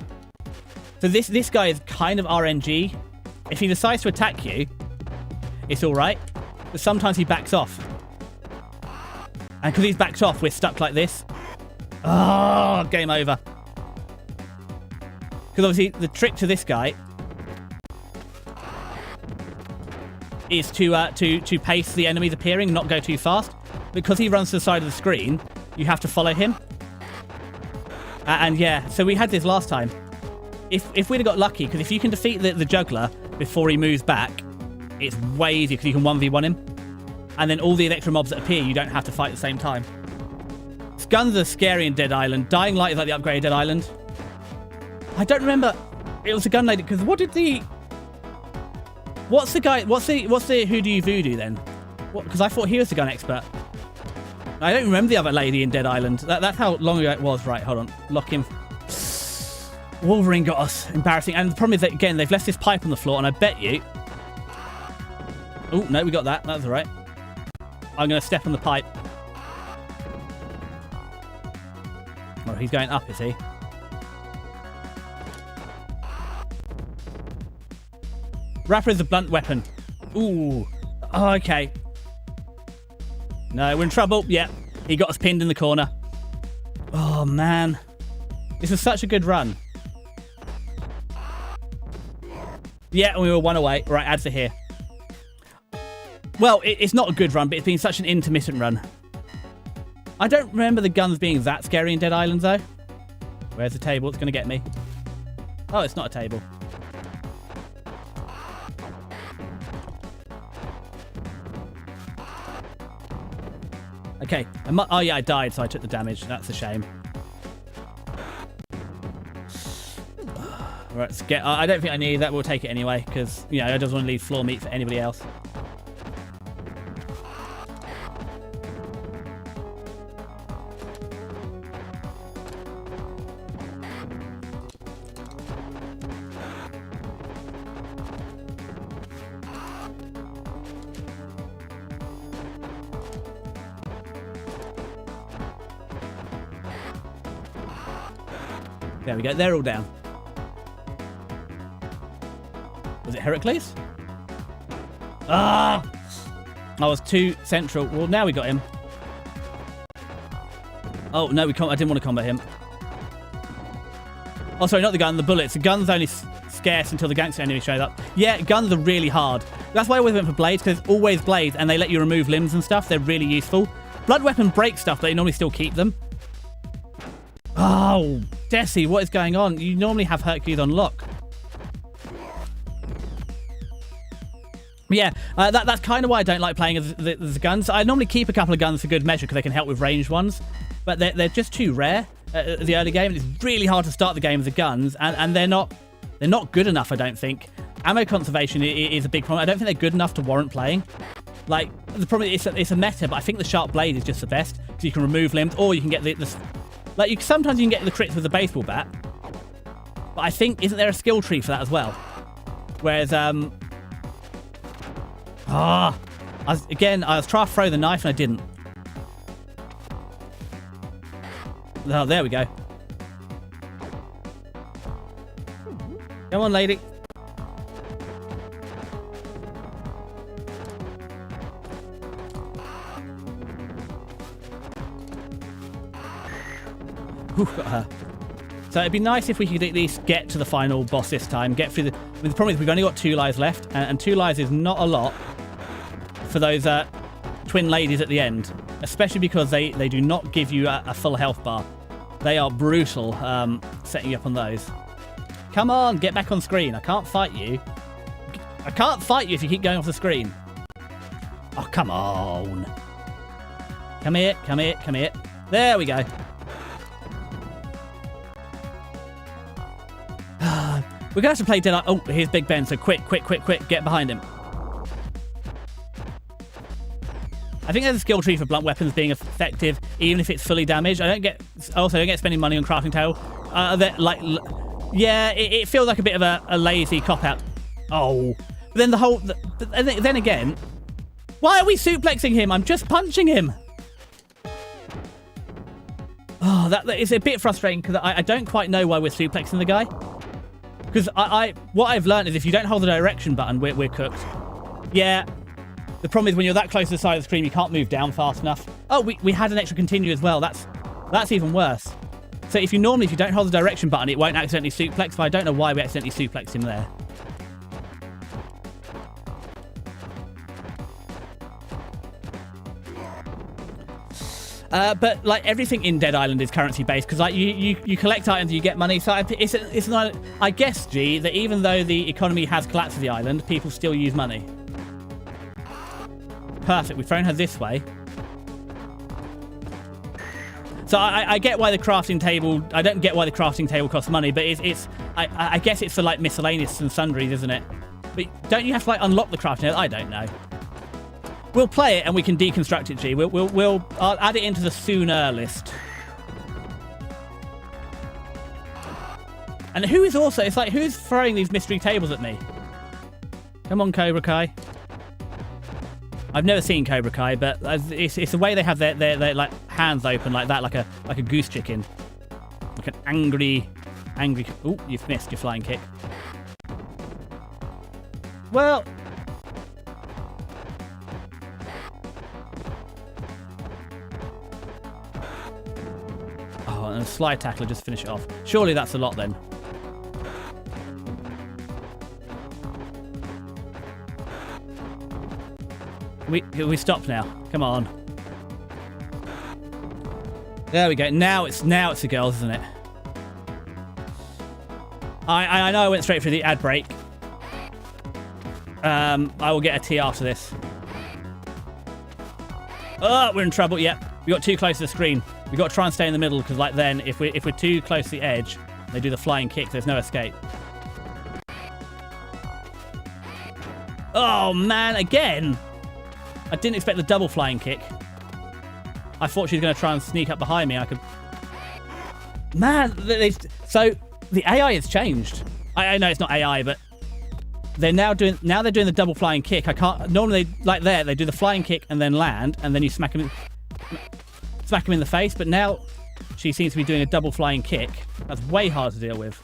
So this guy is kind of RNG. If he decides to attack you, it's all right. But sometimes he backs off. And because he's backed off, we're stuck like this. Oh, game over. Because obviously, the trick to this guy is to pace the enemies appearing and not go too fast. Because he runs to the side of the screen, you have to follow him. And yeah, so we had this last time. If we'd have got lucky, because if you can defeat the juggler before he moves back, it's way easier because you can 1v1 him. And then all the extra mobs that appear, you don't have to fight at the same time. Guns are scary in Dead Island. Dying Light is like the upgraded Dead Island. I don't remember. It was a gun lady, because what did the... What's the guy... What's the Who Do You Voodoo then? Because I thought he was the gun expert. I don't remember the other lady in Dead Island. That's how long ago it was. Right, hold on. Lock him. Wolverine got us. Embarrassing. And the problem is that, again, they've left this pipe on the floor, and I bet you... Oh, no, we got that. That's all right. I'm going to step on the pipe. Oh, he's going up, is he? Rapper is a blunt weapon. Ooh. Oh, okay. No, we're in trouble. Yeah, he got us pinned in the corner. Oh, man. This was such a good run. Yeah, and we were one away. Right, ads are here. Well, it's not a good run, but it's been such an intermittent run. I don't remember the guns being that scary in Dead Island, though. Where's the table? It's going to get me. Oh, it's not a table. Okay. Oh, yeah, I died, so I took the damage. That's a shame. Right, let's get... I don't think I need that. We'll take it anyway, because, you know, I don't want to leave floor meat for anybody else. There we go. They're all down. Was it Heracles? Ah! I was too central. Well, now we got him. Oh, no, we can't. I didn't want to combat him. Oh, sorry, not the gun, the bullets. The gun's only scarce until the gangster enemy shows up. Yeah, guns are really hard. That's why I always went for blades, because it's always blades, and they let you remove limbs and stuff. They're really useful. Blood weapon breaks stuff, but you normally still keep them. Oh, Desi, what is going on? You normally have Hercules on lock. Yeah, that's kind of why I don't like playing as the guns. I normally keep a couple of guns for good measure because they can help with ranged ones, but they're just too rare at the early game. It's really hard to start the game with the guns, and they're not good enough, I don't think. Ammo conservation is a big problem. I don't think they're good enough to warrant playing. Like, the problem is it's a meta, but I think the sharp blade is just the best, because you can remove limbs, or you can get sometimes you can get the crits with the baseball bat. But I think, isn't there a skill tree for that as well? Whereas, I was trying to throw the knife and I didn't. Oh, there we go. Come on, lady. Whew, got her. So it'd be nice if we could at least get to the final boss this time. Get through the problem is we've only got 2 lives left, and 2 lives is not a lot for those twin ladies at the end, especially because they do not give you a full health bar. They are brutal setting you up on those. Come on, get back on screen. I can't fight you. I can't fight you if you keep going off the screen. Oh, come on. Come here, come here, come here. There we go. We're going to have to play Dead Eye. Oh, here's Big Ben, so quick, get behind him. I think there's a skill tree for blunt weapons being effective, even if it's fully damaged. I don't get spending money on crafting table. Yeah, it feels like a bit of a lazy cop-out. Oh. But then then again, why are we suplexing him? I'm just punching him. Oh, that is a bit frustrating, because I don't quite know why we're suplexing the guy. Because what I've learned is if you don't hold the direction button, we're cooked. Yeah. The problem is when you're that close to the side of the screen, you can't move down fast enough. Oh, we had an extra continue as well. That's even worse. So if you don't hold the direction button, it won't accidentally suplex, but I don't know why we accidentally suplexed him there. But like everything in Dead Island is currency based, because like you collect items, you get money. So it's not. I guess, G, that even though the economy has collapsed for the island, people still use money. Perfect. We've thrown her this way. So I get why the crafting table. I don't get why the crafting table costs money, but I guess it's for like miscellaneous and sundries, isn't it? But don't you have to like unlock the crafting table? I don't know. We'll play it and we can deconstruct it, G. I'll add it into the sooner list. And who is also... It's like, who's throwing these mystery tables at me? Come on, Cobra Kai. I've never seen Cobra Kai, but it's the way they have their like hands open like that, like a goose chicken. Like an angry... Ooh, you've missed your flying kick. Well... And a slide tackle just finish it off. Surely that's a lot then. We stop now. Come on. There we go. Now it's the girls, isn't it? I know I went straight through the ad break. I will get a tea after this. Oh, we're in trouble. Yep. We got too close to the screen. We've got to try and stay in the middle, because like then, if we're too close to the edge, they do the flying kick, there's no escape. Oh, man, again. I didn't expect the double flying kick. I thought she was going to try and sneak up behind me. I could... Man, so the AI has changed. I know it's not AI, but they're now doing the double flying kick. I can't... Normally, like there, they do the flying kick and then land, and then you smack them in the face. But now she seems to be doing a double flying kick. That's way hard to deal with.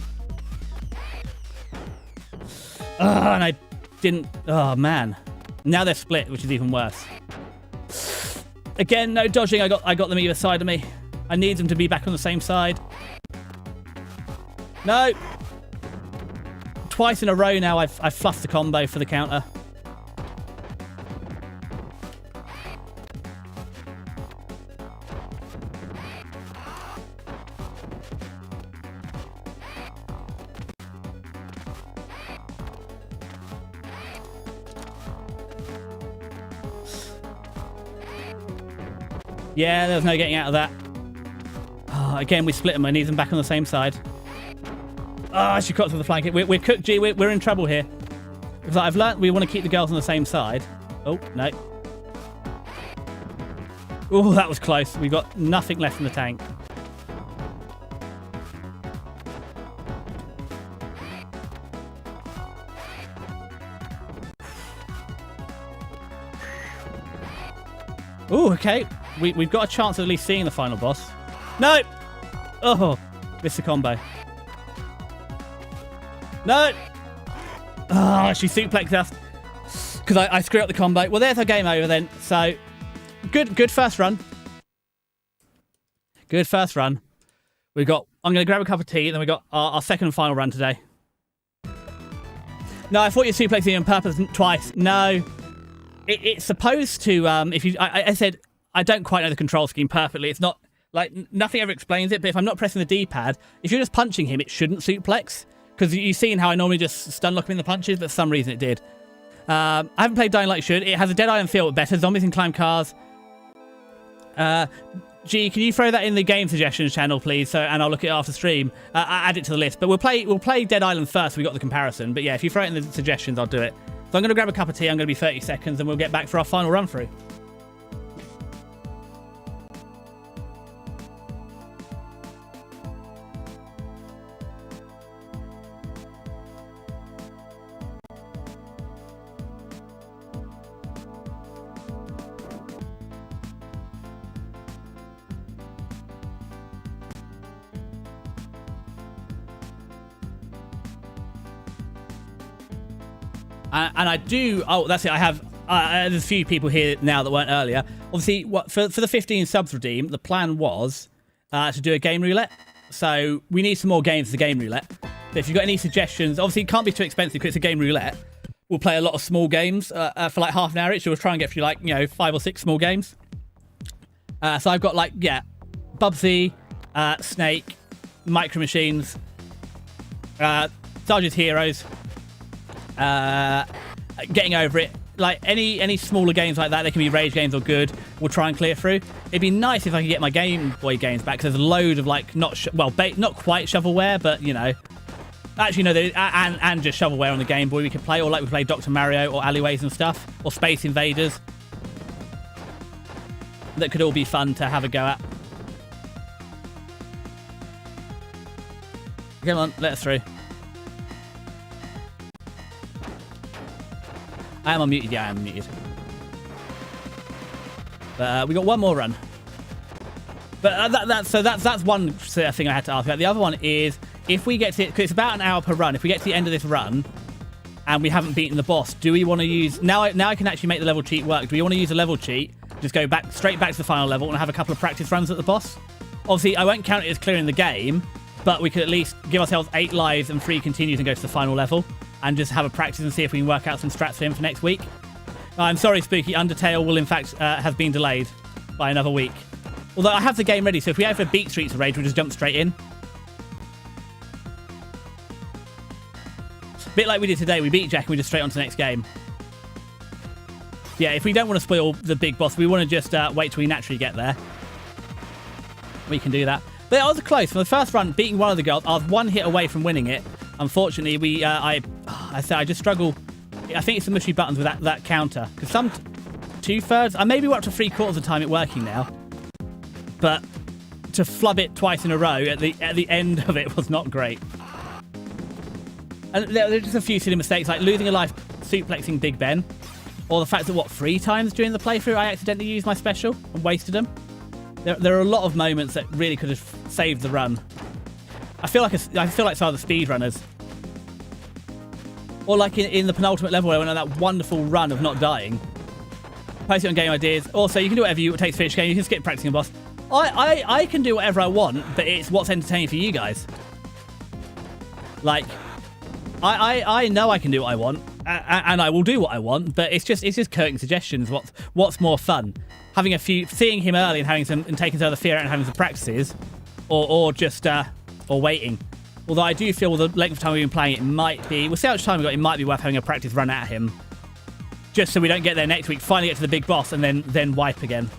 And I didn't... Oh, man. Now they're split, which is even worse. Again, no dodging. I got them either side of me. I need them to be back on the same side. No. Twice in a row now I've fluffed the combo for the counter. Yeah, there was no getting out of that. Oh, again, we split them. I need them back on the same side. Oh, she caught us with the flying kick. We're cooked, G. We're in trouble here. Because I've learnt we want to keep the girls on the same side. Oh, no. Oh, that was close. We've got nothing left in the tank. Oh, okay. We've got a chance of at least seeing the final boss. No! Oh, missed the combo. No! Oh, she suplexed us because I screwed up the combo. Well, there's our game over then. So, good first run. Good first run. I'm going to grab a cup of tea, and then we got our second and final run today. No, I thought you suplexing on purpose twice. No. It's supposed to, I said, I don't quite know the control scheme perfectly. It's not, like, nothing ever explains it, but if I'm not pressing the D-pad, if you're just punching him, it shouldn't suplex. Because you've seen how I normally just stun lock him in the punches, but for some reason it did. I haven't played Dying Light should. It has a Dead Island feel, but better. Zombies can climb cars. G, can you throw that in the game suggestions channel, please? And I'll look at it after stream. Add it to the list. But we'll play Dead Island first. So we got the comparison. But yeah, if you throw it in the suggestions, I'll do it. So I'm going to grab a cup of tea. I'm going to be 30 seconds, and we'll get back for our final run through. And I do... Oh, that's it. I have... there's a few people here now that weren't earlier. Obviously, for the 15 subs redeemed, the plan was to do a game roulette. So we need some more games for the game roulette. So if you've got any suggestions... Obviously, it can't be too expensive because it's a game roulette. We'll play a lot of small games for like half an hour each. So we'll try and get through like, 5 or 6 small games. So I've got like, Bubsy, Snake, Micro Machines, Sergeant's Heroes... getting over it, like any smaller games like that, they can be rage games or good, we'll try and clear through. It'd be nice if I could get my Game Boy games back, because there's a load of like not quite shovelware, but actually no, and just shovelware on the Game Boy we could play, or like we play Dr. Mario or Alleyways and stuff, or Space Invaders, that could all be fun to have a go at. Come on, let us through. I am unmuted. Yeah, I am unmuted. But we got one more run. But that's one thing I had to ask about. The other one is if we get to it, because it's about an hour per run. If we get to the end of this run and we haven't beaten the boss, do we want to use now I can actually make the level cheat work? Do we want to use a level cheat? Just go straight back to the final level and have a couple of practice runs at the boss? Obviously, I won't count it as clearing the game, but we could at least give ourselves 8 lives and 3 continues and go to the final level. And just have a practice and see if we can work out some strats for him for next week. I'm sorry, Spooky. Undertale will, in fact, have been delayed by another week. Although I have the game ready, so if we ever beat Streets of Rage, we'll just jump straight in. A bit like we did today. We beat Jack and we just straight on to the next game. Yeah, if we don't want to spoil the big boss, we want to just wait till we naturally get there. We can do that. But I was close. For the first run, beating one of the girls, I was 1 hit away from winning it. Unfortunately, I just struggle I think it's the mushy buttons with that counter. Because some 2/3, maybe we're up to 3/4 of the time it working now. But to flub it twice in a row at the end of it was not great. And there are just a few silly mistakes, like losing a life suplexing Big Ben. Or the fact that, 3 times during the playthrough I accidentally used my special and wasted them. There are a lot of moments that really could have saved the run. I feel like some of the speedrunners. Or like in the penultimate level where I went on that wonderful run of not dying. Post it on Game Ideas. Also, you can do whatever it takes to finish a game. You can skip practicing a boss. I can do whatever I want, but it's what's entertaining for you guys. Like, I know I can do what I want. And I will do what I want, but it's just Kirk's suggestions. What's more fun, seeing him early and taking some of the fear out and having some practices, or waiting. Although I do feel with the length of time we've been playing, it might be. We'll see how much time we've got. It might be worth having a practice run at him, just so we don't get there next week, finally get to the big boss, and then wipe again.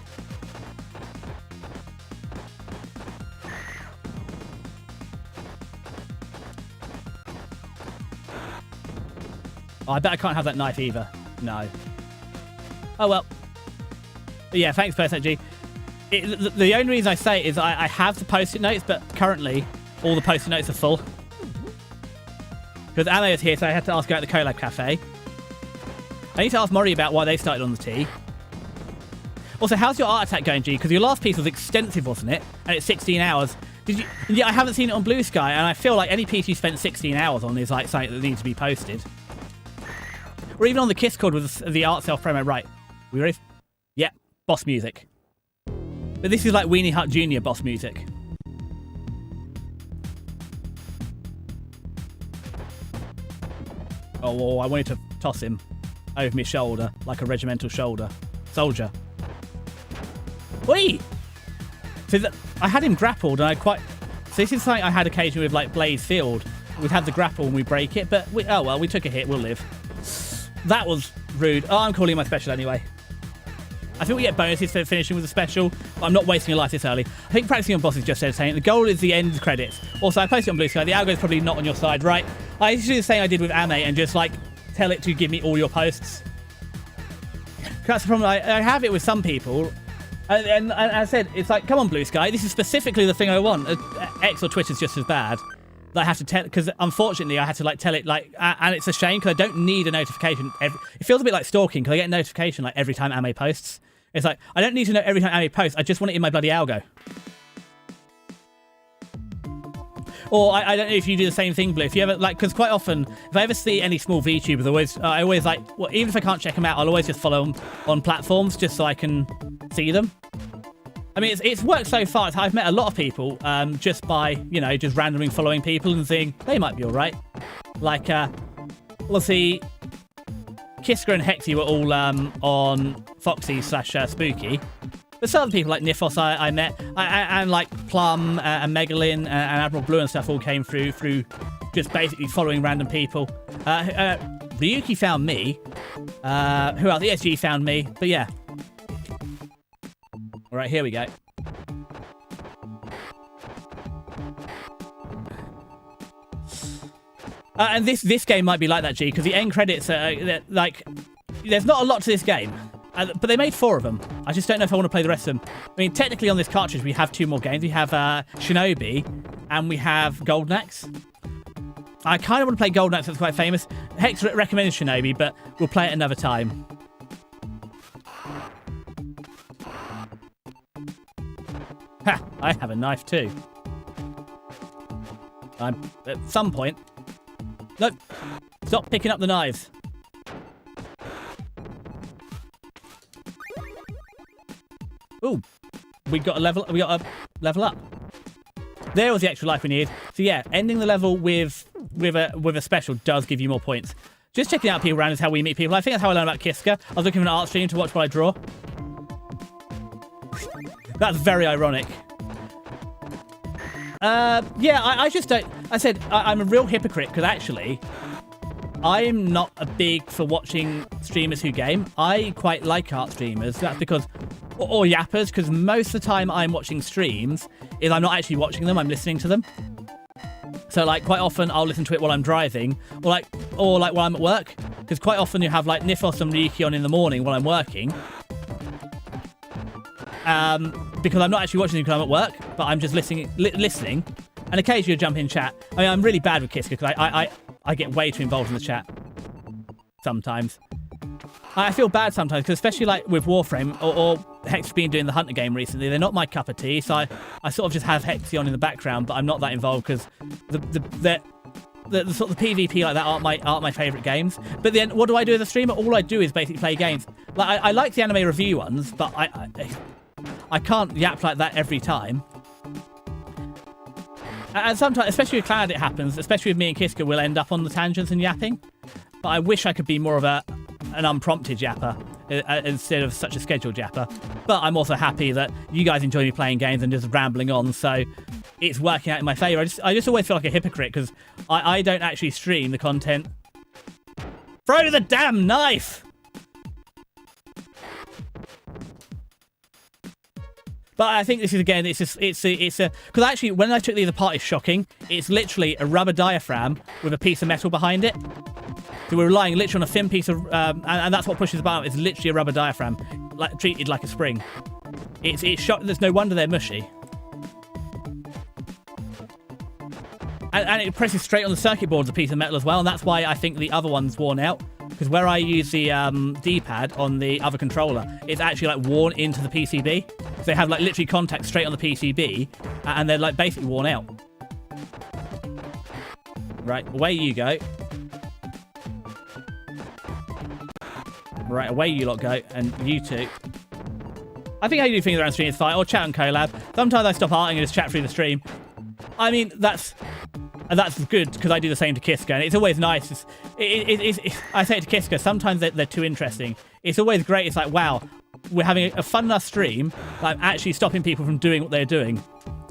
Oh, I bet I can't have that knife either. No. Oh, well. But yeah, thanks, PercentG. The only reason I say it is I have the post-it notes, but currently all the post-it notes are full. Because Anna is here, so I had to ask her at the Collab Cafe. I need to ask Mori about why they started on the T. Also, how's your art attack going, G? Because your last piece was extensive, wasn't it? And it's 16 hours. Yeah, I haven't seen it on Blue Sky, and I feel like any piece you spent 16 hours on is like something that needs to be posted. Or even on the Kiss Chord with the art self promo. Right. We ready? Yeah. Boss music. But this is like Weenie Hut Jr. boss music. Oh, I wanted to toss him over my shoulder like a regimental soldier. Whee! So I had him grappled, and So this is something I had occasionally with like Blaze Field. We'd have the grapple and we break it, but we took a hit. We'll live. That was rude. Oh, I'm calling my special anyway. I think we get bonuses for finishing with a special, but I'm not wasting a life this early. I think practicing on boss is just entertaining. The goal is the end credits. Also, I posted it on Blue Sky. The algo is probably not on your side, right? I used to do the same I did with Ame and just like tell it to give me all your posts. That's the problem. I have it with some people. And I said, it's like, come on, Blue Sky. This is specifically the thing I want. X or Twitter's just as bad. I have to tell, because unfortunately I had to like tell it like, and it's a shame because I don't need a notification. It feels a bit like stalking because I get a notification like every time Ame posts. It's like, I don't need to know every time Ame posts. I just want it in my bloody algo. Or I don't know if you do the same thing, Blue. If you ever like, because quite often, if I ever see any small VTubers, I always like, well, even if I can't check them out, I'll always just follow them on platforms just so I can see them. I mean, it's worked so far. I've met a lot of people just by, just randomly following people and seeing they might be all right. Like, let's see, Kiska and Hexy were all on Foxy/Spooky. But some other people like Nifos I met, and like Plum and Megalyn and Admiral Blue and stuff all came through just basically following random people. Ryuki found me. Who else? ESG found me. But yeah. All right, here we go. And this game might be like that, G, because the end credits are like, there's not a lot to this game, but they made 4 of them. I just don't know if I want to play the rest of them. I mean, technically on this cartridge we have 2 more games. We have Shinobi and we have Golden Axe. I kind of want to play Golden Axe. That's quite famous. Hex recommended Shinobi, but we'll play it another time. Ha! I have a knife too. At some point. Nope. Stop picking up the knives. Ooh, we got a level up. There was the extra life we need. So yeah, ending the level with a special does give you more points. Just checking out people around is how we meet people. I think that's how I learned about Kiska. I was looking for an art stream to watch what I draw. That's very ironic. Yeah, I just don't... I said, I'm a real hypocrite, because actually, I'm not a big for watching streamers who game. I quite like art streamers. That's because... Or yappers, because most of the time I'm watching streams is I'm not actually watching them, I'm listening to them. So, like, quite often I'll listen to it while I'm driving, or like while I'm at work. because quite often you have like Nifos and Ryuki on in the morning while I'm working. Because I'm not actually watching them because I'm at work, but I'm just listening, and occasionally jump in chat. I mean, I'm really bad with Kiska because I get way too involved in the chat sometimes. I feel bad sometimes because especially like with Warframe or Hex been doing the Hunter game recently, they're not my cup of tea, so I sort of just have Hexy on in the background, but I'm not that involved because the sort of the PvP like that aren't my favourite games. But then what do I do as a streamer? All I do is basically play games. Like I like the anime review ones, but I can't yap like that every time. And sometimes, especially with Cloud, it happens, especially with me and Kiska, we'll end up on the tangents and yapping. But I wish I could be more of an unprompted yapper instead of such a scheduled yapper. But I'm also happy that you guys enjoy me playing games and just rambling on, so it's working out in my favour. I just always feel like a hypocrite because I don't actually stream the content. Throw the damn knife! But I think this is, again, it's a because actually when I took these apart, it's shocking. It's literally a rubber diaphragm with a piece of metal behind it. So we're relying literally on a thin piece of, and that's what pushes the button. It's literally a rubber diaphragm, like treated like a spring. It's shock. There's no wonder they're mushy. And it presses straight on the circuit board as a piece of metal as well, and that's why I think the other one's worn out. Because where I use the D-pad on the other controller, it's actually like worn into the PCB. So they have like literally contact straight on the PCB, and they're like basically worn out. Right, away you go. Right, away you lot go, and you two. I think how you do things around stream is fine, or chat and collab. Sometimes I stop arting and just chat through the stream. I mean, that's good, because I do the same to Kiska, and it's always nice. I say it to Kiska, sometimes they're too interesting. It's always great, it's like, wow, we're having a fun enough stream, like actually stopping people from doing what they're doing.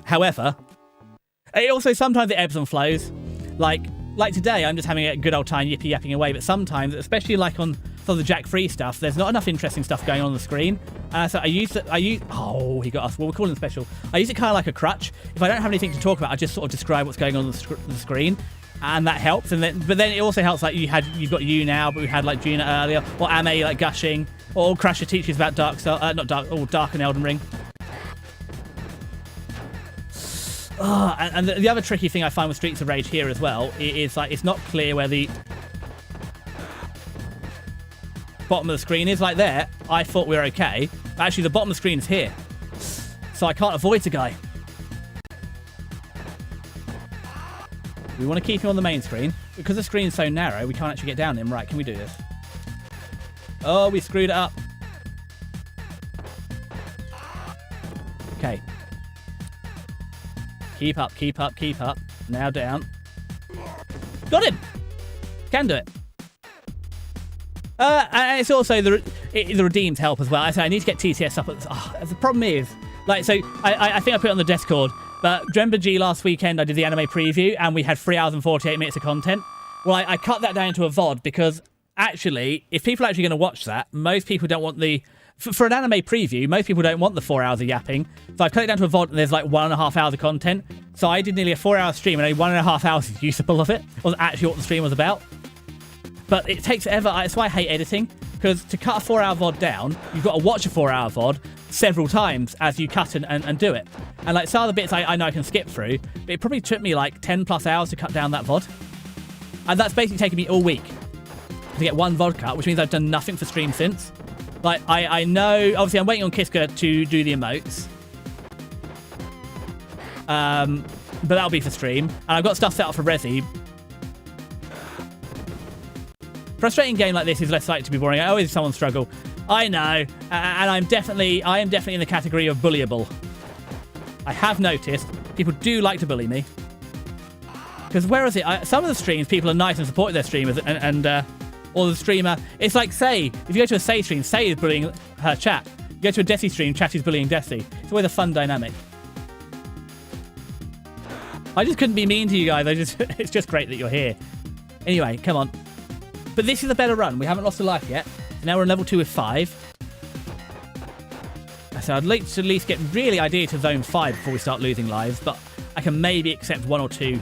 However, it also sometimes it ebbs and flows. Like today, I'm just having a good old time yippee-yapping away, but sometimes, especially like on some of the Jack Free stuff, there's not enough interesting stuff going on the screen. So oh, he got us. Well, we're calling him special. I use it kind of like a crutch. If I don't have anything to talk about, I just sort of describe what's going on the screen, and that helps. But then it also helps, like you've got you now, but we had like Gina earlier, or Ame like gushing, or Crusher teaches about Dark and Elden Ring. Oh, and the other tricky thing I find with Streets of Rage here as well is like it's not clear where the bottom of the screen is. Like there, I thought we were okay, but actually the bottom of the screen is here, so I can't avoid the guy. We want to keep him on the main screen because the screen's so narrow we can't actually get down him. Right, can we do this? Oh, we screwed it up. Okay. Keep up, keep up, keep up. Now down. Got him! Can do it. And it's also the redeemed help as well. I say I need to get TTS up. The problem is, like, so I think I put it on the Discord, but remember G last weekend I did the anime preview and we had 3 hours and 48 minutes of content? Well, I cut that down to a VOD because actually, if people are actually going to watch that, most people don't want the... For an anime preview, most people don't want the 4 hours of yapping. So I've cut it down to a VOD and there's like 1.5 hours of content. So I did nearly a 4-hour stream and only 1.5 hours is usable of it. Was actually what the stream was about. But it takes ever. That's why I hate editing. Because to cut a 4-hour VOD down, you've got to watch a 4-hour VOD several times as you cut and do it. And like some of the bits I know I can skip through, but it probably took me like 10+ hours to cut down that VOD. And that's basically taken me all week to get one VOD cut, which means I've done nothing for stream since. Like, I know... Obviously, I'm waiting on Kiska to do the emotes. But that'll be for stream. And I've got stuff set up for Resi. Frustrating game like this is less likely to be boring. I always have someone struggle. I know. And I am definitely in the category of bullyable. I have noticed people do like to bully me. Because where is it? Some of the streams, people are nice and supportive their streamers. Or the streamer, it's like Say. If you go to a Say stream, Say is bullying her chat. You go to a Desi stream, chat is bullying Desi. It's always a fun dynamic. I just couldn't be mean to you guys. It's just great that you're here. Anyway, come on. But this is a better run. We haven't lost a life yet. Now we're on level 2 with 5. So I'd like to at least get really ideally to zone 5 before we start losing lives, but I can maybe accept 1 or 2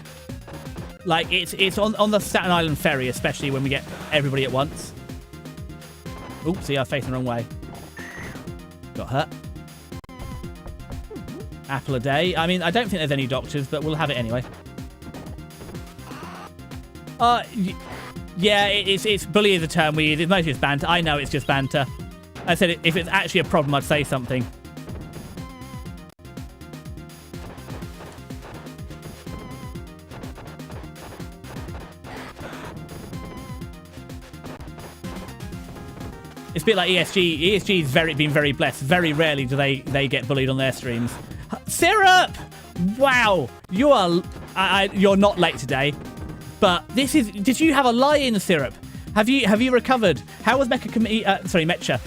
Like, it's on the Staten Island ferry, especially when we get everybody at once. Oops, see, I'm facing the wrong way. Got hurt. Apple a day. I mean, I don't think there's any doctors, but we'll have it anyway. Yeah, it's bully is a term we use. It's mostly just banter. I know it's just banter. I said if it's actually a problem, I'd say something. It's a bit like ESG. ESG's been very blessed. Very rarely do they get bullied on their streams. Syrup! Wow, you are you're not late today, but this is. Did you have a lie in, Syrup? Have you recovered? How was Mecha?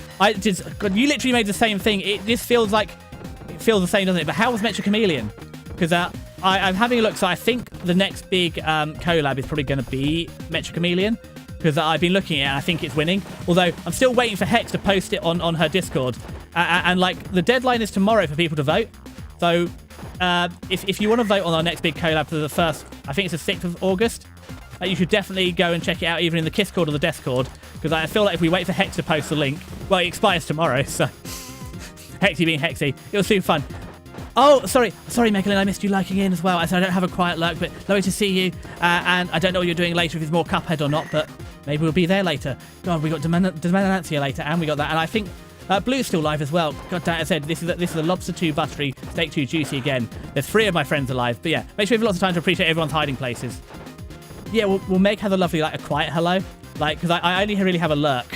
God, you literally made the same thing. It feels the same, doesn't it? But how was Mecha Chameleon? Because I'm having a look. So I think the next big collab is probably going to be Mecha Chameleon. Because I've been looking at it and I think it's winning. Although I'm still waiting for Hex to post it on her Discord. And like the deadline is tomorrow for people to vote. So if you want to vote on our next big collab for the first, I think it's the 6th of August, you should definitely go and check it out either in the Discord or the Discord. Because I feel like if we wait for Hex to post the link, well, it expires tomorrow. So Hexy being Hexy, it was super fun. Oh, sorry, Megalyn, I missed you lurking in as well. I said I don't have a quiet lurk, but lovely to see you. And I don't know what you're doing later, if it's more Cuphead or not, but maybe we'll be there later. God, we got Demenancia later, and we got that. And I think Blue's still live as well. God damn it, I said this is a Lobster 2 buttery, Steak 2 juicy again. There's 3 of my friends alive. But yeah, make sure you have lots of time to appreciate everyone's hiding places. Yeah, we'll make her the lovely, like, a quiet hello. Like, because I only really have a lurk.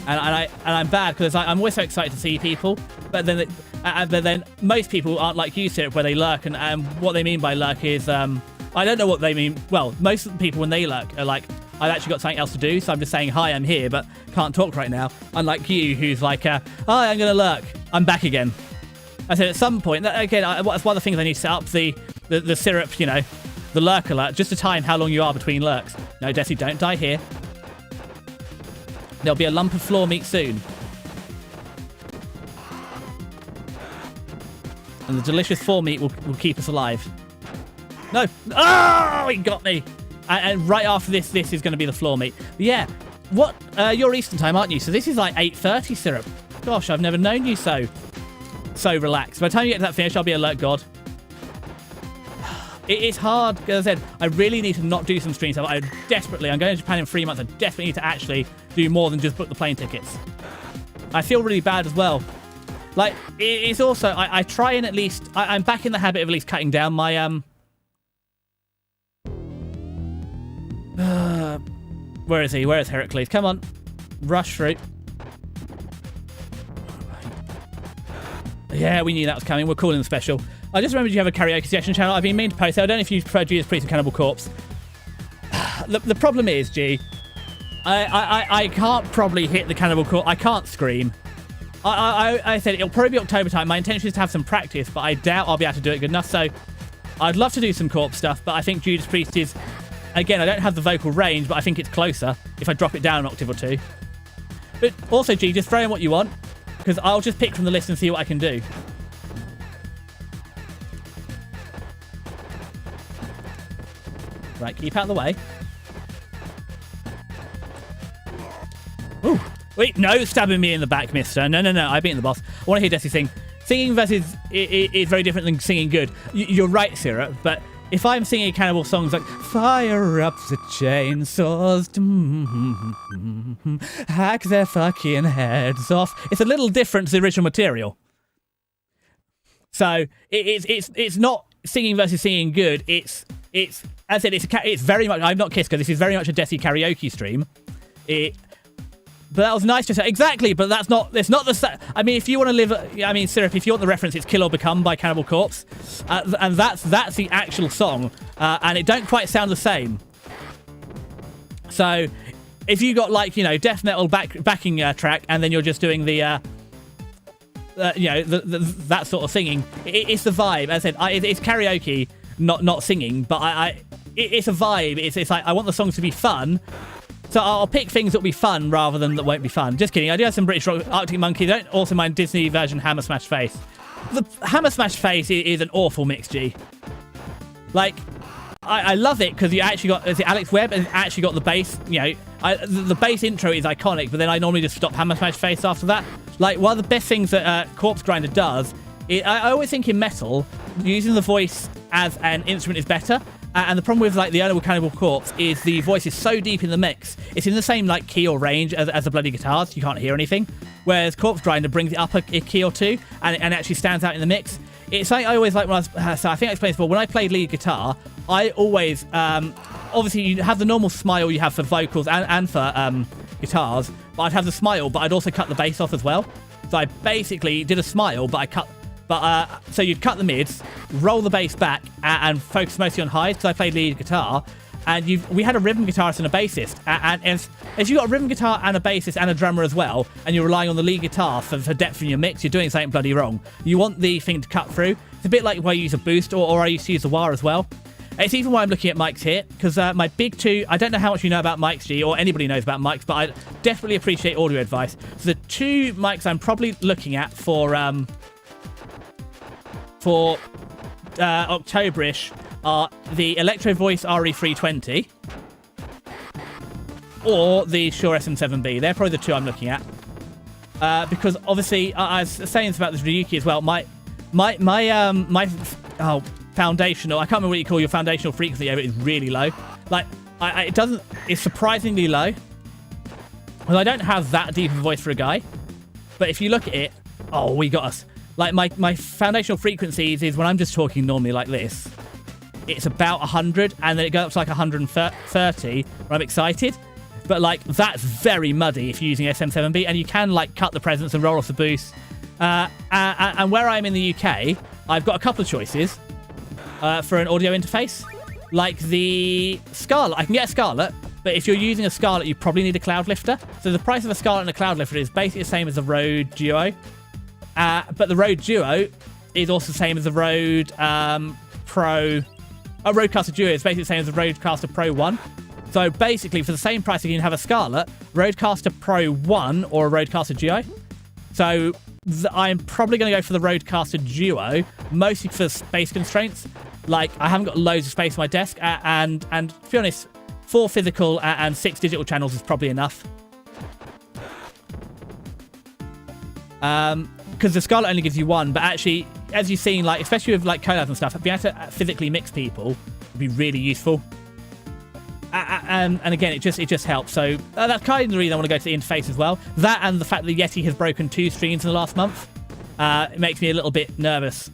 And I'm bad, because I'm always so excited to see people. But then most people aren't like you, Syrup, where they lurk. And what they mean by lurk is, I don't know what they mean. Well, most people when they lurk are like, I've actually got something else to do, so I'm just saying, hi, I'm here, but can't talk right now. Unlike you, who's like, hi, I'm going to lurk. I'm back again. I said at some point, again, that's one of the things I need to set up, the Syrup, you know, the lurk alert, just to time how long you are between lurks. No, Desi, don't die here. There'll be a lump of floor meat soon. And the delicious floor meat will keep us alive. No. Oh, he got me. And right after this is going to be the floor meat. But yeah. What? You're Eastern time, aren't you? So this is like 8:30, Syrup. Gosh, I've never known you so relaxed. By the time you get to that finish, I'll be alert god. It's hard, as I said, I really need to not do some stream stuff. I'm going to Japan in 3 months. I desperately need to actually do more than just book the plane tickets. I feel really bad as well. Like, it's also, I try and at least, I'm back in the habit of at least cutting down my, where is he? Where is Heracles? Come on. Rush through. Yeah, we knew that was coming. We're calling the special. I just remembered you have a karaoke session channel. I've been meaning to post it. I don't know if you prefer Judas Priest and Cannibal Corpse. The problem is, G, I can't probably hit the Cannibal Corpse. I can't scream. I said it'll probably be October time. My intention is to have some practice, but I doubt I'll be able to do it good enough. So I'd love to do some Corpse stuff, but I think Judas Priest is, again, I don't have the vocal range, but I think it's closer if I drop it down an octave or two. But also, G, just throw in what you want, because I'll just pick from the list and see what I can do. Right, keep out of the way. Ooh. Wait, no stabbing me in the back, mister. No, I've been the boss. I want to hear Desi sing. Singing versus is very different than singing good. You're right, Syrup, but if I'm singing Cannibal songs like fire up the chainsaws, hack their fucking heads off, it's a little different to the original material. So it's not singing versus singing good. It's as I said, it's very much. I'm not Kiska. This is very much a Desi karaoke stream. But that was nice to say. Exactly, but it's not the... I mean, if you want to live... I mean, Syrup, if you want the reference, it's Kill or Become by Cannibal Corpse. And that's the actual song. And it don't quite sound the same. So, if you got, like, you know, death metal backing track, and then you're just doing the... you know, that sort of singing, it's the vibe. As I said, it's karaoke, not singing, but it's a vibe. It's like, I want the songs to be fun. So I'll pick things that'll be fun rather than that won't be fun. Just kidding. I do have some British rock. Arctic Monkey. Don't also mind Disney version Hammer Smash Face. The Hammer Smash Face is an awful mix, G. Like, I love it because you actually got, is it Alex Webb, and actually got the bass, you know, the bass intro is iconic, but then I normally just stop Hammer Smash Face after that. Like, one of the best things that Corpse Grinder does, I always think in metal, using the voice as an instrument is better. And the problem with like the Animal Cannibal Corpse is the voice is so deep in the mix, it's in the same like key or range as the bloody guitars, you can't hear anything. Whereas Corpse Grinder brings it up a key or two and actually stands out in the mix. It's something I always like when I was, so I think I explained before, when I played lead guitar, I always, obviously you have the normal smile you have for vocals and for guitars, but I'd have the smile, but I'd also cut the bass off as well. So I basically did a smile, but I cut, so you'd cut the mids, roll the bass back, and focus mostly on highs, because I played lead guitar, and we had a rhythm guitarist and a bassist, and if you've got a rhythm guitar and a bassist and a drummer as well, and you're relying on the lead guitar for depth in your mix, you're doing something bloody wrong. You want the thing to cut through. It's a bit like where you use a boost, or I used to use the wah as well. It's even why I'm looking at mics here, because my big two, I don't know how much you know about mics, G, or anybody knows about mics, but I definitely appreciate audio advice. So the two mics I'm probably looking at for Octoberish are the Electro Voice RE320 or the Shure SM7B. They're probably the two I'm looking at. Because obviously, I was saying this about this Ryuki as well. My foundational, I can't remember what you call your foundational frequency over it, is really low. Like, it's surprisingly low. Well, I don't have that deep of a voice for a guy. But if you look at it, oh, we got us. Like, my foundational frequencies is when I'm just talking normally like this, it's about 100, and then it goes up to like 130 when I'm excited. But, like, that's very muddy if you're using SM7B, and you can, like, cut the presence and roll off the boost. And where I'm in the UK, I've got a couple of choices for an audio interface. Like the Scarlett. I can get a Scarlett, but if you're using a Scarlett, you probably need a cloud lifter. So the price of a Scarlett and a cloud lifter is basically the same as the Rode Duo. But the Rode Duo is also the same as the Rode Pro. Rodecaster Duo is basically the same as the Rodecaster Pro 1. So basically, for the same price, you can have a Scarlett, Rodecaster Pro 1, or a Rodecaster Duo. So I'm probably going to go for the Rodecaster Duo, mostly for space constraints. Like, I haven't got loads of space on my desk, and to be honest, 4 physical and 6 digital channels is probably enough. Because the Scarlett only gives you 1, but actually, as you've seen, like, especially with like collabs and stuff, being able to physically mix people would be really useful. And again, it just helps. So that's kind of the reason I want to go to the interface as well. That and the fact that Yeti has broken 2 streams in the last month, it makes me a little bit nervous.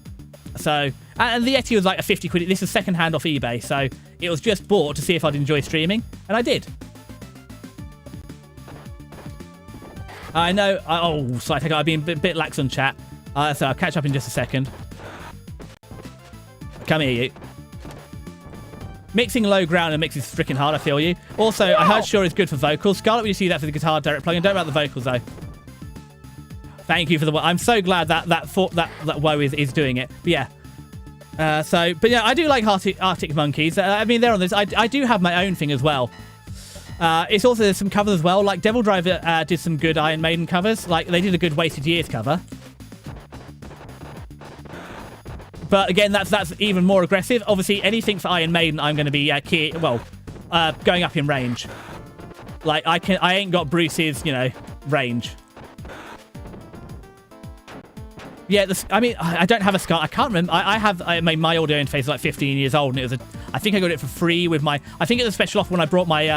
So, and the Yeti was like a 50 quid. This is second-hand off eBay, so it was just bought to see if I'd enjoy streaming, and I did. I know. So I think I've been a bit lax on chat, so I'll catch up in just a second. Come here, you. Mixing low ground and mix is freaking hard, I feel you. Also, I heard Shure is good for vocals. Scarlett, will you see that for the guitar direct plugin? Don't about the vocals, though. Thank you for the... I'm so glad that Woe is doing it. But yeah. But yeah, I do like Arctic Monkeys. I mean, they're on this. I do have my own thing as well. It's also, there's some covers as well. Like, Devil Driver did some good Iron Maiden covers. Like, they did a good Wasted Years cover. But again, that's even more aggressive. Obviously, anything for Iron Maiden, I'm going to be going up in range. Like, I ain't got Bruce's, range. Yeah, I mean, I don't have a Scar. I can't remember. My audio interface is like 15 years old, and I think I got it for free with my. I think it was a special offer when I brought my.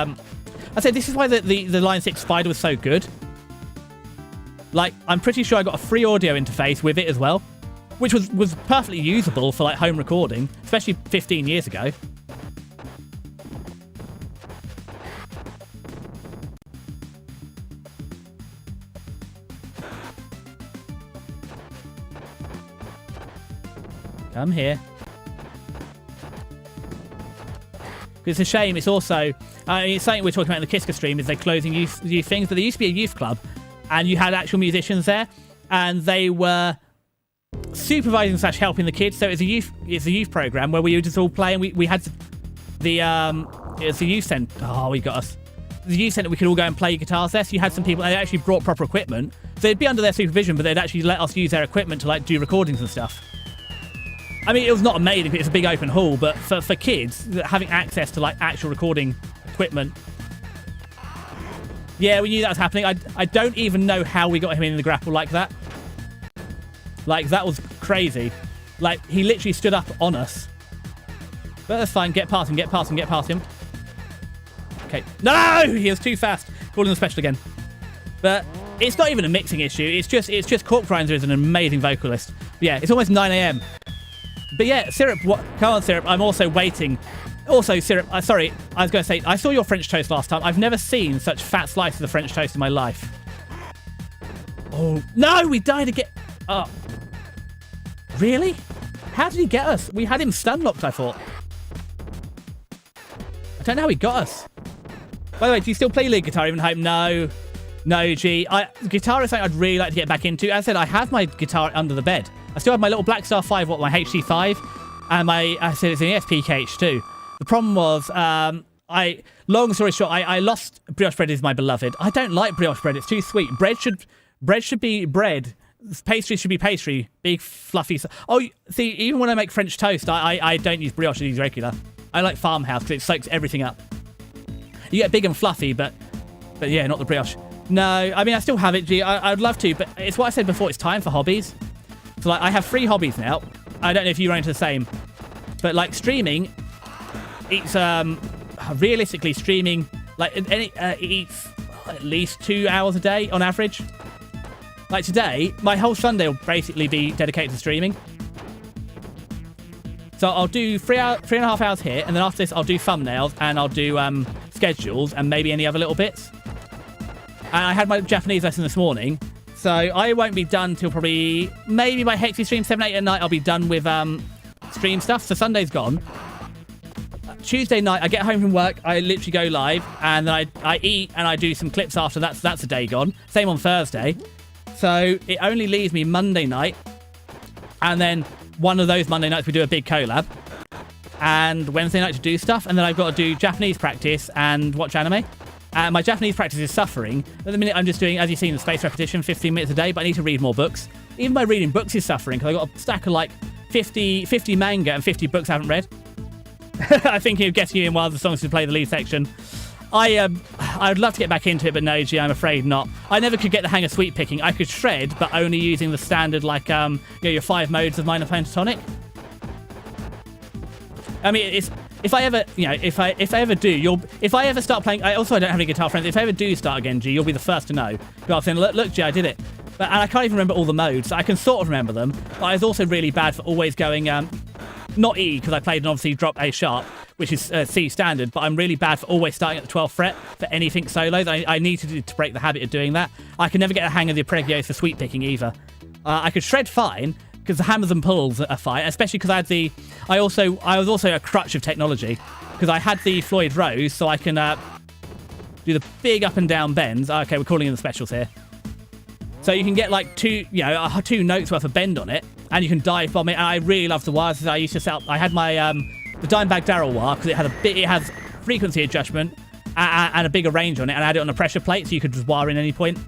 I said this is why the Line 6 Spider was so good. Like, I'm pretty sure I got a free audio interface with it as well, which was perfectly usable for like home recording, especially 15 years ago. Come here. It's a shame. It's also, it's something we're talking about in the Kiska stream, is they're closing youth things, but there used to be a youth club, and you had actual musicians there, and they were supervising / helping the kids. So it's a youth program where we would just all play, and we had the it was the youth centre. Oh, we got us. The youth centre, we could all go and play guitars there. So you had some people, they actually brought proper equipment. So they'd be under their supervision, but they'd actually let us use their equipment to like do recordings and stuff. I mean, it was not amazing because it's a big open hall, but for kids, having access to like actual recording equipment. Yeah, we knew that was happening. I don't even know how we got him in the grapple like that. Like, that was crazy. Like, he literally stood up on us. But that's fine. Get past him, get past him, get past him. Okay. No! He was too fast. Calling the special again. But it's not even a mixing issue. It's just Corpse Grinder is an amazing vocalist. But yeah, it's almost 9 a.m. But yeah, Syrup, come on, Syrup. I'm also waiting. Also, Syrup, sorry, I was going to say, I saw your French toast last time. I've never seen such fat slices of French toast in my life. Oh, no, we died again. Oh. Really? How did he get us? We had him stun locked, I thought. I don't know how he got us. By the way, do you still play lead guitar even home? No. No, G. Guitar is something I'd really like to get back into. As I said, I have my guitar under the bed. I still have my little Black Star 5 watt, my HC5, and I said it's an SPKH2. The problem was, long story short, I lost brioche bread is my beloved. I don't like brioche bread. It's too sweet. Bread should be bread. Pastry should be pastry. Big, fluffy. Oh, see, even when I make French toast, I don't use brioche. I use regular. I like farmhouse because it soaks everything up. You get big and fluffy, but yeah, not the brioche. No, I mean, I still have it, G. I'd love to, but it's what I said before. It's time for hobbies. So, like, I have 3 hobbies now. I don't know if you run into the same. But, like, streaming, it's, realistically, streaming, like, eats at least 2 hours a day on average. Like, today, my whole Sunday will basically be dedicated to streaming. So I'll do 3.5 hours here, and then after this, I'll do thumbnails, and I'll do schedules, and maybe any other little bits. And I had my Japanese lesson this morning, so I won't be done till probably, maybe by Hexy stream 7, 8 at night, I'll be done with stream stuff. So Sunday's gone. Tuesday night, I get home from work, I literally go live, and then I eat, and I do some clips after that, so that's a day gone. Same on Thursday. So it only leaves me Monday night, and then one of those Monday nights we do a big collab, and Wednesday night to do stuff, and then I've got to do Japanese practice and watch anime. My Japanese practice is suffering. At the minute, I'm just doing, as you've seen, the spaced repetition, 15 minutes a day, but I need to read more books. Even my reading books is suffering, because I've got a stack of like 50 manga and 50 books I haven't read. I'm thinking of getting you in one of the songs to play the lead section. I'd love to get back into it, but no, G, I'm afraid not. I never could get the hang of sweep picking. I could shred, but only using the standard, like, your 5 modes of minor pentatonic. I mean, if I ever start playing, I don't have any guitar friends. If I ever do start again, G, you'll be the first to know. I'll say, look, G, I did it. And I can't even remember all the modes. I can sort of remember them, but I was also really bad for always going, not E, because I played and obviously dropped A sharp, which is C standard, but I'm really bad for always starting at the 12th fret for anything solos. I need to break the habit of doing that. I can never get a hang of the arpeggios for sweep picking either. I could shred fine, because the hammers and pulls are fine, especially because I was also a crutch of technology, because I had the Floyd Rose, so I can do the big up and down bends. Okay, we're calling in the specials here. So you can get like 2 notes worth of bend on it, and you can dive bomb it. And I really love the wires. I used to set up. I had my the Dimebag Darrell wire because it has frequency adjustment and a bigger range on it, and I had it on a pressure plate, so you could just wire in any point.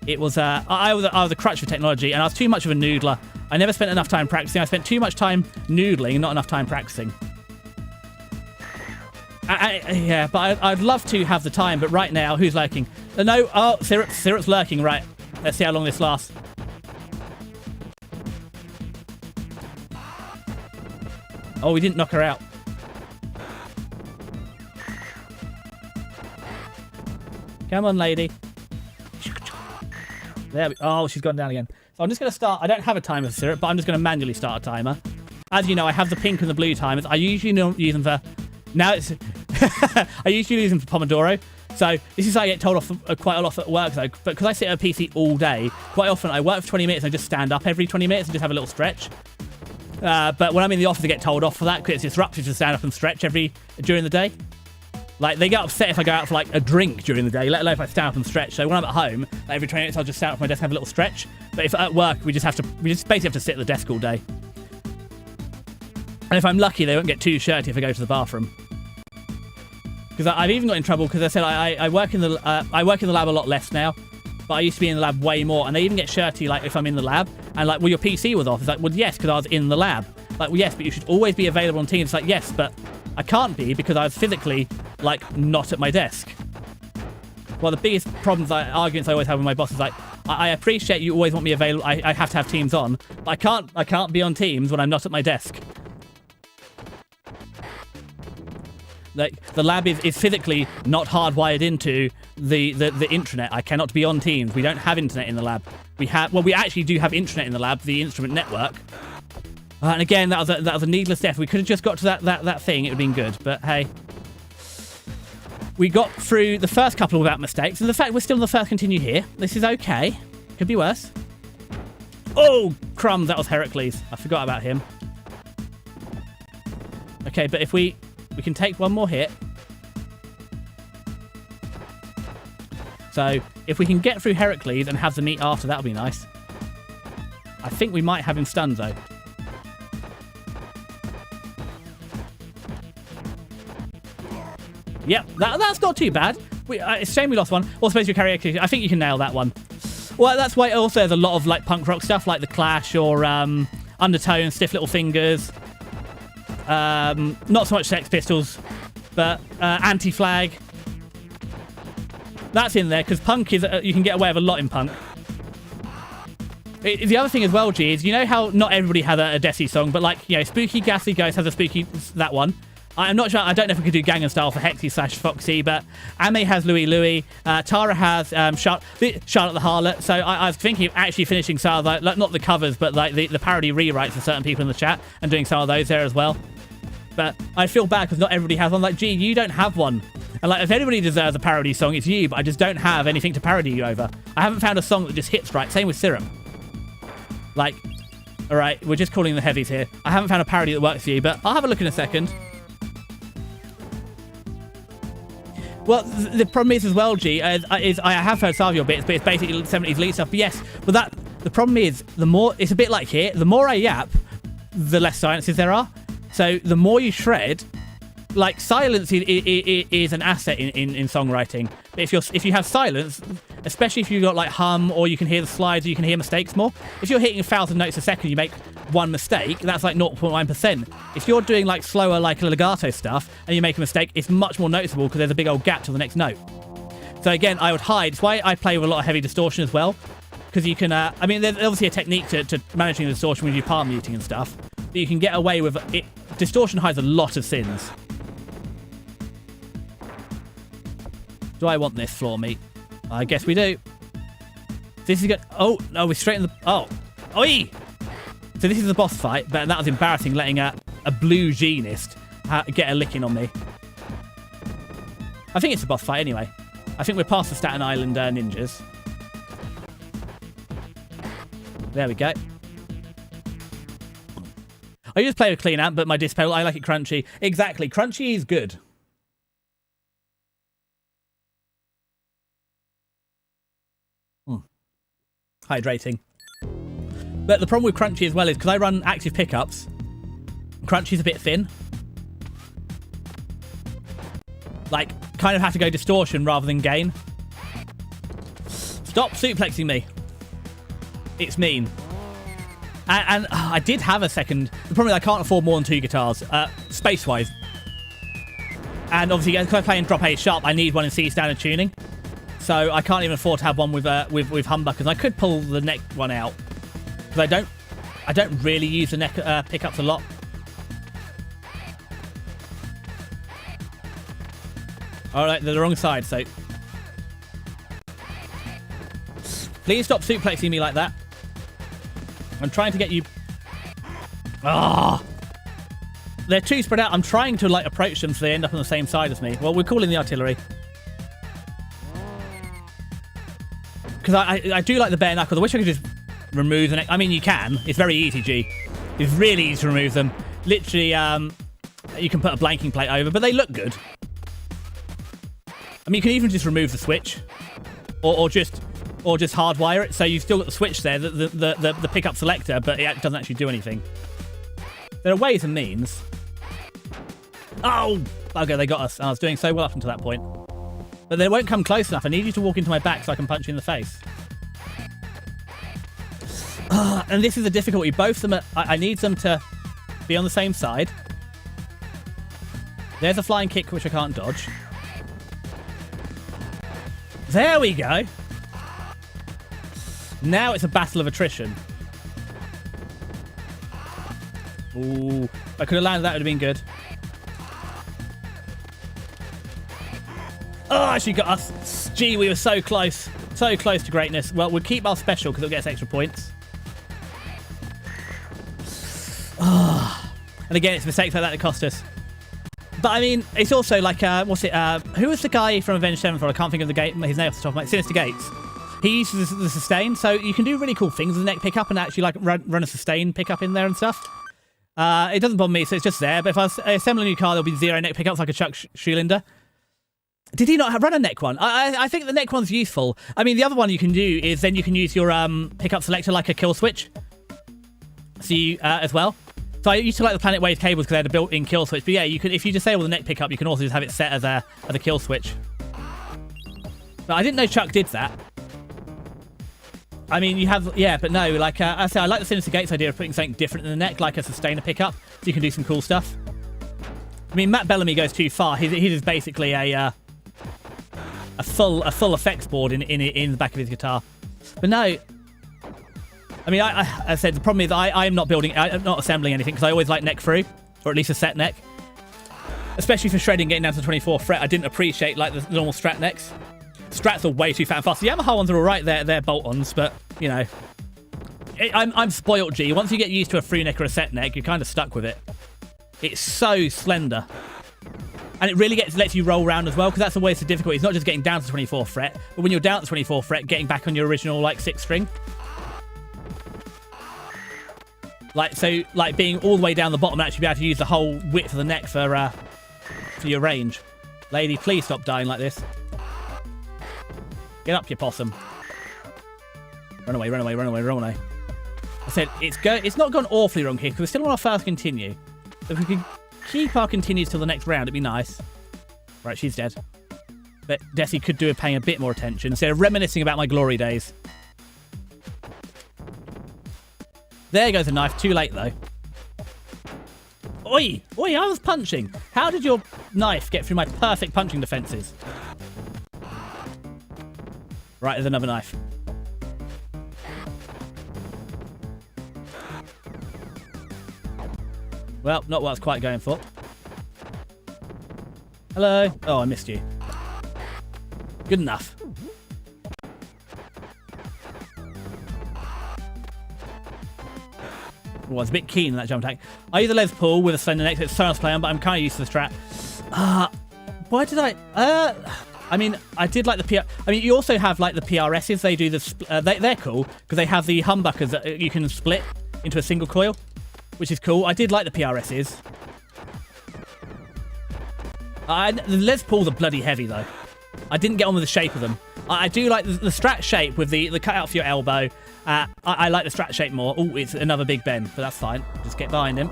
It was I was a crutch for technology, and I was too much of a noodler. I never spent enough time practicing. I spent too much time noodling and not enough time practicing. Yeah, but I'd love to have the time, but right now, who's lurking? No, oh, Syrup's lurking, right. Let's see how long this lasts. Oh, we didn't knock her out. Come on, lady. There we, oh, she's gone down again. So I'm just going to start. I don't have a timer for Syrup, but I'm just going to manually start a timer. As you know, I have the pink and the blue timers. I usually don't use them for... Now it's... I usually use them for Pomodoro. So this is how I get told off quite a lot at work, though. But because I sit at a PC all day, quite often I work for 20 minutes and I just stand up every 20 minutes and just have a little stretch. But when I'm in the office, I get told off for that because it's disruptive to stand up and stretch during the day. Like, they get upset if I go out for, like, a drink during the day, let alone if I stand up and stretch. So when I'm at home, like, every 20 minutes, I'll just stand up from my desk and have a little stretch. But if at work, we just basically have to sit at the desk all day. And if I'm lucky, they won't get too shirty if I go to the bathroom. Because I've even got in trouble because I said I work in the lab a lot less now, but I used to be in the lab way more, and they even get shirty like if I'm in the lab and like, well, your PC was off. It's like, well, yes, because I was in the lab. Like, well, yes, but you should always be available on Teams. It's like, yes, but I can't be because I was physically, like, not at my desk. Well, the biggest arguments I always have with my boss is like, I appreciate you always want me available. I have to have Teams on, but I can't be on Teams when I'm not at my desk. Like, the lab is physically not hardwired into the intranet. I cannot be on Teams. We don't have internet in the lab. We actually do have intranet in the lab, the instrument network. And again, that was a needless death. We could have just got to that thing. It would have been good, but hey. We got through the first couple without mistakes, and the fact we're still in the first continue here, this is okay. Could be worse. Oh, crumbs, that was Heracles. I forgot about him. Okay, but if we can take one more hit. So, if we can get through Heracles and have the meat after, that'll be nice. I think we might have him stunned, though. Yep, that's not too bad. It's a shame we lost one. Or suppose you karaoke. I think you can nail that one. Well, that's why also there's a lot of like punk rock stuff like The Clash or Undertone, Stiff Little Fingers. Not so much Sex Pistols, but Anti-Flag. That's in there because punk is you can get away with a lot in punk. The other thing as well, G, is you know how not everybody has a Desi song, but like, you know, Spooky Ghastly Ghost has a spooky that one. I'm not sure. I don't know if we could do Gangnam Style for Hexy/Foxy, but Ame has Louie Louie. Tara has Charlotte the Harlot. So I was thinking of actually finishing some of like not the covers, but like the parody rewrites for certain people in the chat and doing some of those there as well. But I feel bad because not everybody has one. Like, gee, you don't have one. And like, if anybody deserves a parody song, it's you. But I just don't have anything to parody you over. I haven't found a song that just hits right. Same with Syrup. Like, all right, we're just calling the heavies here. I haven't found a parody that works for you, but I'll have a look in a second. Well, the problem is as well, G, is I have heard some of your bits, but it's basically 70s lead stuff. But yes, but the problem is, the more, it's a bit like here, the more I yap, the less silences there are. So the more you shred, like silence is an asset in songwriting. But if you have silence, especially if you've got like hum or you can hear the slides or you can hear mistakes more, if you're hitting 1,000 notes a second, you make one mistake, that's like 0.1%. If you're doing like slower, like legato stuff, and you make a mistake, it's much more noticeable because there's a big old gap to the next note. So again, I would hide. It's why I play with a lot of heavy distortion as well, because you can. I mean, there's obviously a technique to managing the distortion with your palm muting and stuff, but you can get away with it. Distortion hides a lot of sins. Do I want this floor meat? I guess we do. This is good. Oh no, we're straight in the. Oh, oi! So this is the boss fight, but that was embarrassing letting a blue genist get a licking on me. I think it's a boss fight anyway. I think we're past the Staten Island ninjas. There we go. I just play with clean amp, but my display, I like it crunchy. Exactly, crunchy is good. Hydrating. But the problem with crunchy as well is because I run active pickups, crunchy's a bit thin. Like, kind of have to go distortion rather than gain. Stop suplexing me. It's mean. And I did have a second. The problem is I can't afford more than 2 guitars, space-wise. And obviously, because I play in drop A sharp, I need one in C standard tuning. So I can't even afford to have one with humbuckers. I could pull the neck one out because I don't really use the neck pickups a lot. All right, they're the wrong side. So please stop suplexing me like that. I'm trying to get you. Ah, they're too spread out. I'm trying to like approach them so they end up on the same side as me. Well, we're calling the artillery. Because I do like the bare knuckles. I wish I could just remove the neck. I mean, you can. It's very easy, G. It's really easy to remove them. Literally, you can put a blanking plate over, but they look good. I mean, you can even just remove the switch, or just hardwire it. So you've still got the switch there, the pickup selector, but it doesn't actually do anything. There are ways and means. Oh, bugger! They got us. I was doing so well up until that point. But they won't come close enough. I need you to walk into my back so I can punch you in the face. And this is the difficulty. Both of them, I need them to Be on the same side. There's a flying kick, which I can't dodge. There we go. Now it's a battle of attrition. Ooh. If I could have landed that, would have been good. Oh, actually got us. Gee, we were so close. So close to greatness. Well, we'll keep our special because it'll get us extra points. Oh. And again, it's mistakes like that cost us. But I mean, it's also like, what's it? Who was the guy from Avenged Sevenfold? I can't think of the game. His name off the top of my head. Sinister Gates. He uses the sustain, so you can do really cool things with the neck pickup and actually like run a sustain pickup in there and stuff. It doesn't bother me, so it's just there. But if I assemble a new car, there'll be 0 neck pickups like a Chuck Schulinder. Did he not run a neck one? I think the neck one's useful. I mean, the other one you can do is then you can use your pickup selector like a kill switch. So you, as well. So I used to like the Planet Wave cables because they had a built-in kill switch. But yeah, you could, if you disable the neck pickup, you can also just have it set as a kill switch. But I didn't know Chuck did that. I mean, you have, yeah, but no, like I say, I like the Sinister Gates idea of putting something different in the neck, like a sustainer pickup, so you can do some cool stuff. I mean, Matt Bellamy goes too far. He's just basically a full effects board in the back of his guitar. But no, I mean, I said the problem is I'm not assembling anything because I always like neck through, or at least a set neck. Especially for shredding, getting down to 24 fret, I didn't appreciate like the normal Strat necks. Strats are way too fat and fast. The Yamaha ones are alright, they're bolt-ons, but, you know. I'm spoilt, G. Once you get used to a through neck or a set neck, you're kind of stuck with it. It's so slender. And it really lets you roll around as well, because that's the way it's difficult. It's not just getting down to 24 fret, but when you're down to 24 fret, getting back on your original, like, 6th string. Like, so, like, being all the way down the bottom and actually be able to use the whole width of the neck for your range. Lady, please stop dying like this. Get up, you possum. Run away, run away, run away, run away. I said, it's not gone awfully wrong here, because we're still on our first continue. If we could keep our continues till the next round, it'd be nice. Right, she's dead. But Desi could do with paying a bit more attention, instead of reminiscing about my glory days. There goes a knife. Too late, though. Oi! Oi, I was punching. How did your knife get through my perfect punching defences? Right, there's another knife. Well, not what I was quite going for. Hello. Oh, I missed you. Good enough. Oh, I was a bit keen on that jump attack. I use a Les Paul with a slender neck, so it's so nice to play on, but I'm kind of used to the Strat. Why did I... I mean, I did like the PR... I mean, you also have, like, the PRSs. They do the... they're cool, because they have the humbuckers that you can split into a single coil, which is cool. I did like the PRSs. The Les Pauls are bloody heavy, though. I didn't get on with the shape of them. I do like the Strat shape with the cutout for your elbow. I like the Strat shape more. Oh, it's another Big Ben, but that's fine. Just get behind him.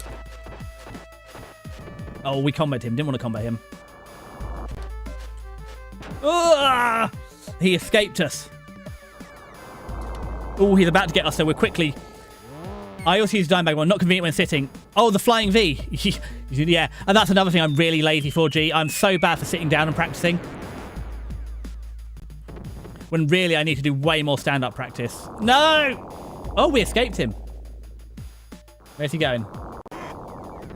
Oh, we comboed him. Didn't want to combo him. Oh, he escaped us. Oh, he's about to get us, so we're quickly... I also use Dimebag one, not convenient when sitting. Oh, the Flying V. Yeah, and that's another thing I'm really lazy for, G. I'm so bad for sitting down and practicing. When really I need to do way more stand-up practice. No! Oh, we escaped him. Where's he going?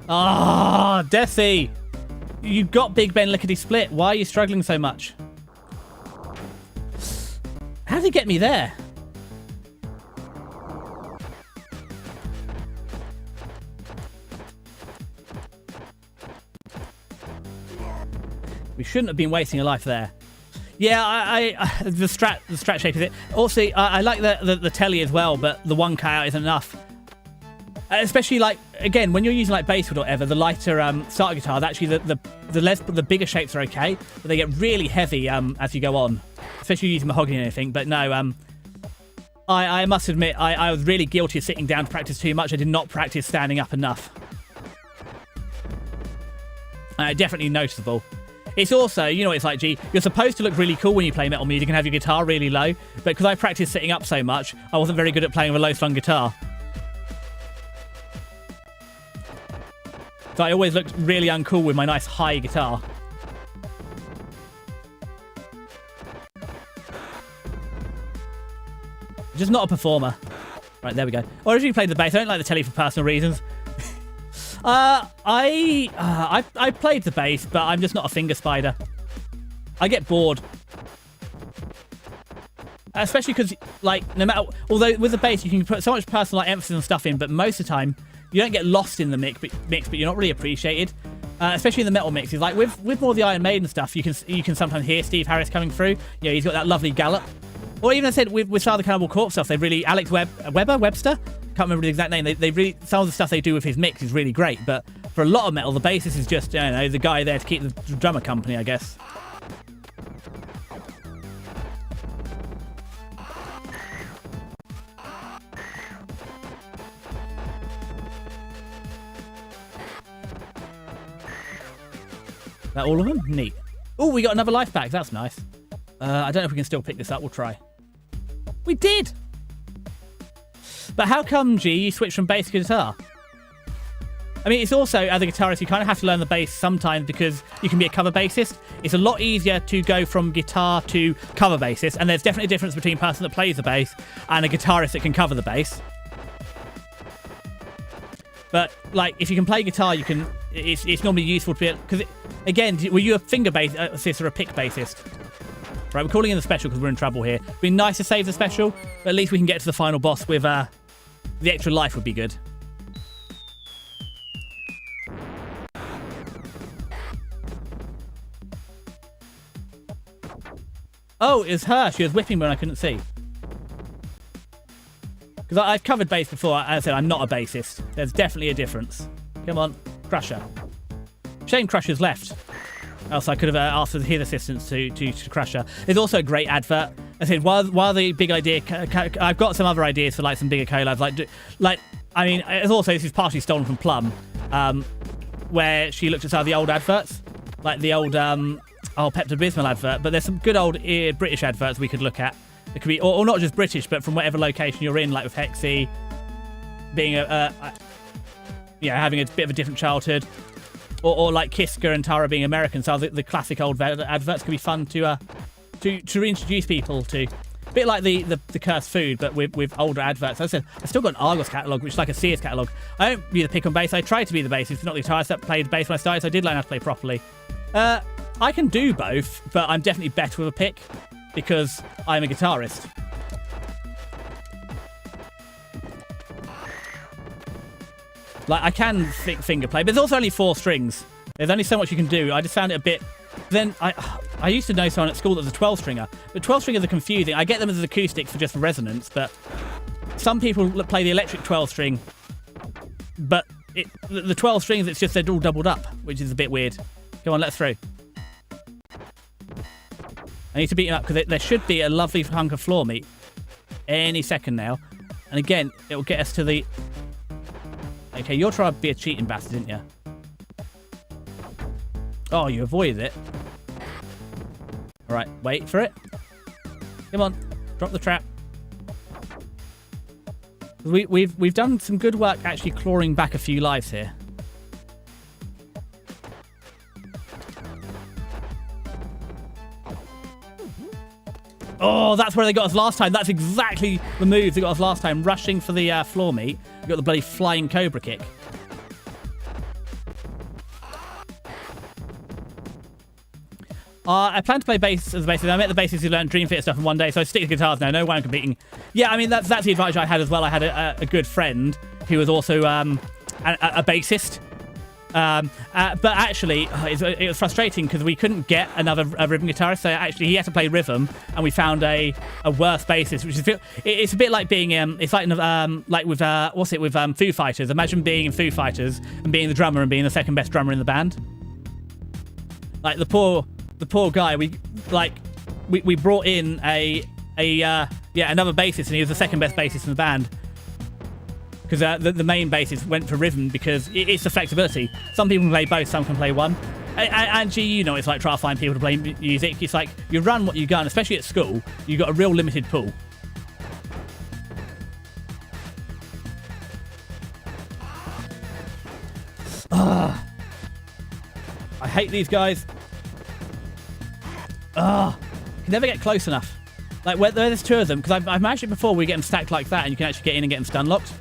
Ah, oh, Desi. You got Big Ben lickety-split. Why are you struggling so much? How did he get me there? We shouldn't have been wasting a life there. Yeah, the strat shape is it. Also, I like the telly as well, but the one cutout isn't enough. Especially like, again, when you're using like basswood or whatever, the lighter starter guitars, actually the bigger shapes are okay, but they get really heavy as you go on, especially using mahogany and anything. But no, I must admit, I was really guilty of sitting down to practice too much. I did not practice standing up enough. Definitely noticeable. It's also, you know what it's like, G, you're supposed to look really cool when you play metal music and have your guitar really low, but because I practiced sitting up so much, I wasn't very good at playing with a low-slung guitar. So I always looked really uncool with my nice high guitar. Just not a performer. Right, there we go. I originally played the bass. I don't like the telly for personal reasons. I played the bass, but I'm just not a finger spider. I get bored. Especially because, like, no matter... Although with the bass, you can put so much personal emphasis and stuff in, but most of the time, you don't get lost in the mix, but you're not really appreciated. Especially in the metal mixes. Like, with more of the Iron Maiden stuff, you can sometimes hear Steve Harris coming through. You know, he's got that lovely gallop. Or even I said with some of the Cannibal Corpse stuff, they really... Alex Webster? Can't remember the exact name. They really... Some of the stuff they do with his mix is really great, but for a lot of metal, the bassist is just, I don't know, the guy there to keep the drummer company, I guess. That all of them? Neat. Oh, we got another life back. That's nice. I don't know if we can still pick this up. We'll try. We did! But how come, G, you switched from bass to guitar? I mean, it's also, as a guitarist, you kind of have to learn the bass sometimes because you can be a cover bassist. It's a lot easier to go from guitar to cover bassist, and there's definitely a difference between a person that plays the bass and a guitarist that can cover the bass. But, like, if you can play guitar, you can... It's normally useful to be... Because, again, were you a finger bassist or a pick bassist? Right, we're calling in the special because we're in trouble here. It'd be nice to save the special, but at least we can get to the final boss with... the extra life would be good. Oh, it was her. She was whipping me when I couldn't see. Because I've covered bass before. As I said, I'm not a bassist. There's definitely a difference. Come on, Crusher. Shame Crusher's left. Else I could have asked for his assistance to Crusher. There's also a great advert. I said, while the big idea... I've got some other ideas for like some bigger collabs. I mean, it's also... This is partially stolen from Plum. Where she looked at some of the old adverts. Like the old... Pepto-Bismol advert. But there's some good old British adverts we could look at. It could be... Or not just British, but from whatever location you're in. Like with Hexy. Being having a bit of a different childhood. Or like Kiska and Tara being American. So the classic old adverts could be fun to reintroduce people to. A bit like the cursed food, but with older adverts. As I said, I've still got an Argos catalogue, which is like a Sears catalogue. I don't be the pick on bass. I tried to be the bassist, not the guitarist that played bass when I started, so I did learn how to play properly. I can do both, but I'm definitely better with a pick because I'm a guitarist. Like, I can finger play, but there's also only 4 strings. There's only so much you can do. I just found it a bit... Then, I used to know someone at school that was a 12-stringer. But 12-stringers are confusing. I get them as acoustic for just resonance, but some people play the electric 12-string. But the 12 strings, it's just they're all doubled up, which is a bit weird. Come on, let's through. I need to beat him up because there should be a lovely hunk of floor meat any second now. And again, it will get us to the... Okay, you're trying to be a cheating bastard, didn't you? Oh, you avoided it. Alright, wait for it. Come on, drop the trap. We've done some good work actually clawing back a few lives here. Oh, that's where they got us last time. That's exactly the move they got us last time. Rushing for the floor meat. We got the bloody flying cobra kick. I plan to play bass as a bassist. I met the bassist who learned Dream Theater stuff in one day, so I stick to guitars now. No way I'm competing. Yeah, I mean, that's the advantage I had as well. I had a good friend who was also a bassist. But actually, it was frustrating because we couldn't get another rhythm guitarist. So actually, he had to play rhythm, and we found a worse bassist, which is it's a bit like being it's like with Foo Fighters. Imagine being in Foo Fighters and being the drummer and being the second best drummer in the band. Like the poor guy. We brought in another bassist, and he was the second best bassist in the band. Because the main bassist went for rhythm because it's the flexibility. Some people can play both, some can play one. And you know, it's like trying to find people to play music. It's like you run what you gun, especially at school. You've got a real limited pool. hate these guys. Ugh. Can never get close enough. Like, where there's two of them, because I've managed it before where you get them stacked like that and you can actually get in and get them stun locked.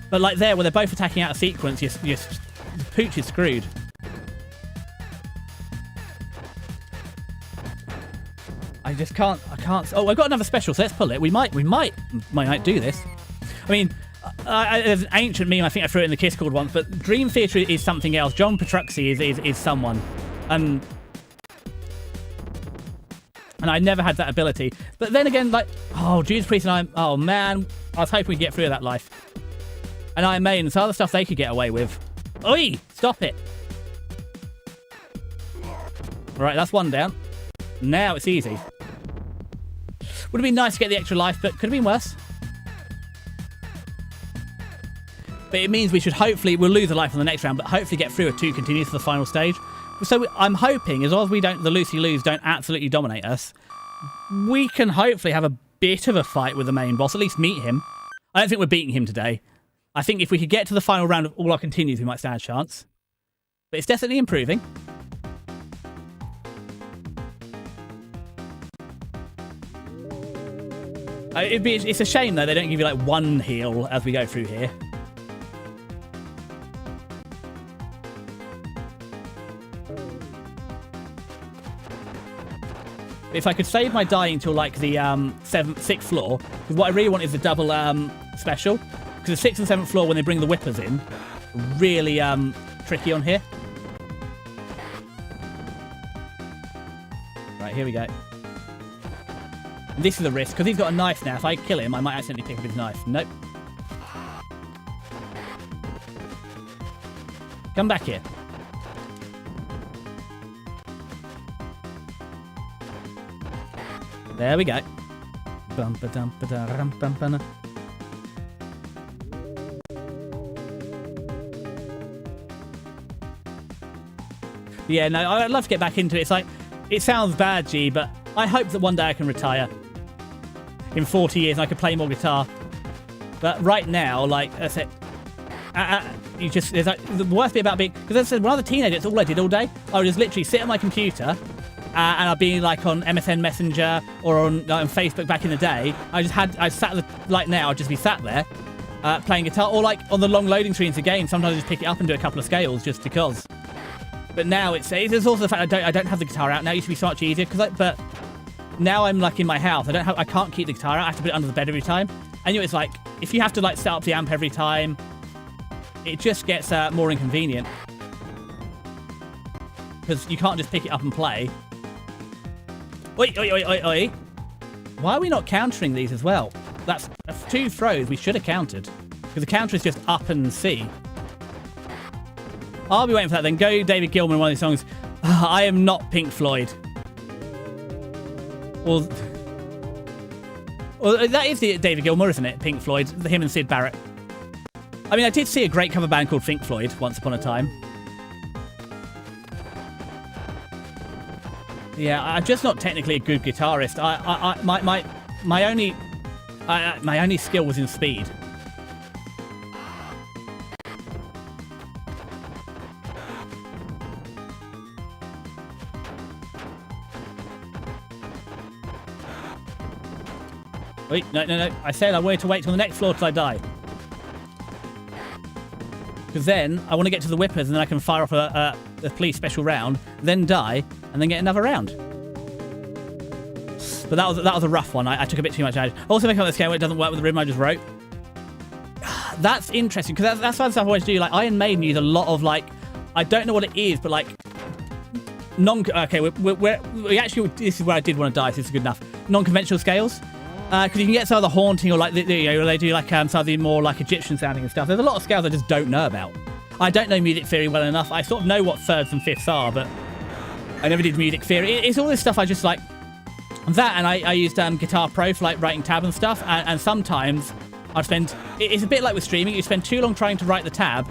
But like there, where they're both attacking out of sequence, your pooch is screwed. I can't. Oh, I've got another special, so let's pull it. We might do this. I mean, there's an ancient meme, I think I threw it in the Kiss Chord once, but Dream Theater is something else. John Petrucci is someone. And I never had that ability. But then again, like, oh, Judas Priest and oh man, I was hoping we'd get through that life. And Iron Maiden, some other stuff they could get away with. Oi! Stop it! Right, that's one down. Now it's easy. Would have been nice to get the extra life, but could have been worse. But it means we should hopefully, we'll lose a life on the next round, but hopefully get through a 2 continues to the final stage. So I'm hoping, as long as we don't, the Lucy-Loos don't absolutely dominate us, we can hopefully have a bit of a fight with the main boss, at least meet him. I don't think we're beating him today. I think if we could get to the final round of all our continues, we might stand a chance. But it's definitely improving. It's a shame, though, they don't give you, like, one heal as we go through here. If I could save my dying till, like, the 6th floor, because what I really want is the double special. Because the 6th and 7th floor, when they bring the whippers in, really tricky on here. Right, here we go. And this is a risk, because he's got a knife now. If I kill him, I might accidentally pick up his knife. Nope. Come back here. There we go. Yeah, no, I'd love to get back into it. It's like, it sounds bad, G, but I hope that one day I can retire. In 40 years, and I could play more guitar. But right now, like I said, you just, there's like, the worst bit about being, because as I said, when I was a teenager, it's all I did all day. I would just literally sit at my computer, and I'd be like on MSN Messenger or on Facebook back in the day. I sat like now, I'd just be sat there playing guitar, or like on the long loading screens of games. Sometimes I just pick it up and do a couple of scales just because. But now it's also the fact I don't have the guitar out now. It used to be so much easier but now I'm like in my house. I can't keep the guitar out. I have to put it under the bed every time. And you know, it's like if you have to like set up the amp every time, it just gets more inconvenient because you can't just pick it up and play. Oi, oi, oi, oi, oi. Why are we not countering these as well? That's 2 throws we should have countered. Because the counter is just up and C. I'll be waiting for that then. Go David Gilmour, one of these songs. I am not Pink Floyd. Well, that is the David Gilmour, isn't it? Pink Floyd. Him and Sid Barrett. I mean, I did see a great cover band called Pink Floyd once upon a time. Yeah, I'm just not technically a good guitarist. My only skill was in speed. Wait, no. I said I wanted to wait till the next floor till I die. Because then I want to get to the whippers and then I can fire off a police special round, then die, and then get another round. But that was a rough one. I took a bit too much damage. Also, making up this game where it doesn't work with the rhythm I just wrote. That's interesting because that's one stuff I wanted to do. Like Iron Maiden use a lot of like, I don't know what it is, but like okay, we actually, this is where I did want to die. So this is good enough. Non-conventional scales. Because you can get some of the haunting or like they do like some of the more like Egyptian sounding and stuff. There's a lot of scales I just don't know about. I don't know music theory well enough. I sort of know what thirds and fifths are, but I never did music theory. It's all this stuff I just like that, and I used Guitar Pro for like writing tab and stuff. And sometimes I'd spend. It's a bit like with streaming. You spend too long trying to write the tab,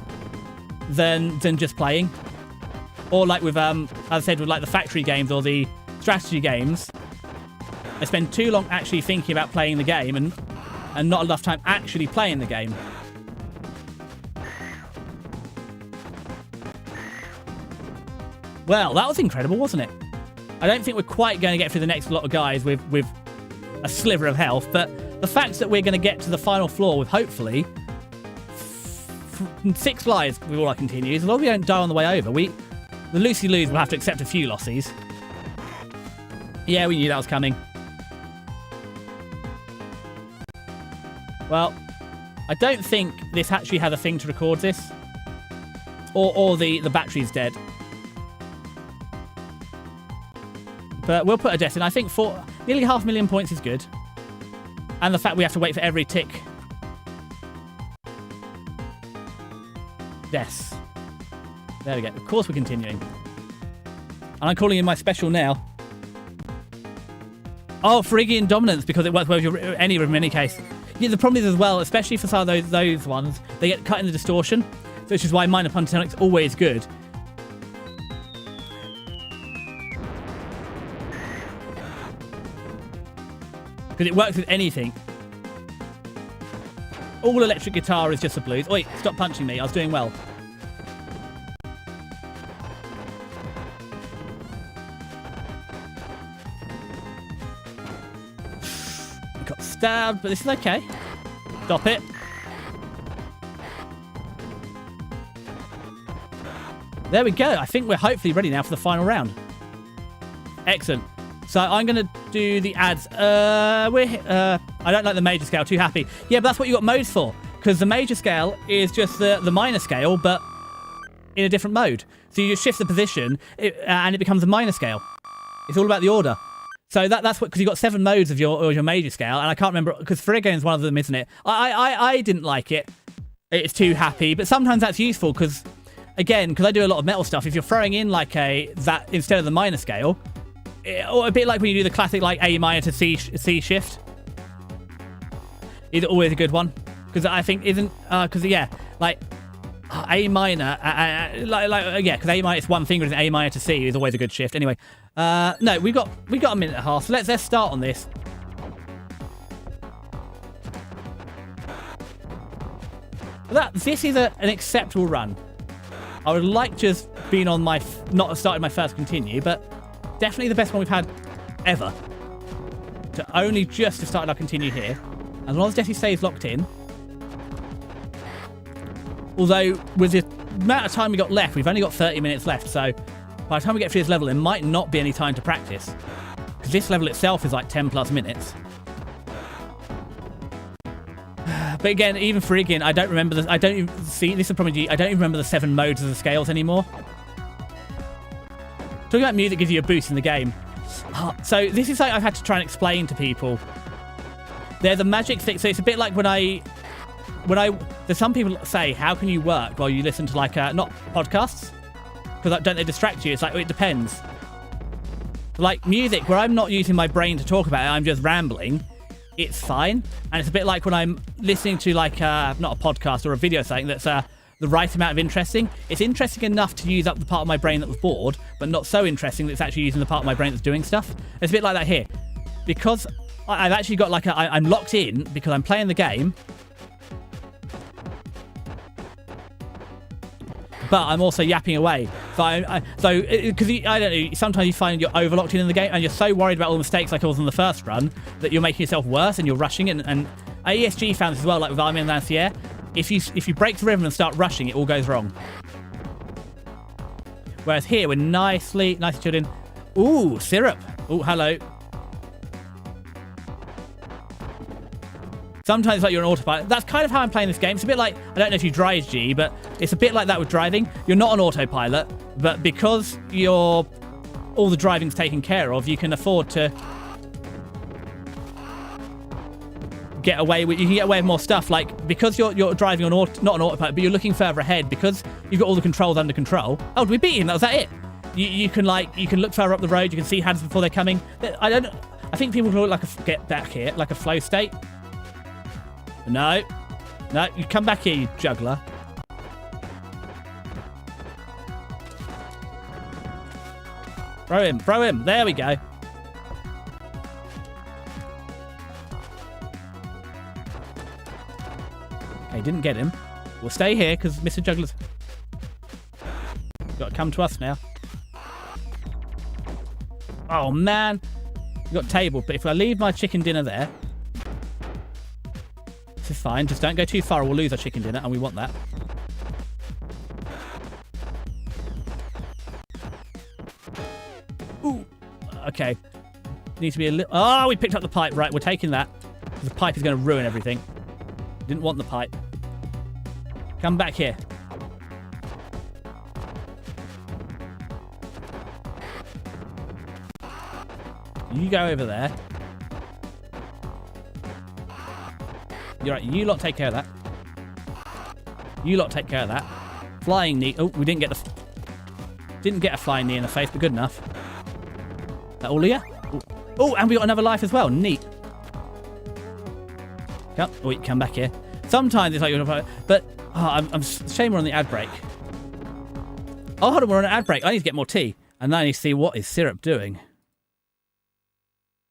than just playing. Or like with as I said, with like the factory games or the strategy games. I spend too long actually thinking about playing the game and not enough time actually playing the game. Well, that was incredible, wasn't it? I don't think we're quite going to get through the next lot of guys with a sliver of health, but the fact that we're going to get to the final floor with hopefully 6 lives with all our continues, as long as we don't die on the way over, the Lucy Loos will have to accept a few losses. Yeah, we knew that was coming. Well, I don't think this actually has a thing to record this. Or the battery's dead. But we'll put a death in. I think for nearly 500,000 points is good. And the fact we have to wait for every tick. Deaths. There we go. Of course we're continuing. And I'm calling in my special now. Oh, Phrygian dominance, because it works well with any room in any case. Yeah, the problem is as well, especially for some of those ones, they get cut in the distortion, which is why minor pentatonics always good. Because it works with anything. All electric guitar is just the blues. Oi, stop punching me. I was doing well. I got stabbed, but this is okay. Stop it. There we go. I think we're hopefully ready now for the final round. Excellent. So I'm going to do the ads. I don't like the major scale. Too happy. Yeah, but that's what you got modes for. Because the major scale is just the minor scale, but in a different mode. So you just shift the position, and it becomes a minor scale. It's all about the order. So that's what, because you've got 7 modes of your major scale, and I can't remember, because Phrygian is one of them, isn't it? I didn't like it. It's too happy, but sometimes that's useful because, again, because I do a lot of metal stuff. If you're throwing in like that instead of the minor scale. Or a bit like when you do the classic like A minor to C shift. Is always a good one. Because I think isn't because yeah, like A minor yeah, because A minor is one finger, and A minor to C is always a good shift. Anyway, no, we got a minute and a half, so let's start on this. This is an acceptable run. I would like to have been on not have started my first continue, but definitely the best one we've had ever. To only just have started our continue here. As long as Jesse stays locked in. Although, with the amount of time we got left, we've only got 30 minutes left, so by the time we get through this level, there might not be any time to practice. Because this level itself is like 10 plus minutes. But again, even Phrygian, I don't remember this. I don't even see, this is probably, I don't even remember the 7 modes of the scales anymore. Talking about music gives you a boost in the game. So this is something I've had to try and explain to people. There's a magic thing. So it's a bit like when there's some people that say, how can you work while you listen to like, not podcasts? Because don't they distract you? It's like, well, it depends. Like music, where I'm not using my brain to talk about it, I'm just rambling. It's fine. And it's a bit like when I'm listening to like, not a podcast or a video saying that's the right amount of interesting. It's interesting enough to use up the part of my brain that was bored, but not so interesting that it's actually using the part of my brain that's doing stuff. It's a bit like that here. Because I've actually got like I'm locked in because I'm playing the game. But I'm also yapping away. So because I don't know, sometimes you find you're overlocked in the game and you're so worried about all the mistakes like I was in the first run that you're making yourself worse and you're rushing it. And ESG found this as well, like with Army and Lancier. If you break the rhythm and start rushing, it all goes wrong. Whereas here, we're nicely chilled in. Ooh, syrup. Ooh, hello. Sometimes it's like you're an autopilot. That's kind of how I'm playing this game. It's a bit like, I don't know if you drive G, but it's a bit like that with driving. You're not an autopilot, but because all the driving's taken care of, you can afford to get away with, you can get away with more stuff. Like, because you're driving on not an autopilot, but you're looking further ahead because you've got all the controls under control. Oh, did we beat him? Was that it? You can look further up the road. You can see hands before they're coming. I think people look like get back here, like a flow state. No, you come back here, you juggler. Throw him. There we go. Okay, didn't get him. We'll stay here because Mr. Juggler's got to come to us now. Oh, man. We've got table, but if I leave my chicken dinner there... This is fine. Just don't go too far or we'll lose our chicken dinner, and we want that. Ooh. Okay. Needs to be a little... Oh, we picked up the pipe. Right, we're taking that. The pipe is going to ruin everything. Didn't want the pipe. Come back here. You go over there. You're right. You lot take care of that. You lot take care of that. Flying knee. Oh, we didn't get a flying knee in the face, but good enough. That all of you? Oh, and we got another life as well. Neat. Come, wait, come back here. Sometimes it's like you're, but I'm shame we're on the ad break. Oh, hold on, we're on an ad break. I need to get more tea, and then I need to see what is syrup doing.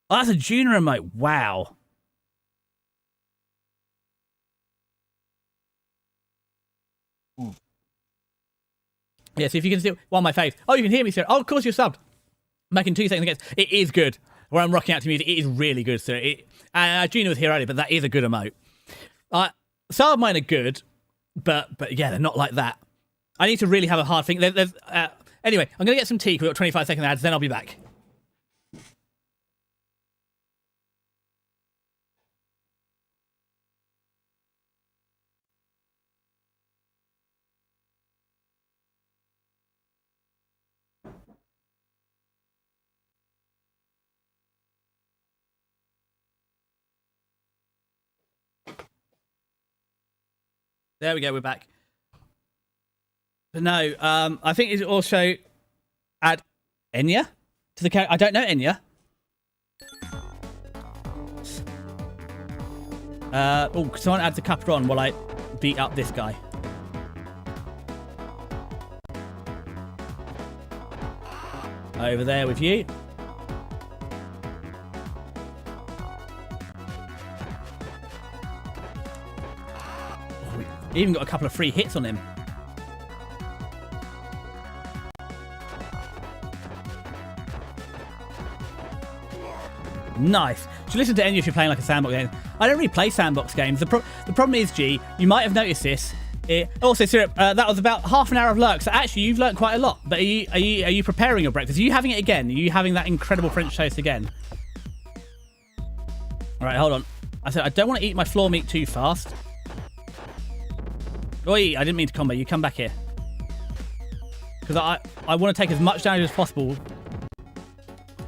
Oh, that's a junior remote. Wow. Yeah, so if you can see one of my faves. Oh, you can hear me, sir. Oh, of course you're subbed. Making 2 seconds against. It is good. Where I'm rocking out to music, it is really good, sir. Junior was here earlier, but that is a good emote. Some of mine are good, but yeah, they're not like that. I need to really have a hard think. Anyway, I'm going to get some tea. We've got 25-second ads, then I'll be back. There we go, we're back. But no, I think it's also add Enya to the character. I don't know Enya. Oh, someone adds a capron while I beat up this guy. Over there with you. Even got a couple of free hits on him. Nice. Should listen to Enya if you're playing like a sandbox game. I don't really play sandbox games. The problem is, G, you might have noticed this. Also, Syrup, that was about half an hour of lurk. So actually, you've learnt quite a lot. But are you preparing your breakfast? Are you having it again? Are you having that incredible French toast again? All right, hold on. I said I don't want to eat my floor meat too fast. Oi, I didn't mean to combo. You come back here. Because I want to take as much damage as possible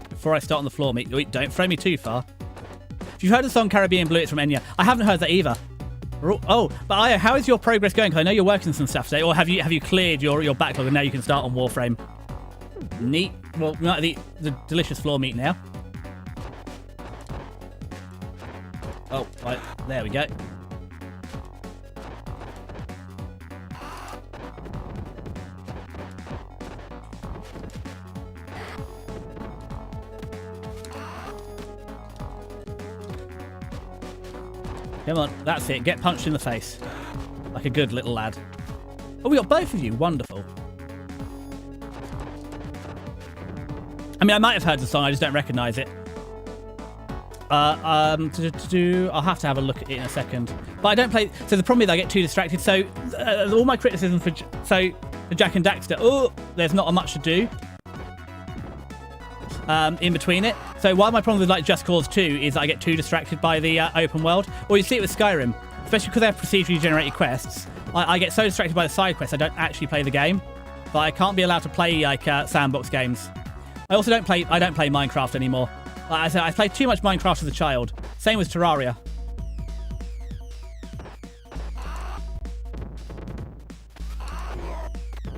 before I start on the floor meat. Wait, don't throw me too far. If you've heard the song Caribbean Blue, it's from Enya. I haven't heard that either. Oh, but Aya, how is your progress going? Because I know you're working some stuff today. Or have you cleared your backlog and now you can start on Warframe? Neat. Well, the delicious floor meat now. Oh, right, there we go. Come on, that's it. Get punched in the face. Like a good little lad. Oh, we got both of you. Wonderful. I mean, I might have heard the song. I just don't recognise it. I'll have to have a look at it in a second. But I don't play... So the problem is I get too distracted. So all my criticism for Jack and Daxter... Oh, there's not much to do in between it. So one of my problems with like Just Cause 2 is I get too distracted by the open world. Or you see it with Skyrim, especially because they have procedurally generated quests. I get so distracted by the side quests I don't actually play the game. But I can't be allowed to play like sandbox games. I also don't play Minecraft anymore. Like I said, I played too much Minecraft as a child. Same with Terraria.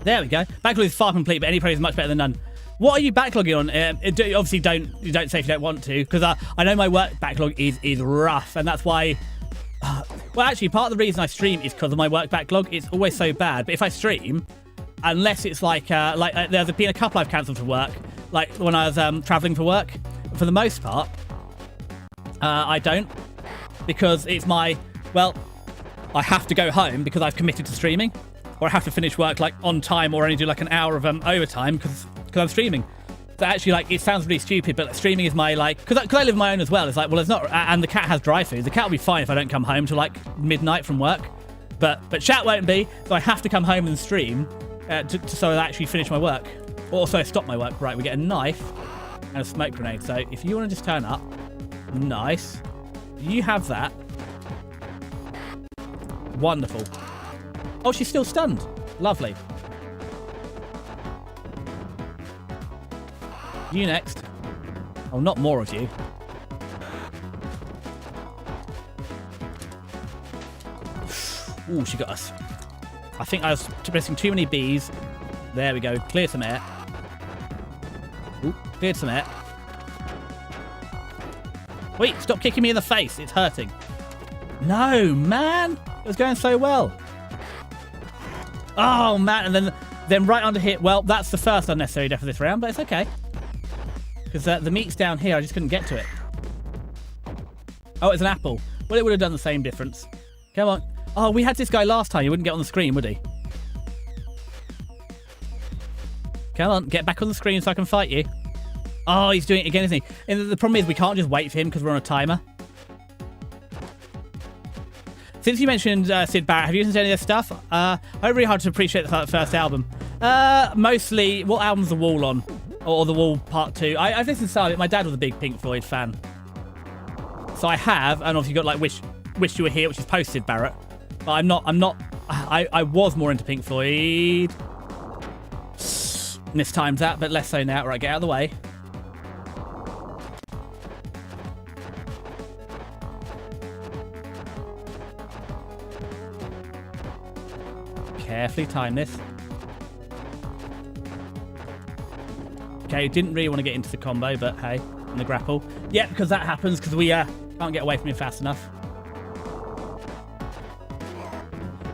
There we go. Backlog is far complete, but any play is much better than none. What are you backlogging on? Obviously, don't say if you don't want to, because I know my work backlog is rough, and that's why. Well, actually, part of the reason I stream is because of my work backlog. It's always so bad. But if I stream, unless it's like there's been a couple I've cancelled for work, like when I was traveling for work. For the most part, I don't, because it's I have to go home because I've committed to streaming, or I have to finish work like on time, or only do like an hour of overtime because I'm streaming. So actually, like, it sounds really stupid, but like, streaming is my, like, because I live my own as well. It's like, well, it's not, and the cat has dry food. The cat will be fine if I don't come home till like midnight from work, but chat won't be. So I have to come home and stream so I actually finish my work. Also stop my work. Right, we get a knife and a smoke grenade. So if you want to just turn up, nice. You have that. Wonderful. Oh, she's still stunned. Lovely. You next. Oh, not more of you. Ooh, she got us. I think I was pressing too many Bs. There we go. Clear some air. Ooh, cleared some air. Wait, stop kicking me in the face. It's hurting. No, man. It was going so well. Oh, man. And then right under here. Well, that's the first unnecessary death of this round, but it's okay. Because the meat's down here. I just couldn't get to it. Oh, it's an apple. Well, it would have done the same difference. Come on. Oh, we had this guy last time. He wouldn't get on the screen, would he? Come on, get back on the screen so I can fight you. Oh, he's doing it again, isn't he? And the problem is we can't just wait for him because we're on a timer. Since you mentioned Sid Barrett, have you listened to any of this stuff? I really hard to appreciate the first album. Mostly, what album's The Wall on? Or The Wall Part 2? I've listened to some of it. My dad was a big Pink Floyd fan. So I have, and obviously got like Wish You Were Here, which is post Sid Barrett. But I was more into Pink Floyd. Mistimed that, but less so now. Right, get out of the way. Carefully time this. Okay, didn't really want to get into the combo, but hey, in the grapple. Yeah, because that happens because we can't get away from him fast enough.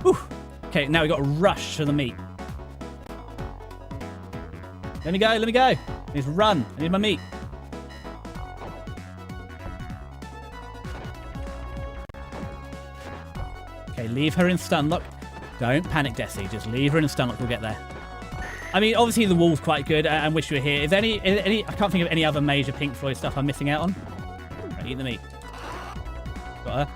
Whew. Okay, now we've got to rush to the meat. Let me go, let me go. I need to run. I need my meat. Okay, leave her in stun lock. Don't panic, Desi. Just leave her in stun lock. We'll get there. I mean, obviously the Wall's quite good and Wish You Were Here. Is there any? I can't think of any other major Pink Floyd stuff I'm missing out on. Right, eat the meat. Got her.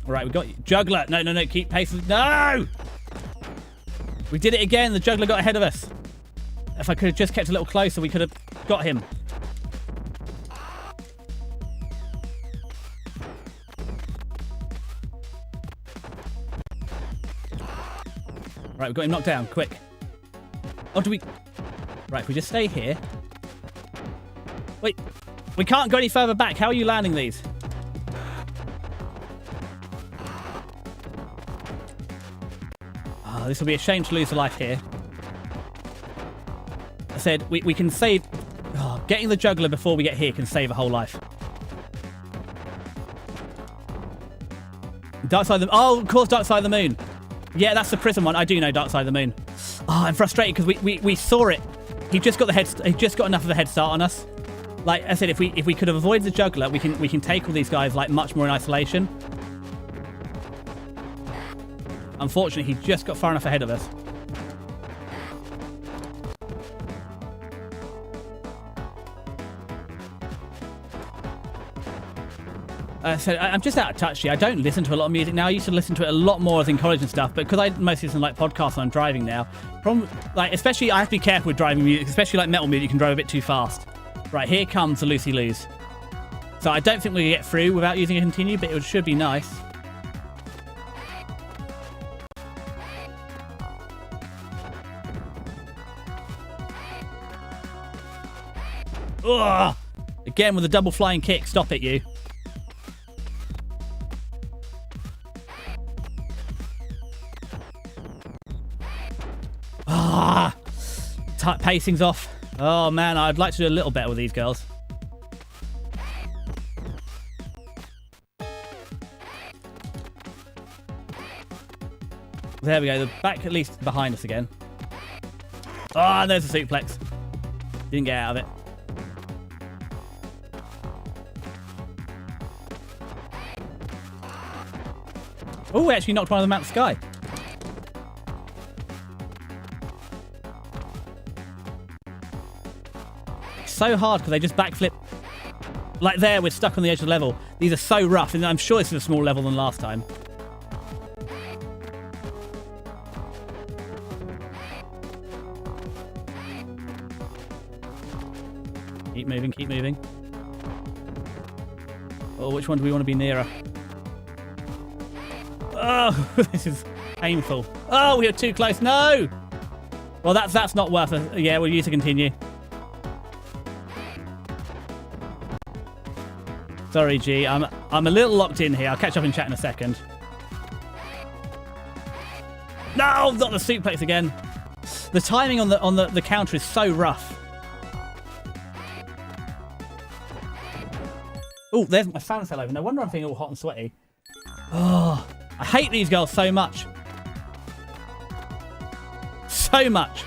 All right, we got you. Juggler. No. Keep pace. No! We did it again. The juggler got ahead of us. If I could have just kept a little closer, we could have got him. Right, we've got him knocked down. Quick. Oh, do we... Right, if we just stay here... Wait. We can't go any further back. How are you landing these? Oh, this will be a shame to lose a life here. I said, we can save... Oh, getting the juggler before we get here can save a whole life. Dark Side of the... Oh, of course, Dark Side of the Moon. Yeah, that's the prison one. I do know Dark Side of the Moon. Oh, I'm frustrated because we saw it. He just got enough of a head start on us. Like I said, if we could have avoided the juggler, we can take all these guys like much more in isolation. Unfortunately, he just got far enough ahead of us. So I'm just out of touch here. I don't listen to a lot of music now. I used to listen to it a lot more as in college and stuff, but because I mostly listen to like podcasts when I'm driving now, especially I have to be careful with driving music, especially like metal music, you can drive a bit too fast. Right, here comes the Lucy Lose. So I don't think we're going to get through without using a continue, but it should be nice. Ugh! Again with a double flying kick. Stop it, you. Ah! Pacing's off. Oh man, I'd like to do a little better with these girls. There we go. The back at least behind us again. Ah, there's a suplex. Didn't get out of it. Oh, we actually knocked one of them out of the sky. so hard because they just backflip. Like there, we're stuck on the edge of the level. These are so rough, and I'm sure this is a smaller level than last time. Keep moving, keep moving. Oh, which one do we want to be nearer? Oh, this is painful. Oh, we are too close. No! Well, that's not worth it. Yeah, we'll use to continue. Sorry, G. I'm a little locked in here. I'll catch up in chat in a second. No, not the suplex again. The timing on the counter is so rough. Oh, there's my fan fell over. No wonder I'm feeling all hot and sweaty. Oh, I hate these girls so much. So much.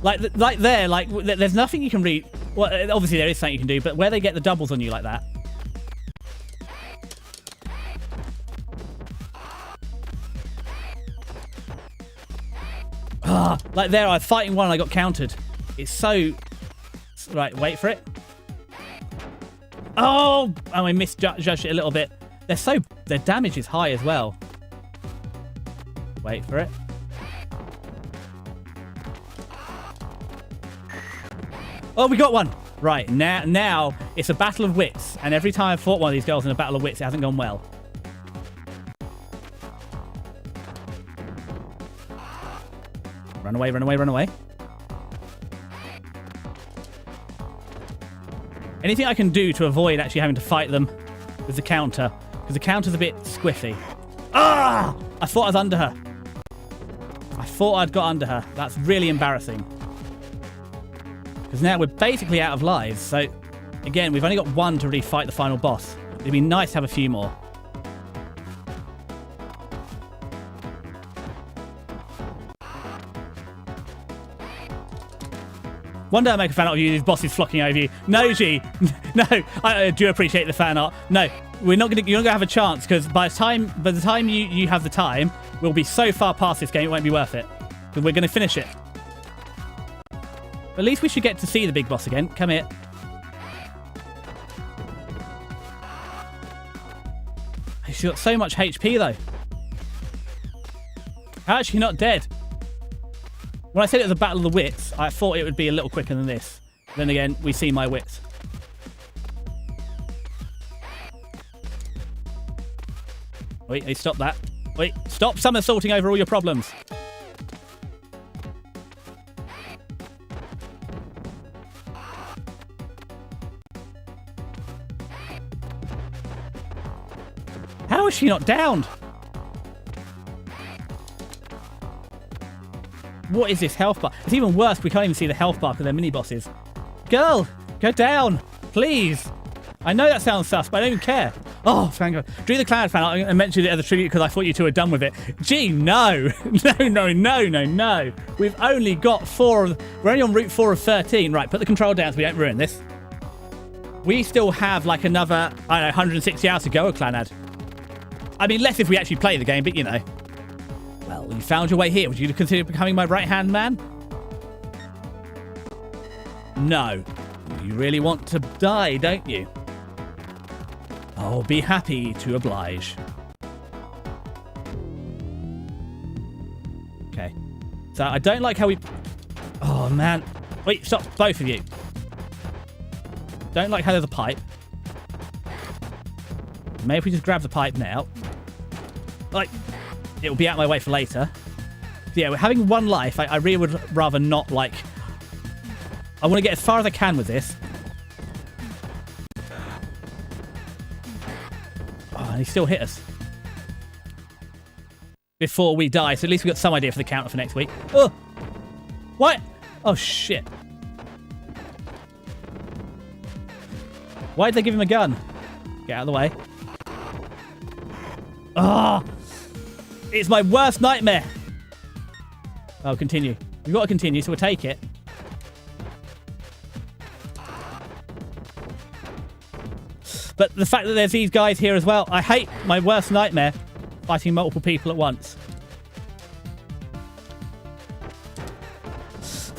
Like there, like there's nothing you can read. Well, obviously there is something you can do, but where they get the doubles on you like that. Ah, like there, I was fighting one and I got countered. It's so... Right, wait for it. Oh, I misjudged it a little bit. Their damage is high as well. Wait for it. Oh, we got one. Right, now it's a battle of wits. And every time I've fought one of these girls in a battle of wits, it hasn't gone well. Run away, run away, run away. Anything I can do to avoid actually having to fight them with the counter. Because the counter's a bit squiffy. Ah! I thought I was under her. I thought I'd got under her. That's really embarrassing. Because now we're basically out of lives. So, again, we've only got one to really fight the final boss. It'd be nice to have a few more. One day I'll make a fan art of you, these bosses flocking over you. No, G. No, I do appreciate the fan art. No, you're not going to have a chance because by the time you have the time, we'll be so far past this game, it won't be worth it. Because we're going to finish it. At least we should get to see the big boss again. Come here. She's got so much HP though. How is she not dead? When I said it was a battle of the wits, I thought it would be a little quicker than this. Then again, we see my wits. Wait, stop that. Wait, stop somersaulting over all your problems. How is she not downed? What is this health bar? It's even worse. We can't even see the health bar because they're mini bosses. Girl, go down, please. I know that sounds sus, but I don't even care. Oh, thank God. Drew the Cloud fan. I mentioned it as a tribute because I thought you two were done with it. Gee, no. No. We've only got 4. We're only on route 4 of 13. Right, put the control down so we don't ruin this. We still have like another, I don't know, 160 hours to go at Clanad. I mean, less if we actually play the game, but you know. Well, you found your way here. Would you consider becoming my right-hand man? No. You really want to die, don't you? I'll be happy to oblige. Okay. So I don't like how we... Oh, man. Wait, stop. Both of you. Don't like how there's a pipe. Maybe if we just grab the pipe now. Like... It'll be out of my way for later. So yeah, we're having one life. I really would rather not, like... I want to get as far as I can with this. Oh, and he still hit us. Before we die, so at least we've got some idea for the counter for next week. Oh! What? Oh, shit. Why'd they give him a gun? Get out of the way. Oh! It's my worst nightmare. Oh, continue. We've got to continue, so we'll take it. But the fact that there's these guys here as well, I hate my worst nightmare, fighting multiple people at once.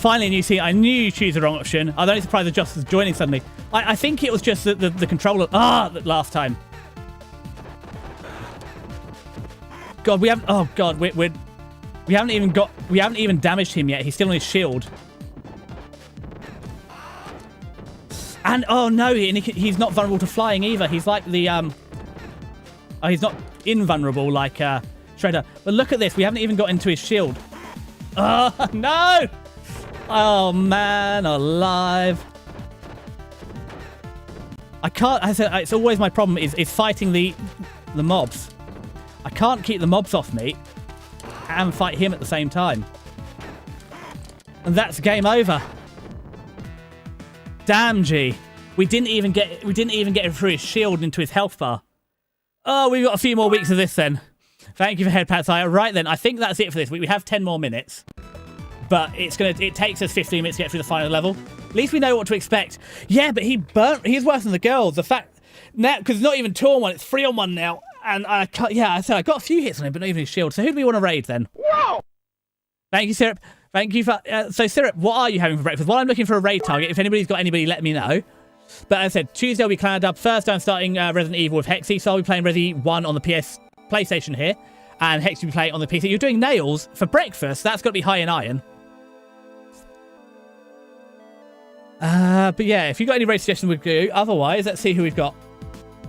finally, and you see, I knew you choose the wrong option. I was only surprised that Joss was joining suddenly. I think it was just the controller. That last time. God, we haven't. Oh God, we haven't even damaged him yet. He's still on his shield. And oh no, he's not vulnerable to flying either. He's like the oh, he's not invulnerable like Shredder. But look at this. We haven't even got into his shield. Oh no! Oh man, alive. I can't. I said it's always my problem is fighting the mobs. I can't keep the mobs off me and fight him at the same time. And that's game over. Damn, G. We didn't even get him through his shield into his health bar. Oh, we've got a few more weeks of this then. Thank you for head pats. Right then, I think that's it for this week. We have 10 more minutes. But it takes us 15 minutes to get through the final level. At least we know what to expect. Yeah, but he's worse than the girls. The fact now, because it's not even 2-on-1, it's 3-on-1 now. And I said I got a few hits on him, but not even his shield. So who do we want to raid then? Whoa! Thank you, Syrup. Thank you for... so, Syrup, what are you having for breakfast? While I'm looking for a raid target, if anybody's got anybody, let me know. But as I said, Tuesday will be Clan Dub. Thursday, I'm starting Resident Evil with Hexy, so I'll be playing Resi 1 on the PlayStation here. And Hexy will be playing on the PC. You're doing nails for breakfast. That's got to be high in iron. But yeah, if you've got any raid suggestions, we'll do. Otherwise, let's see who we've got.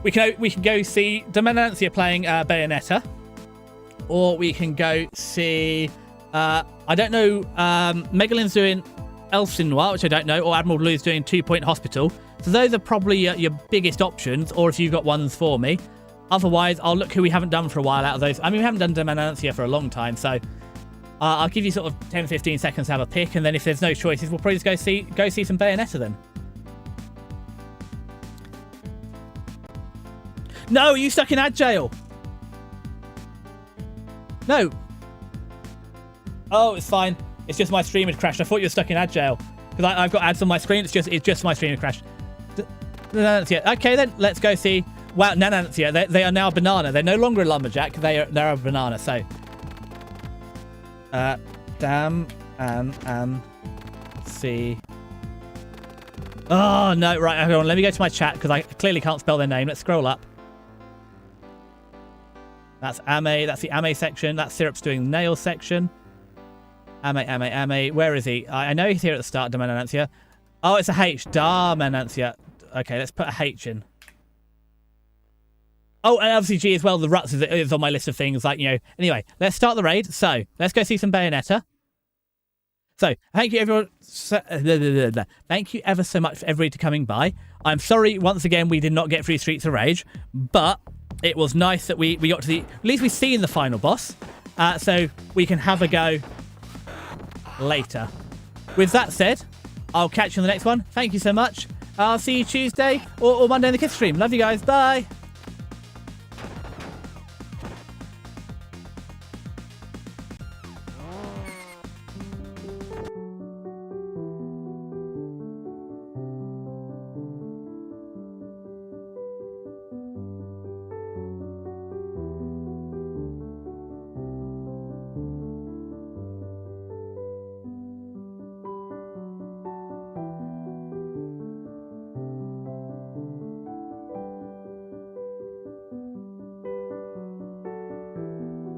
We can go see Dominancia playing Bayonetta. Or we can go see... I don't know, Megalin's doing Elsinore, which I don't know, or Admiral Blue's doing 2 Point Hospital. So those are probably your biggest options, or if you've got ones for me. Otherwise, I'll look who we haven't done for a while out of those. I mean, we haven't done Dominancia for a long time, so I'll give you sort of 10-15 seconds to have a pick, and then if there's no choices, we'll probably just go see some Bayonetta then. No, you stuck in ad jail. No. Oh, it's fine. It's just my stream had crashed. I thought you were stuck in ad jail because I've got ads on my screen. It's just my stream had crashed. Okay, then let's go see. Wow, Nanancia. They are now a banana. They're no longer a lumberjack. They're a banana. So, damn and see. Oh no! Right, hold on. Let me go to my chat because I clearly can't spell their name. Let's scroll up. That's Ame. That's the Ame section. That's Syrup's doing the nail section. Ame. Where is he? I know he's here at the start, Dominancia. Oh, it's a H. Dominancia. Okay, let's put a H in. Oh, and obviously G as well. The Ruts is on my list of things. Like, you know. Anyway, let's start the raid. So, let's go see some Bayonetta. So, thank you everyone. Thank you ever so much for everybody coming by. I'm sorry, once again, we did not get through Streets of Rage. But it was nice that we got to the... At least we've seen the final boss. So, we can have a go later. With that said, I'll catch you on the next one. Thank you so much. I'll see you Tuesday or Monday in the Kiss stream. Love you guys. Bye.